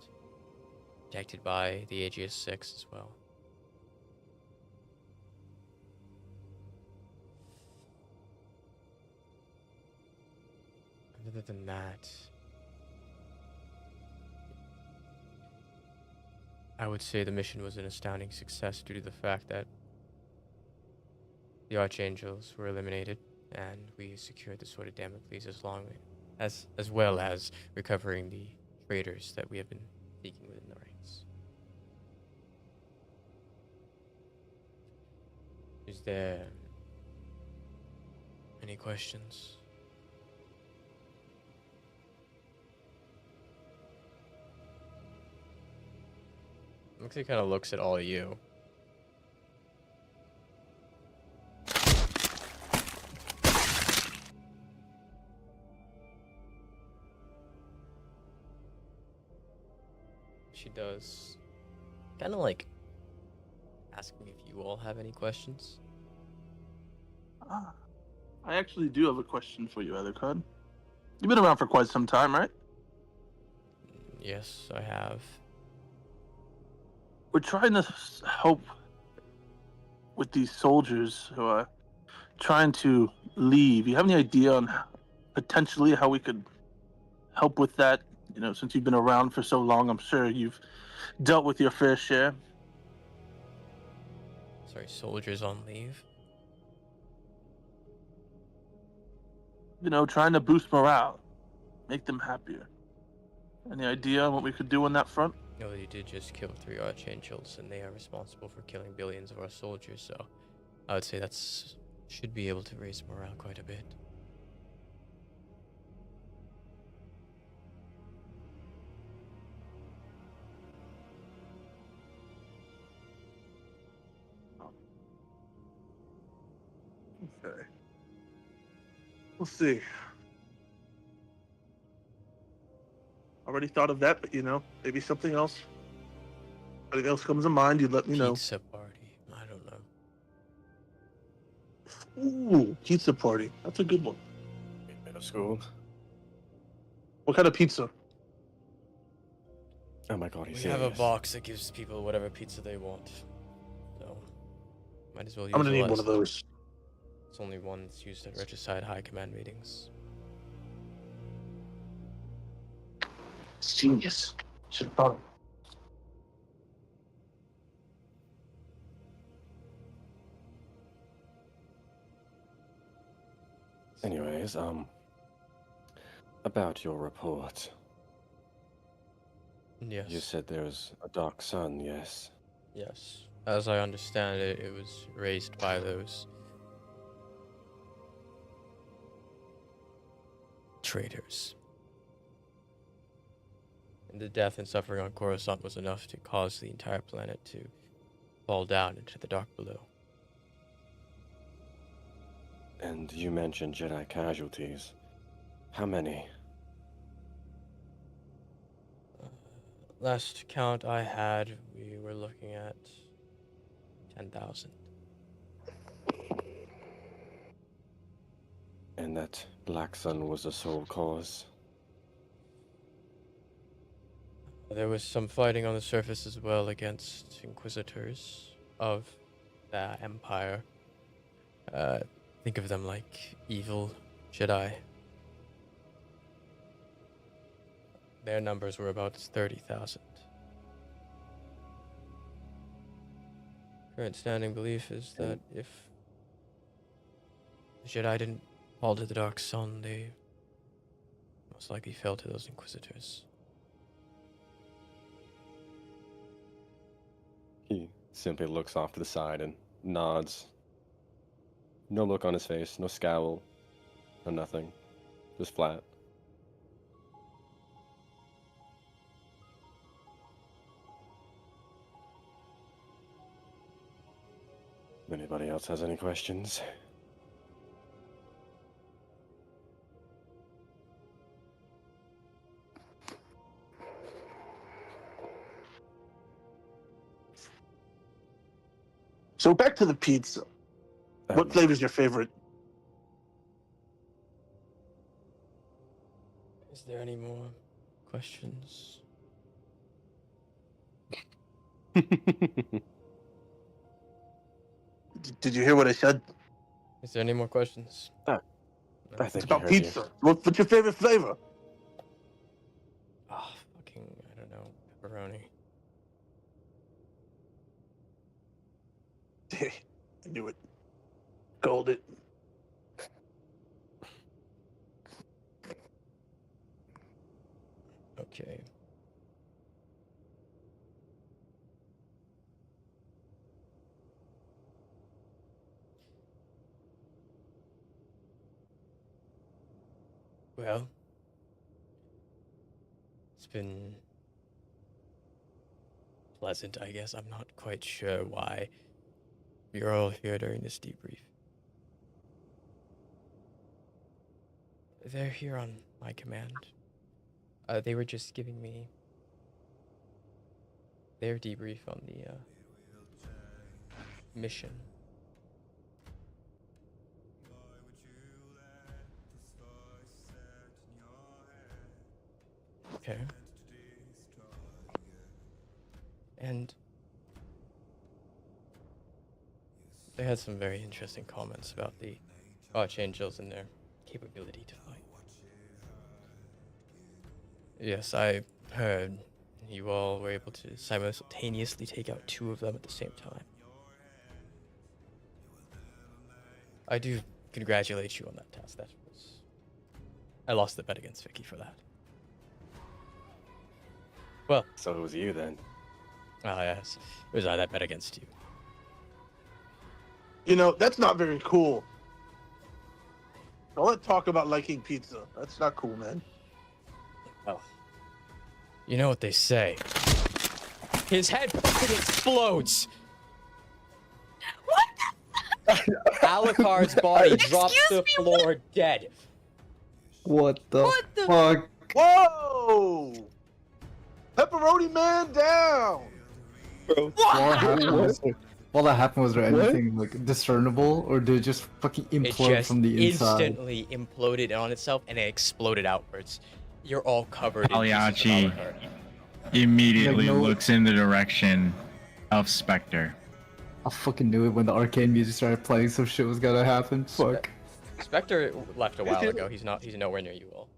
protected by the Aegis 6 as well. Other than that, I would say the mission was an astounding success due to the fact that the Archangels were eliminated, and we secured the Sword of Damocles as well as recovering the traitors that we have been seeking within the ranks. Is there any questions? He kind of looks at all of you. She does. Kind of like asking if you all have any questions. I actually do have a question for you, Ethercod. You've been around for quite some time, right? Yes, I have. We're trying to help with these soldiers who are trying to leave. You have any idea on potentially how we could help with that? You know, since you've been around for so long, I'm sure you've dealt with your fair share. Sorry, soldiers on leave? You know, trying to boost morale, make them happier. Any idea on what we could do on that front? No, you did just kill 3 Archangels, and they are responsible for killing billions of our soldiers, so I would say that's should be able to raise morale quite a bit. Okay. We'll see. Already thought of that, but you know, maybe something else. Anything else comes to mind, you'd let me know. Pizza party. I don't know. Ooh, pizza party. That's a good one. Middle school. What kind of pizza? Oh my god, We he's have a serious. box that gives people whatever pizza they want. So, might as well use I'm gonna the need one of those. It's only one that's used at Regicide High Command meetings. It's genius. Should have thought of it. Anyways, about your report. Yes. You said there was a dark sun, yes? Yes. As I understand it, it was raised by those traitors. And the death and suffering on Coruscant was enough to cause the entire planet to fall down into the dark below. And you mentioned Jedi casualties. How many? Last count I had, we were looking at 10,000. And that Black Sun was the sole cause? There was some fighting on the surface as well against Inquisitors of the Empire. Think of them like evil Jedi. Their numbers were about 30,000. Current standing belief is that if the Jedi didn't fall to the Dark Sun, they most likely fell to those Inquisitors. He simply looks off to the side and nods. No look on his face, no scowl, no nothing. Just flat. Anybody else has any questions? So back to the pizza. What flavor's your favorite? Is there any more questions? Did you hear what I said? Is there any more questions? I No? think It's he about heard you. pizza. What's your favorite flavor? Oh, fucking, I don't know, pepperoni. I knew it. Called it. Okay. Well, it's been pleasant, I guess. I'm not quite sure why you're all here during this debrief. They're here on my command. They were just giving me their debrief on the mission. Okay. And they had some very interesting comments about the Archangels and their capability to fight. Yes, I heard you all were able to simultaneously take out 2 of them at the same time. I do congratulate you on that task. I lost the bet against Vicky for that. Well, So it was you then. yes, it was I that bet against you. You know, that's not very cool. Don't let talk about liking pizza. That's not cool, man. Well, you know what they say. His head fucking explodes. Alucard's body drops to the floor dead. What the What the- fuck? Whoa! Pepperoni man down! Bro. While that happened, was there What? anything like discernible, or did it just fucking It implode just from the inside? instantly imploded on itself and it exploded outwards. You're all covered in pieces Pagliacci of Alucard. immediately Like, no- looks in the direction of Spectre. I fucking knew it when the arcane music started playing. Some shit was gonna happen. Fuck. Spectre left a while ago. He's nowhere near you all.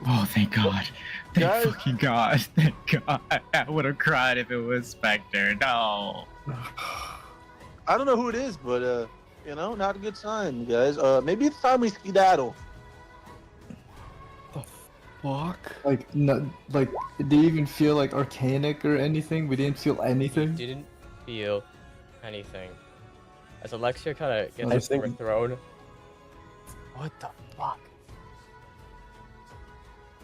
Oh, thank God. Thank Guys- fucking God. Thank God. I would have cried if it was Spectre. No. I don't know who it is, but you know, not a good sign, guys. Maybe it's time we skedaddle. Fuck. Like, no, like, did it even feel like arcanic or anything? We didn't feel anything. Didn't feel anything. As Alexia kind of gets I into her think- throne. What the fuck?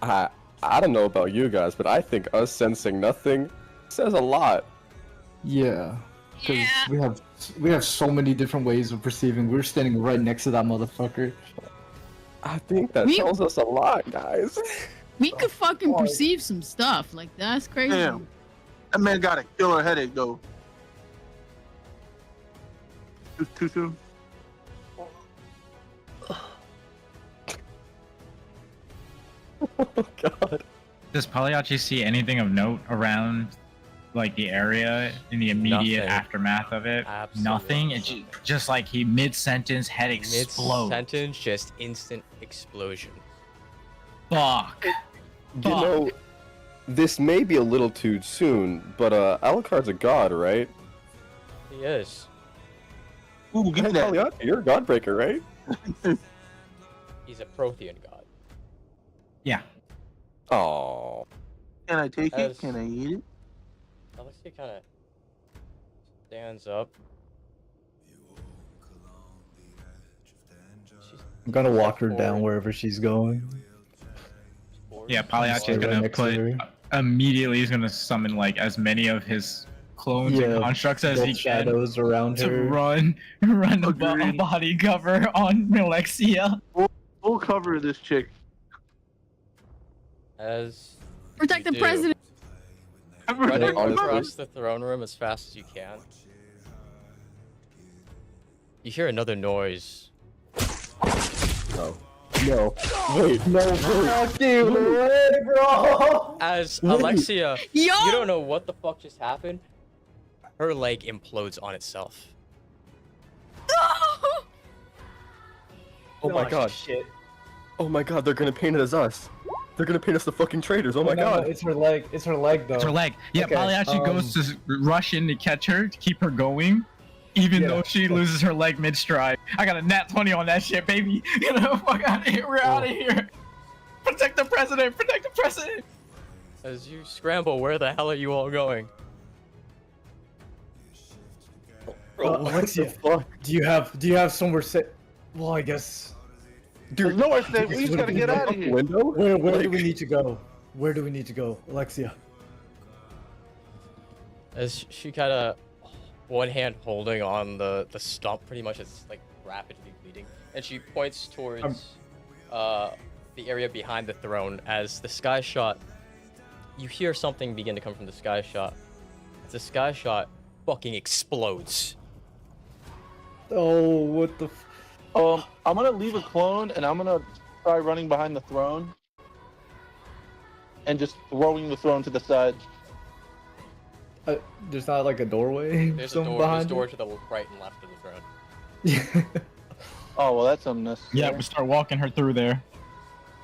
I don't know about you guys, but I think us sensing nothing says a lot. Yeah, because we have so many different ways of perceiving. We're standing right next to that motherfucker. I think that We- tells us a lot, guys. We could fucking perceive some stuff. Like, that's crazy. Damn. That man got a killer headache, though. Too soon? Oh god. Does Pagliacci see anything of note around, like, the area in the immediate Nothing. aftermath of it? Absolutely Nothing? It's nothing. just like he mid-sentence head explodes. Mid-sentence, just instant explosion. Fuck. You know, this may be a little too soon, but Alucard's a god, right? He is. Ooh, give me Hey, that. Pagliacci, you're a godbreaker, right? He's a Prothean god. Yeah. Oh. Can I take As- it? Can I eat it? Alexia kind of stands up. I'm gonna walk her down wherever she's going. Yeah, Pagliacci's Stay right gonna next to put her. immediately. He's gonna summon like as many of his clones Yeah, and constructs as Death he can shadows around to her. run a Agreed. body cover on Alexia. Full cover of this chick. As Protect you the do, president. running Honestly. across the throne room as fast as you can. You hear another noise No. No. Wait. No. Wait. Fucking way, bro. As Wait. Alexia, Yo! you don't know what the fuck just happened. Her leg implodes on itself. Oh my god. Shit. Oh my god, they're gonna paint it as us. They're gonna paint us the fucking traitors. Oh my No, god. it's her leg. It's her leg, though. It's her leg. Yeah, Okay, Polly actually goes to rush in to catch her to keep her going, even Yeah. though she loses her leg mid-stride. I got a nat 20 on that shit, baby. You know, fuck out of here. We're out of here. Protect the president. Protect the president. As you scramble, where the hell are you all going? Alexia, fuck? do you have somewhere safe? Well, I guess. There's nowhere safe. We just gotta get out of here. Window? Where Like- do we need to go? Where do we need to go, Alexia? As she kind of, one hand holding on the stump, pretty much it's like rapidly bleeding, and she points towards the area behind the throne. As the sky shot, you hear something begin to come from the sky shot. As the sky shot fucking explodes. Oh, what the? I'm gonna leave a clone and I'm gonna try running behind the throne and just throwing the throne to the side. There's not like a doorway. There's a something door. There's behind door it? to the right and left of the throne. Oh well, that's unnecessary. Yeah, we start walking her through there.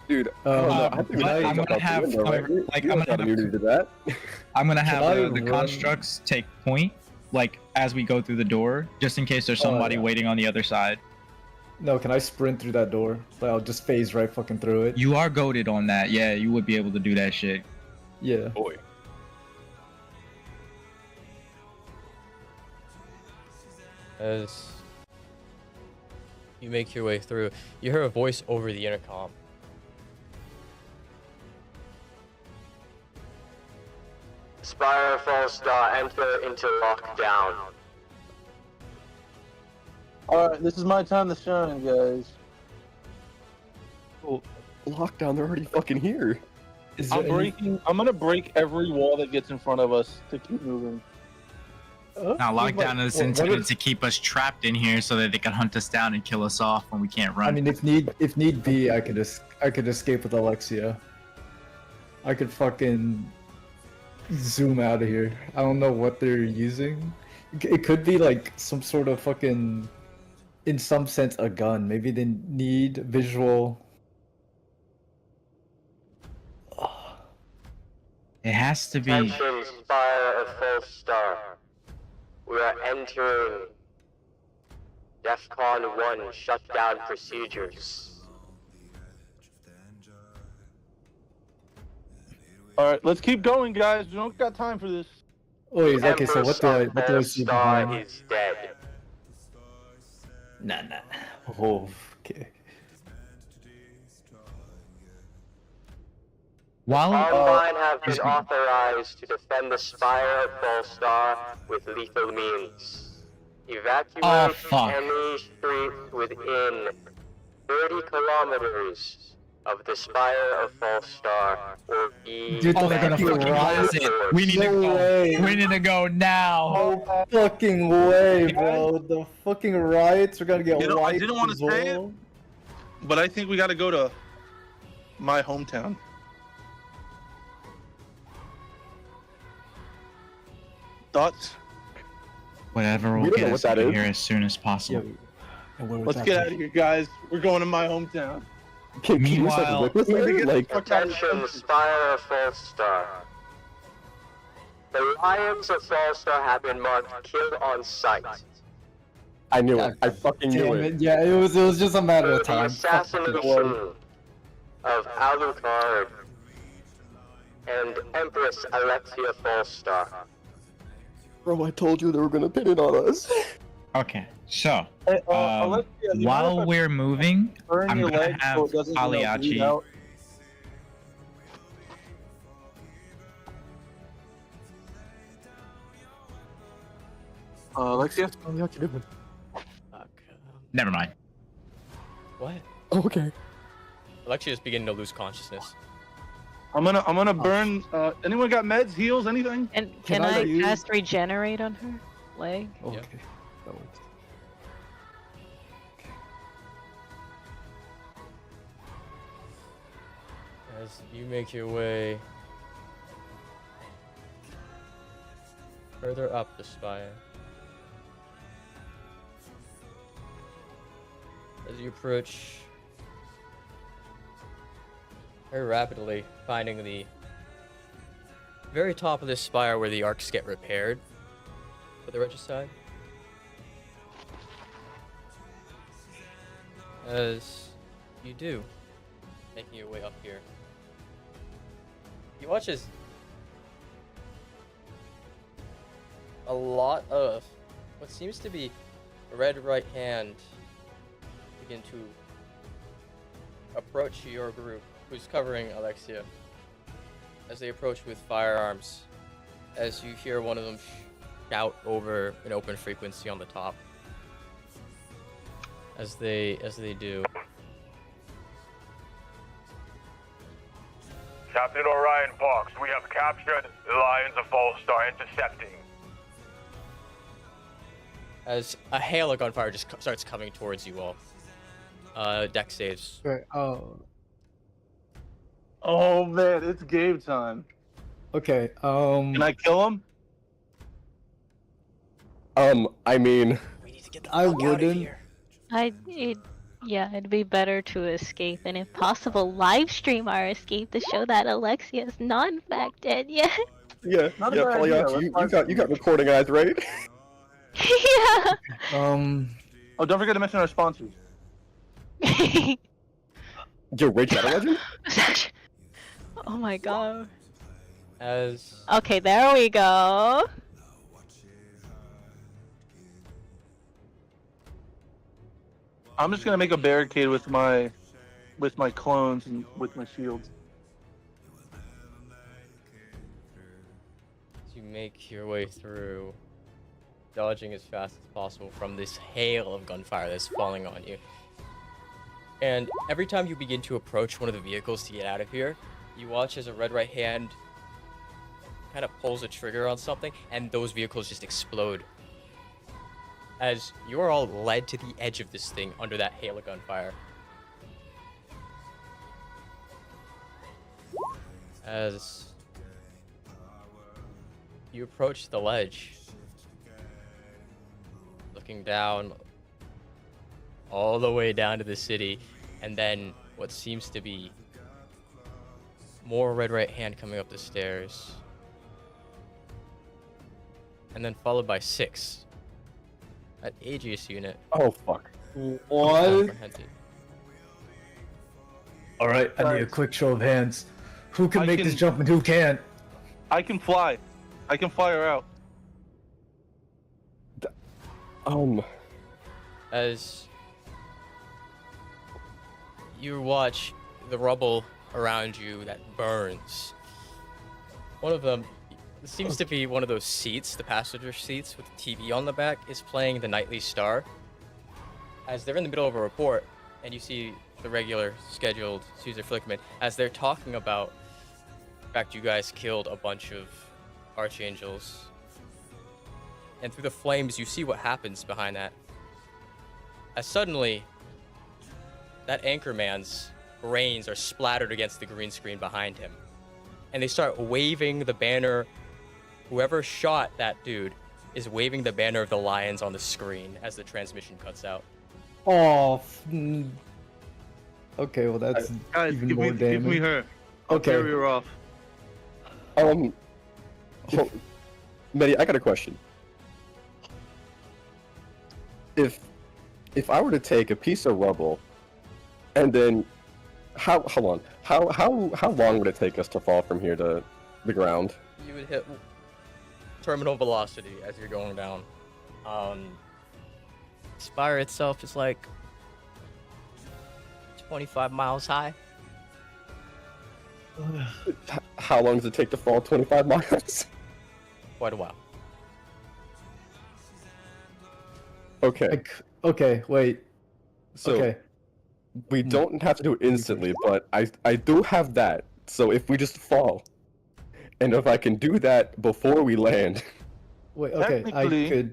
Dude, I don't know. I think we but should I'm jump gonna out the have, window, right? like, You I'm don't gonna got have immunity to that. I'm gonna have Can I the run? constructs take point, like as we go through the door, just in case there's Oh, somebody yeah. waiting on the other side. No, can I sprint through that door? Like, I'll just phase right fucking through it. You are goaded on that. Yeah, you would be able to do that shit. Yeah. Boy. As you make your way through, you hear a voice over the intercom. Spire Fallstar, enter into lockdown. Alright, this is my time to shine, guys. Well, lockdown, they're already fucking here. Is I'm there any- breaking. I'm gonna break every wall that gets in front of us to keep moving. Now, lockdown is what intended if- to keep us trapped in here so that they can hunt us down and kill us off when we can't run. I mean, if need be, I could escape with Alexia. I could fucking zoom out of here. I don't know what they're using. It could be like some sort of fucking, in some sense, a gun. Maybe they need visual. it has to be. Attention, Spire of Fallstar. We are entering DEFCON 1 shutdown procedures. Alright, let's keep going, guys. We don't got time for this. Oh, wait, okay. So what do I see Fallstar behind? is dead. Nah. Oh, okay. While Combine have been authorized to defend the Spire of Fallstar with lethal means. Evacuate Oh, fuck. any street within 30 kilometers of the Spire of Fallstar or be Dude, oh, they're gonna Fucking fucking riot. blast it. We need to No go. way. We need to go now. No fucking way, bro. The fucking riots are gonna get You know, I wiped didn't wanna as say it. well. But I think we gotta go to my hometown. Thoughts? Whatever We will don't get know us what out that of is. here as soon as possible. Let's get out of here, guys. We're going to my hometown. Can you just, Meanwhile- like, whip us there? Like, Attention, Spire of Fallstar. The Lions of Fallstar have been marked kill on sight. I knew it. I fucking knew Damn it. it. Yeah, it was just a matter For of the time. assassination of Alucard and Empress Alexia Fallstar. Bro, I told you they were gonna pin it on us. Okay, so Hey, Alexia, do you mind while if I we're moving, burn I'm your gonna leg have so it doesn't, you know, bleed Pagliacci. out? Alexia, what are you doing? Fuck. Never mind. What? Oh, okay. Alexia is beginning to lose consciousness. I'm gonna burn. Anyone got meds, heals, anything? And Can can I I use- cast regenerate on her leg? Okay. That works. As you make your way further up the spire. As you approach very rapidly, finding the very top of this spire where the arcs get repaired for the regicide. As you do, making your way up here, you watch as a lot of what seems to be a red right hand begin to approach your group, who's covering Alexia, as they approach with firearms, as you hear one of them shout over an open frequency on the top. As they do. Captain Orion Parks, we have captured the Lions of Fallstar, intercepting. As a hail of gunfire just starts coming towards you all. Deck saves. Right. Oh. Oh man, it's game time. Okay. Can I kill him? I mean, We need to get the I fuck out of wouldn't. here. Yeah, it'd be better to escape and if possible live stream our escape to show that Alexia is not in fact dead yet. yeah, Not a yeah, bad Polyak, idea, you got recording eyes, right? Yeah. Oh, don't forget to mention our sponsors. Yo, Raid Shadow Legend? Oh my god. As Okay, there we go. I'm just gonna make a barricade with my clones and with my shields. as you make your way through, dodging as fast as possible from this hail of gunfire that's falling on you. And every time you begin to approach one of the vehicles to get out of here, you watch as a red right hand kind of pulls a trigger on something, and those vehicles just explode. As you are all led to the edge of this thing under that hail of gunfire. As you approach the ledge, looking down all the way down to the city, and then what seems to be more red right hand coming up the stairs, and then followed by 6 at Aegis unit. Oh, fuck. What? Comprehended. All right. I need a quick show of hands. Who can make this jump and who can't? I can fly. I can fly her out. As you watch the rubble around you that burns. One of them seems to be one of those seats, the passenger seats with the TV on the back, is playing the Nightly Star. As they're in the middle of a report, and you see the regular scheduled Caesar Flickman, as they're talking about the fact you guys killed a bunch of archangels. And through the flames, you see what happens behind that. As suddenly, that anchorman's brains are splattered against the green screen behind him. And they start waving the banner. Whoever shot that dude is waving the banner of the Lions on the screen as the transmission cuts out. Oh. Okay, well that's Guys, even give more me damage. her. I'll Okay. carry her off. Mehdi, I got a question. If I were to take a piece of rubble, and then how long would it take us to fall from here to the ground? You would hit terminal velocity as you're going down. Spire itself is like 25 miles high. How long does it take to fall 25 miles? Quite a while. Okay. Okay, wait. So Okay. we don't have to do it instantly, but I do have that. So if we just fall, and if I can do that before we land, Wait, okay. Technically-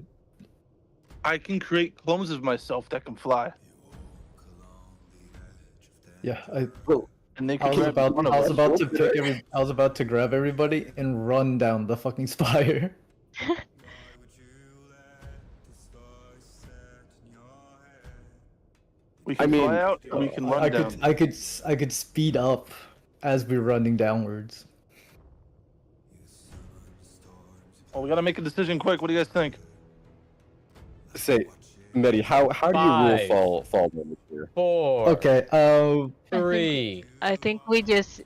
I can create clones of myself that can fly. Yeah, well, And they I could was grab about, one of I was us. about to pick I was about to grab everybody and run down the fucking spire. We can mean, fly out, and we can run I down. I could speed up as we're running downwards. Oh, we gotta make a decision quick. What do you guys think? say, Medi, how do you rule Five. fall damage here? 4, Okay. 3, I think we just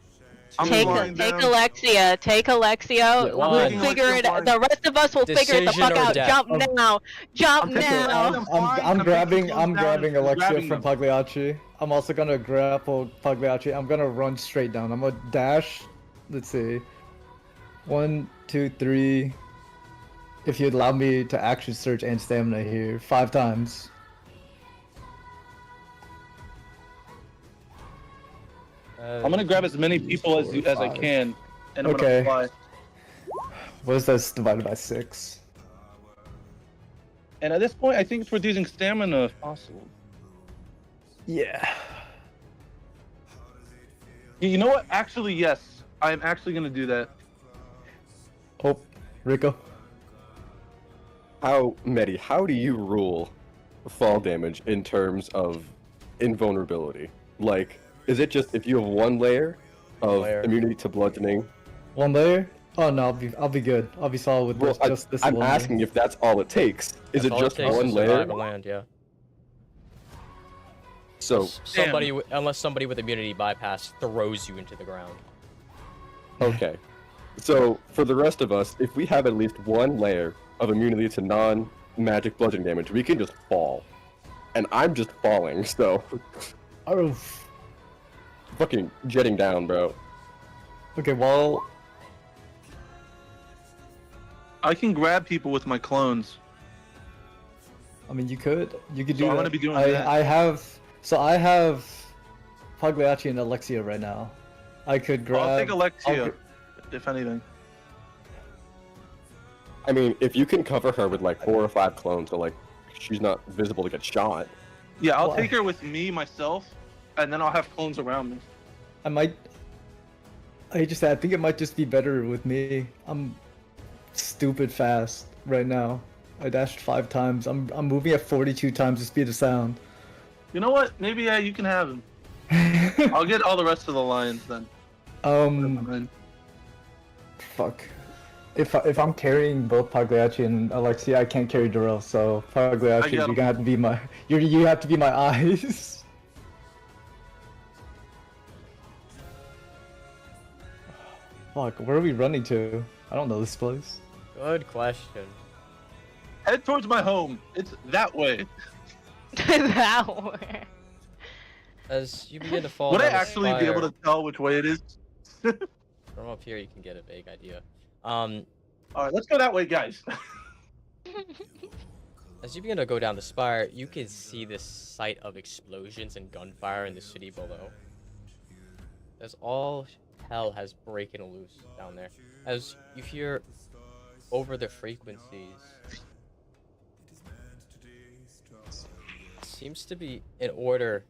I'm take flying down. Alexia. Take Alexia. Yeah, We'll one. figure it. Alexia, The rest of us will figure it the Decision fuck or out. death? Jump now. Jump I'm taking now. Alexia. flying, I'm and grabbing taking clothes down and Alexia grabbing from them. Pagliacci. I'm also gonna grapple Pagliacci. I'm gonna run straight down. I'm gonna dash. Let's see. 1, 2, 3. If you'd allow me to action search and stamina here, 5 times. I'm gonna grab as many people as I 5. can, and I'm Okay. gonna fly. What is this divided by 6? And at this point, I think it's worth using stamina if possible. Yeah. You know what? Actually, yes. I'm actually gonna do that. Oh, Rico. Medi, how do you rule fall damage in terms of invulnerability? Like, is it just if you have one layer of Layer. immunity to bludgeoning? 1 layer? Oh no, I'll be good. I'll be solid with Well, just this I'm one. asking if that's all it takes. Is That's it all just takes one to layer? survive a land, yeah. So, Unless somebody with immunity bypass throws you into the ground. okay. So, for the rest of us, if we have at least one layer of immunity to non-magic bludgeoning damage, we can just fall. And I'm just falling, so Oh, fucking jetting down, bro. okay, well, I can grab people with my clones. I mean, you could do So I'm that. gonna be doing I that. I have Pagliacci and Alexia right now. I could grab. I'll take Alexia, I'll if anything. I mean, if you can cover her with like 4 or 5 clones, so like she's not visible to get shot. Yeah, I'll Well, take her with me, myself, and then I'll have clones around me. I might. I think it might just be better with me. I'm stupid fast right now. I dashed 5 times. I'm moving at 42 times the speed of sound. You know what? Maybe you can have him. I'll get all the rest of the lions then. Fuck. If I'm carrying both Pagliacci and Alexia, I can't carry Darrell. So Pagliacci, you're him. gonna have to be my you have to be my eyes. Fuck, where are we running to? I don't know this place. Good question. Head towards my home. It's that way. That way. As you begin to fall Would I down the actually be able spire- to tell which way it is? From up here, you can get a vague idea. Alright, let's go that way, guys. As you begin to go down the spire, you can see this sight of explosions and gunfire in the city below. As all hell has broken loose down there. As you hear over the frequencies, seems to be an order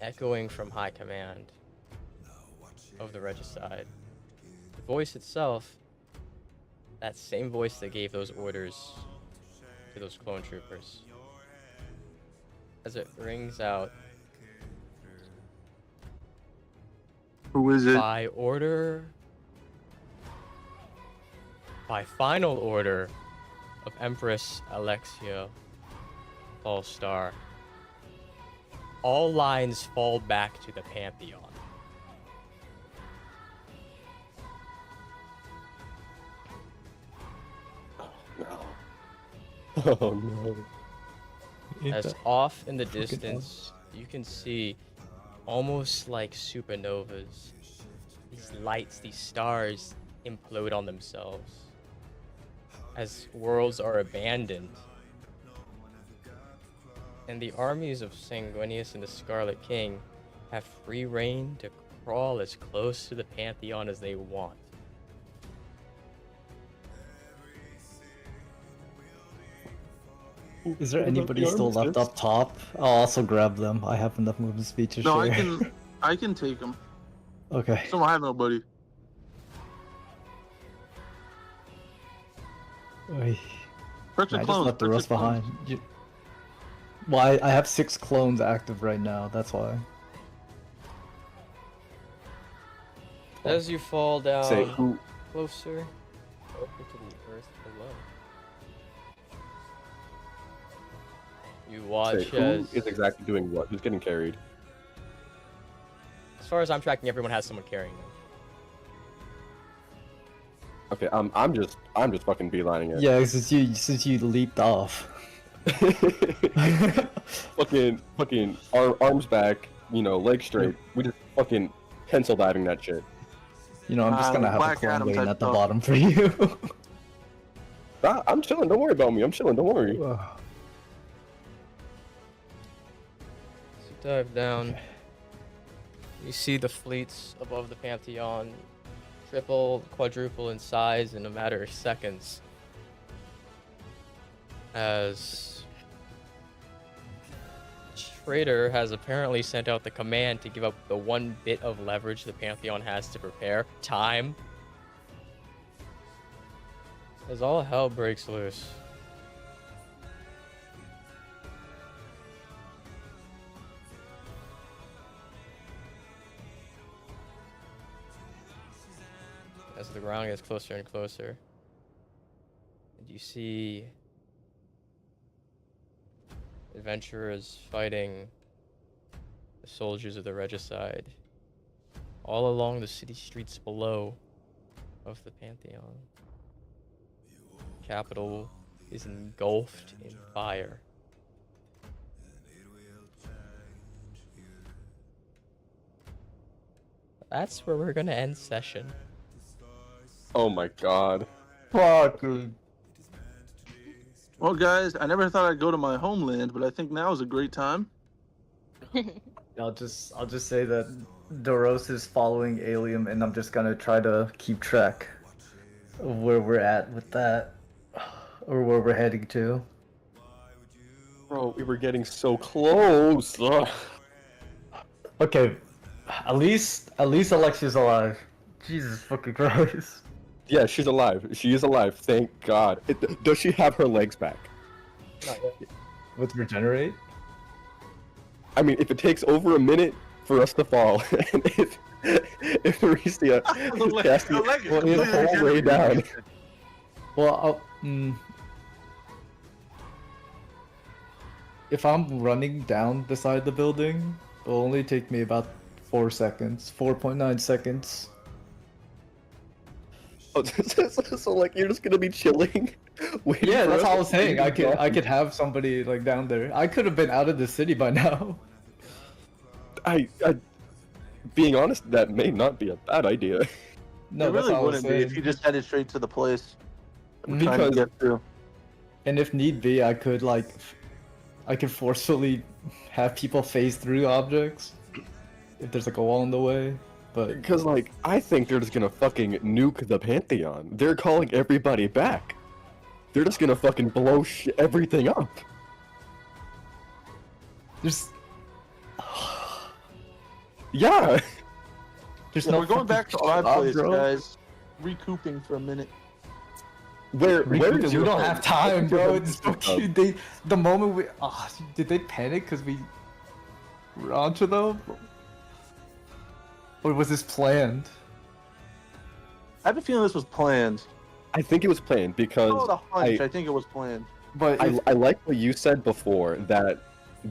echoing from high command of the regicide. The voice itself, that same voice that gave those orders to those clone troopers, as it rings out, Who is it? by final order of Empress Alexia Fallstar, all lines fall back to the Pantheon. No. Oh no. As off in the distance, you can see, almost like supernovas, these lights, these stars implode on themselves as worlds are abandoned. And the armies of Sanguinius and the Scarlet King have free reign to crawl as close to the Pantheon as they want. Is there What about anybody the still left armistice? up top? I'll also grab them. I have enough movement speed to No, share. I can take them. Okay. So I have nobody. Oy. Perks I and just clones. left the perks rest and clones. behind. Well, I have 6 clones active right now. That's why. As you fall down Say who? closer over to the earth below, you watch Say who as, is exactly doing what? Who's getting carried? as far as I'm tracking, everyone has someone carrying them. Okay, I'm just fucking beelining it. Yeah, since you leaped off. fucking arms back, legs straight. We just fucking pencil diving that shit. I'm just gonna have a Black clone Adam waiting type at the stuff. bottom for you. I'm chilling. Don't worry about me. I'm chilling. Don't worry. As you dive down, Okay. you see the fleets above the Pantheon triple, quadruple in size in a matter of seconds. As Trader has apparently sent out the command to give up the one bit of leverage the Pantheon has to prepare time. As all hell breaks loose. As the ground gets closer and closer, and you see adventurers fighting the soldiers of the regicide all along the city streets below of the Pantheon. Capital is engulfed in fire. That's where we're gonna end session. Oh my god. Fuck. Well, guys, I never thought I'd go to my homeland, but I think now is a great time. I'll just say that Doros is following Alium, and I'm just gonna try to keep track of where we're at with that, or where we're heading to. Bro, we were getting so close. Ugh. Okay, at least Alexia's alive. Jesus fucking Christ. Yeah, she's alive. She is alive. Thank God. Does she have her legs back? Not yet. With regenerate? I mean, if it takes over a minute for us to fall, and if Mauricia is casting it the whole way down. Well, if I'm running down beside the building, it'll only take me about 4 seconds, 4.9 seconds. Oh, so like you're just gonna be chilling? Waiting Yeah, for that's us all I to was saying. finish I off? could have somebody like down there. I could have been out of the city by now. I being honest, that may not be a bad idea. No, it that's really all I was wouldn't be saying. if you just headed straight to the place I'm trying Because- to get to. And if need be, I could forcefully have people phase through objects if there's like a wall in the way. But Because like I think they're just gonna fucking nuke the Pantheon. They're calling everybody back. They're just gonna fucking blow everything up. there's Yeah. there's Yeah, no we're going fucking back to our job, place, bro. guys. Recouping for a minute. Where We is your don't home? have time, bro. It's Um, the moment we did they panic because we were onto them, or was this planned? I have a feeling this was planned. I think it was planned because Oh, the hunch. I- I think it was planned. But I like what you said before that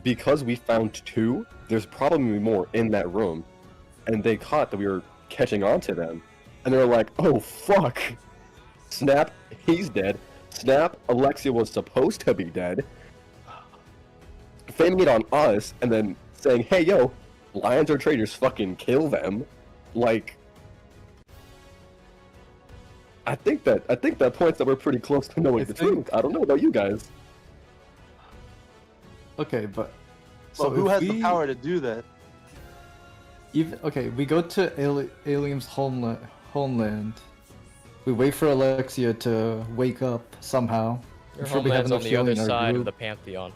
because we found 2, there's probably more in that room, and they caught that we were catching on to them, and they were like, "Oh fuck!" Snap, he's dead. Snap, Alexia was supposed to be dead. Framing it on us, and then saying, "Hey yo, lions are traitors. Fucking kill them!" Like, I think that points that we're pretty close to knowing I the think- truth. I don't know about you guys. okay, but So who if has the we- power to do that? we go to Alien's homeland. We wait for Alexia to wake up somehow, Your sure we have homeland's on enough the other healing in our side of group. the Pantheon.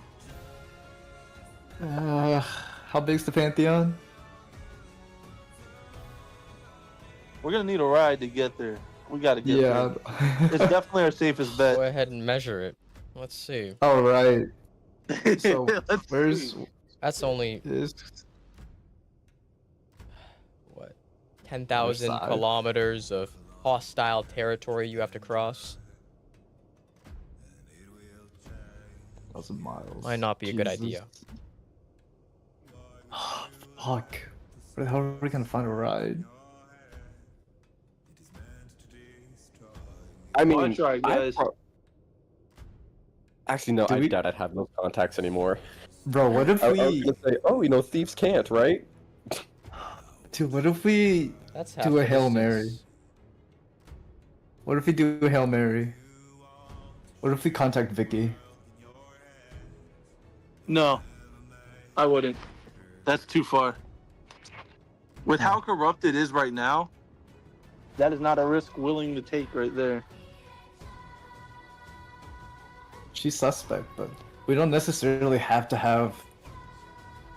How big's the Pantheon? We're gonna need a ride to get there. We gotta get Yeah. there. It's definitely our safest bet. Go ahead and measure it. Let's see. All right. So Let's where's see. That's only is what 10,000 side? kilometers of hostile territory you have to cross. 1,000 miles? Might not be a good Jesus. idea. Fuck. Where the hell are we gonna find a ride? I mean, Watch right, guys. Actually, no, Do I we- doubt I'd have those contacts anymore. Bro, what if I was we gonna say, oh, you know, thieves can't, right? Dude, what if we That's half do a the Hail distance. Mary? What if we do a Hail Mary? What if we contact Vicky? No, I wouldn't. That's too far. With how corrupt it is right now, that is not a risk willing to take right there. She's suspect, but we don't necessarily have to have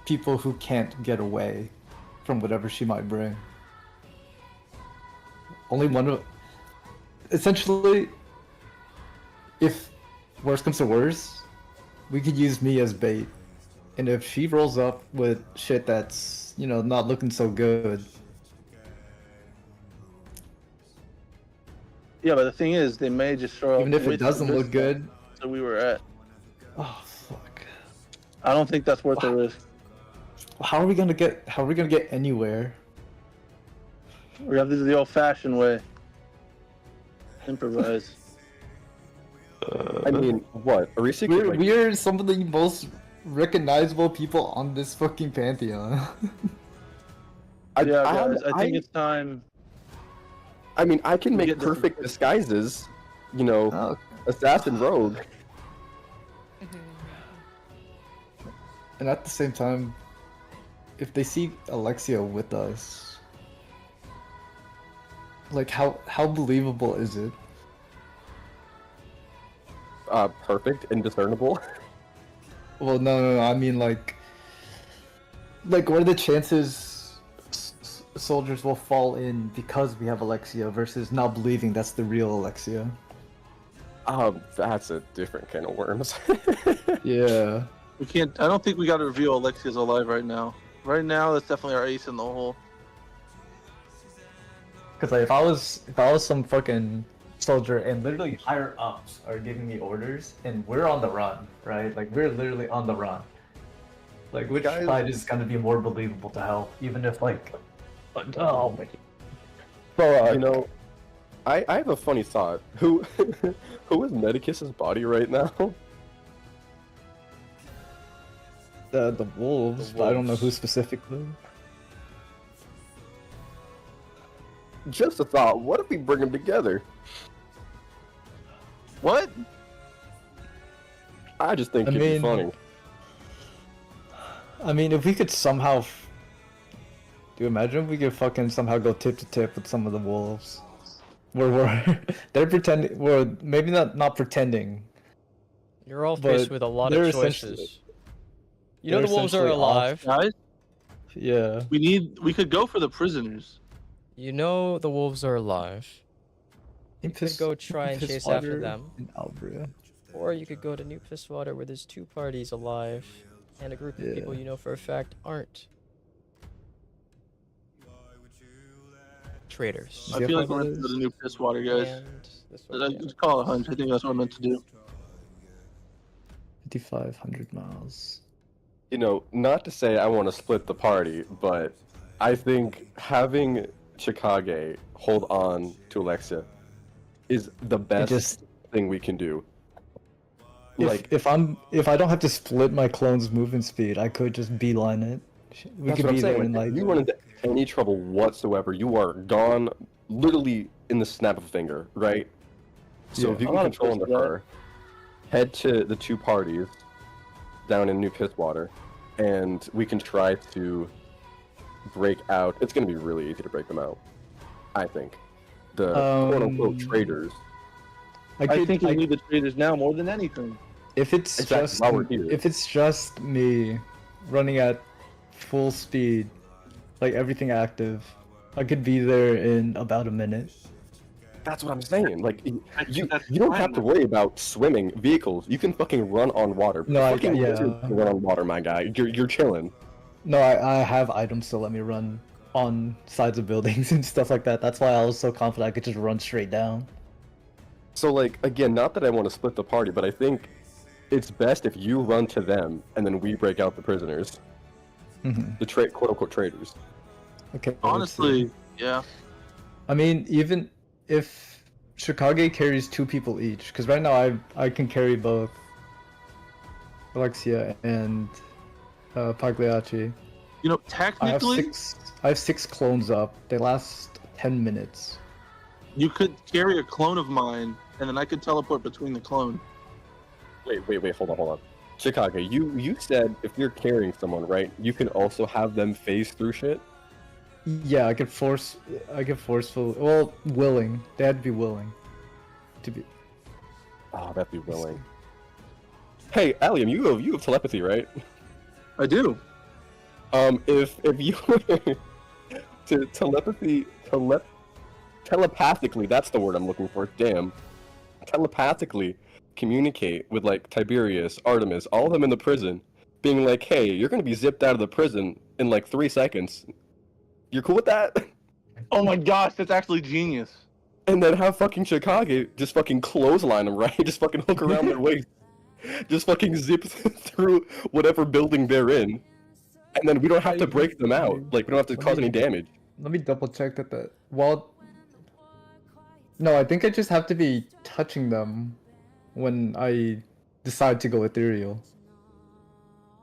people who can't get away from whatever she might bring. Only one of... Essentially, if worse comes to worse, we could use me as bait. And if she rolls up with shit that's, you know, not looking so good, Yeah, but the thing is, they may just show up. even if way it too doesn't look distant good, that we were at. oh fuck. I don't think that's worth the risk. How are we gonna get anywhere? We have to do the old-fashioned way. Improvise. I mean, what? Arisa could, like, We're some of the most recognizable people on this fucking Pantheon. I, Yeah, I, guys, I think I- it's time. I mean, I can We make get different- perfect disguises. You know, Oh, assassin rogue. and at the same time, if they see Alexia with us, like how believable is it? Perfect, indiscernible. Well, no, I mean like what are the chances soldiers will fall in because we have Alexia versus not believing that's the real Alexia? That's a different can of worms. Yeah. We can't. I don't think we got to reveal Alexia's alive right now. Right now, that's definitely our ace in the hole. Because like, if I was some fucking soldier and literally higher ups are giving me orders and we're on the run, right? Like we're literally on the run. Like which Guys- side is gonna be more believable to help, even if like, oh my. You know, I have a funny thought. Who is Medicus's body right now? The wolves, The but I don't know wolves. who specifically. Just a thought. What if we bring them together? What? I just think I it'd be mean- funny. I mean, if we could somehow, do you imagine if we could fucking somehow go tip to tip with some of the wolves? We're they're pretending. Well, maybe not pretending. You're all faced But with a lot they're of essentially- choices. You know they're the wolves are essentially off- alive. Guys, Yeah. we could go for the prisoners. You know the wolves are alive. You could Piss- go try and chase after Pisswater them. and Albria. Or you could go to New Pisswater where there's two parties alive and a group of people Yeah. you know for a fact aren't. Traitors. See I how feel like far we're that into the is? new piss water, guys. And this one, I yeah. just call it a hunch. I think that's what I'm meant to do. 5,500 miles. You know, not to say I want to split the party, but I think having Chikage hold on to Alexia is the best just- thing we can do. If I don't have to split my clone's movement speed, I could just beeline it. We That's could what I'm be saying. there in If like you run into any trouble whatsoever, you are gone literally in the snap of a finger, right? So Yeah. if you I'm can not control opposed under to that. her, head to the two parties down in New Pisswater, and we can try to break out. It's going to be really easy to break them out, I think. The quote-unquote Um, traitors. I think we need the traders now more than anything. If it's Exactly, just while we're here. if it's just me running at full speed, like everything active, I could be there in about a minute. That's what I'm saying. Like, you That's don't have fine. to worry about swimming vehicles. You can fucking run on water. No, I fucking yeah. wizards can run on water, my guy. You're chilling. No, I have items to let me run on sides of buildings and stuff like that. That's why I was so confident I could just run straight down. So, like, again, not that I want to split the party, but I think it's best if you run to them and then we break out the prisoners, the quote-unquote traitors. Okay. let's see. Honestly, yeah. I mean, even if Chicago carries 2 people each, because right now I can carry both Alexia and Pagliacci. You know, I have technically, I have 6 clones up. They last 10 minutes. you could carry a clone of mine, and then I could teleport between the clone. Wait, hold on. Chicago, you said if you're carrying someone, right, you can also have them phase through shit? Yeah, I could forcefully. Well, willing. They had to be willing. To be. Oh, that'd be willing. Hey, Allium, you have telepathy, right? I do. If you were to telepathically, that's the word I'm looking for. Damn, telepathically communicate with like Tiberius, Artemis, all of them in the prison, being like, "Hey, you're gonna be zipped out of the prison in like 3 seconds. You're cool with that?" Oh my gosh, that's actually genius. And then have fucking Chicago just fucking clothesline them, right? Just fucking hook around their waist. Just fucking zip through whatever building they're in. And then we don't have to break them out. Like, we don't have to cause any damage. Let me double check that. Well, no, I think I just have to be touching them when I decide to go ethereal.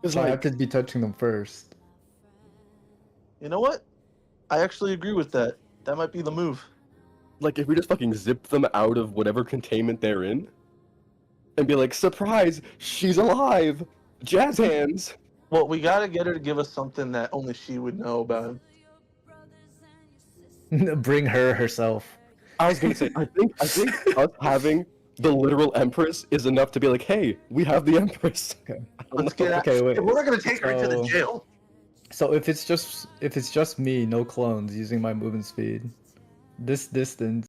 So I have to be touching them first. You know what? I actually agree with that. That might be the move. Like, if we just fucking zip them out of whatever containment they're in, and be like, surprise, she's alive! Jazz hands! Well, we gotta get her to give us something that only she would know about him. Bring her herself. I was gonna say, I think us having the literal Empress is enough to be like, hey, we have the Empress. Okay. Let's get out. Okay, wait. We're not gonna take her to the So- jail. So if it's just me, no clones, using my movement speed, this distance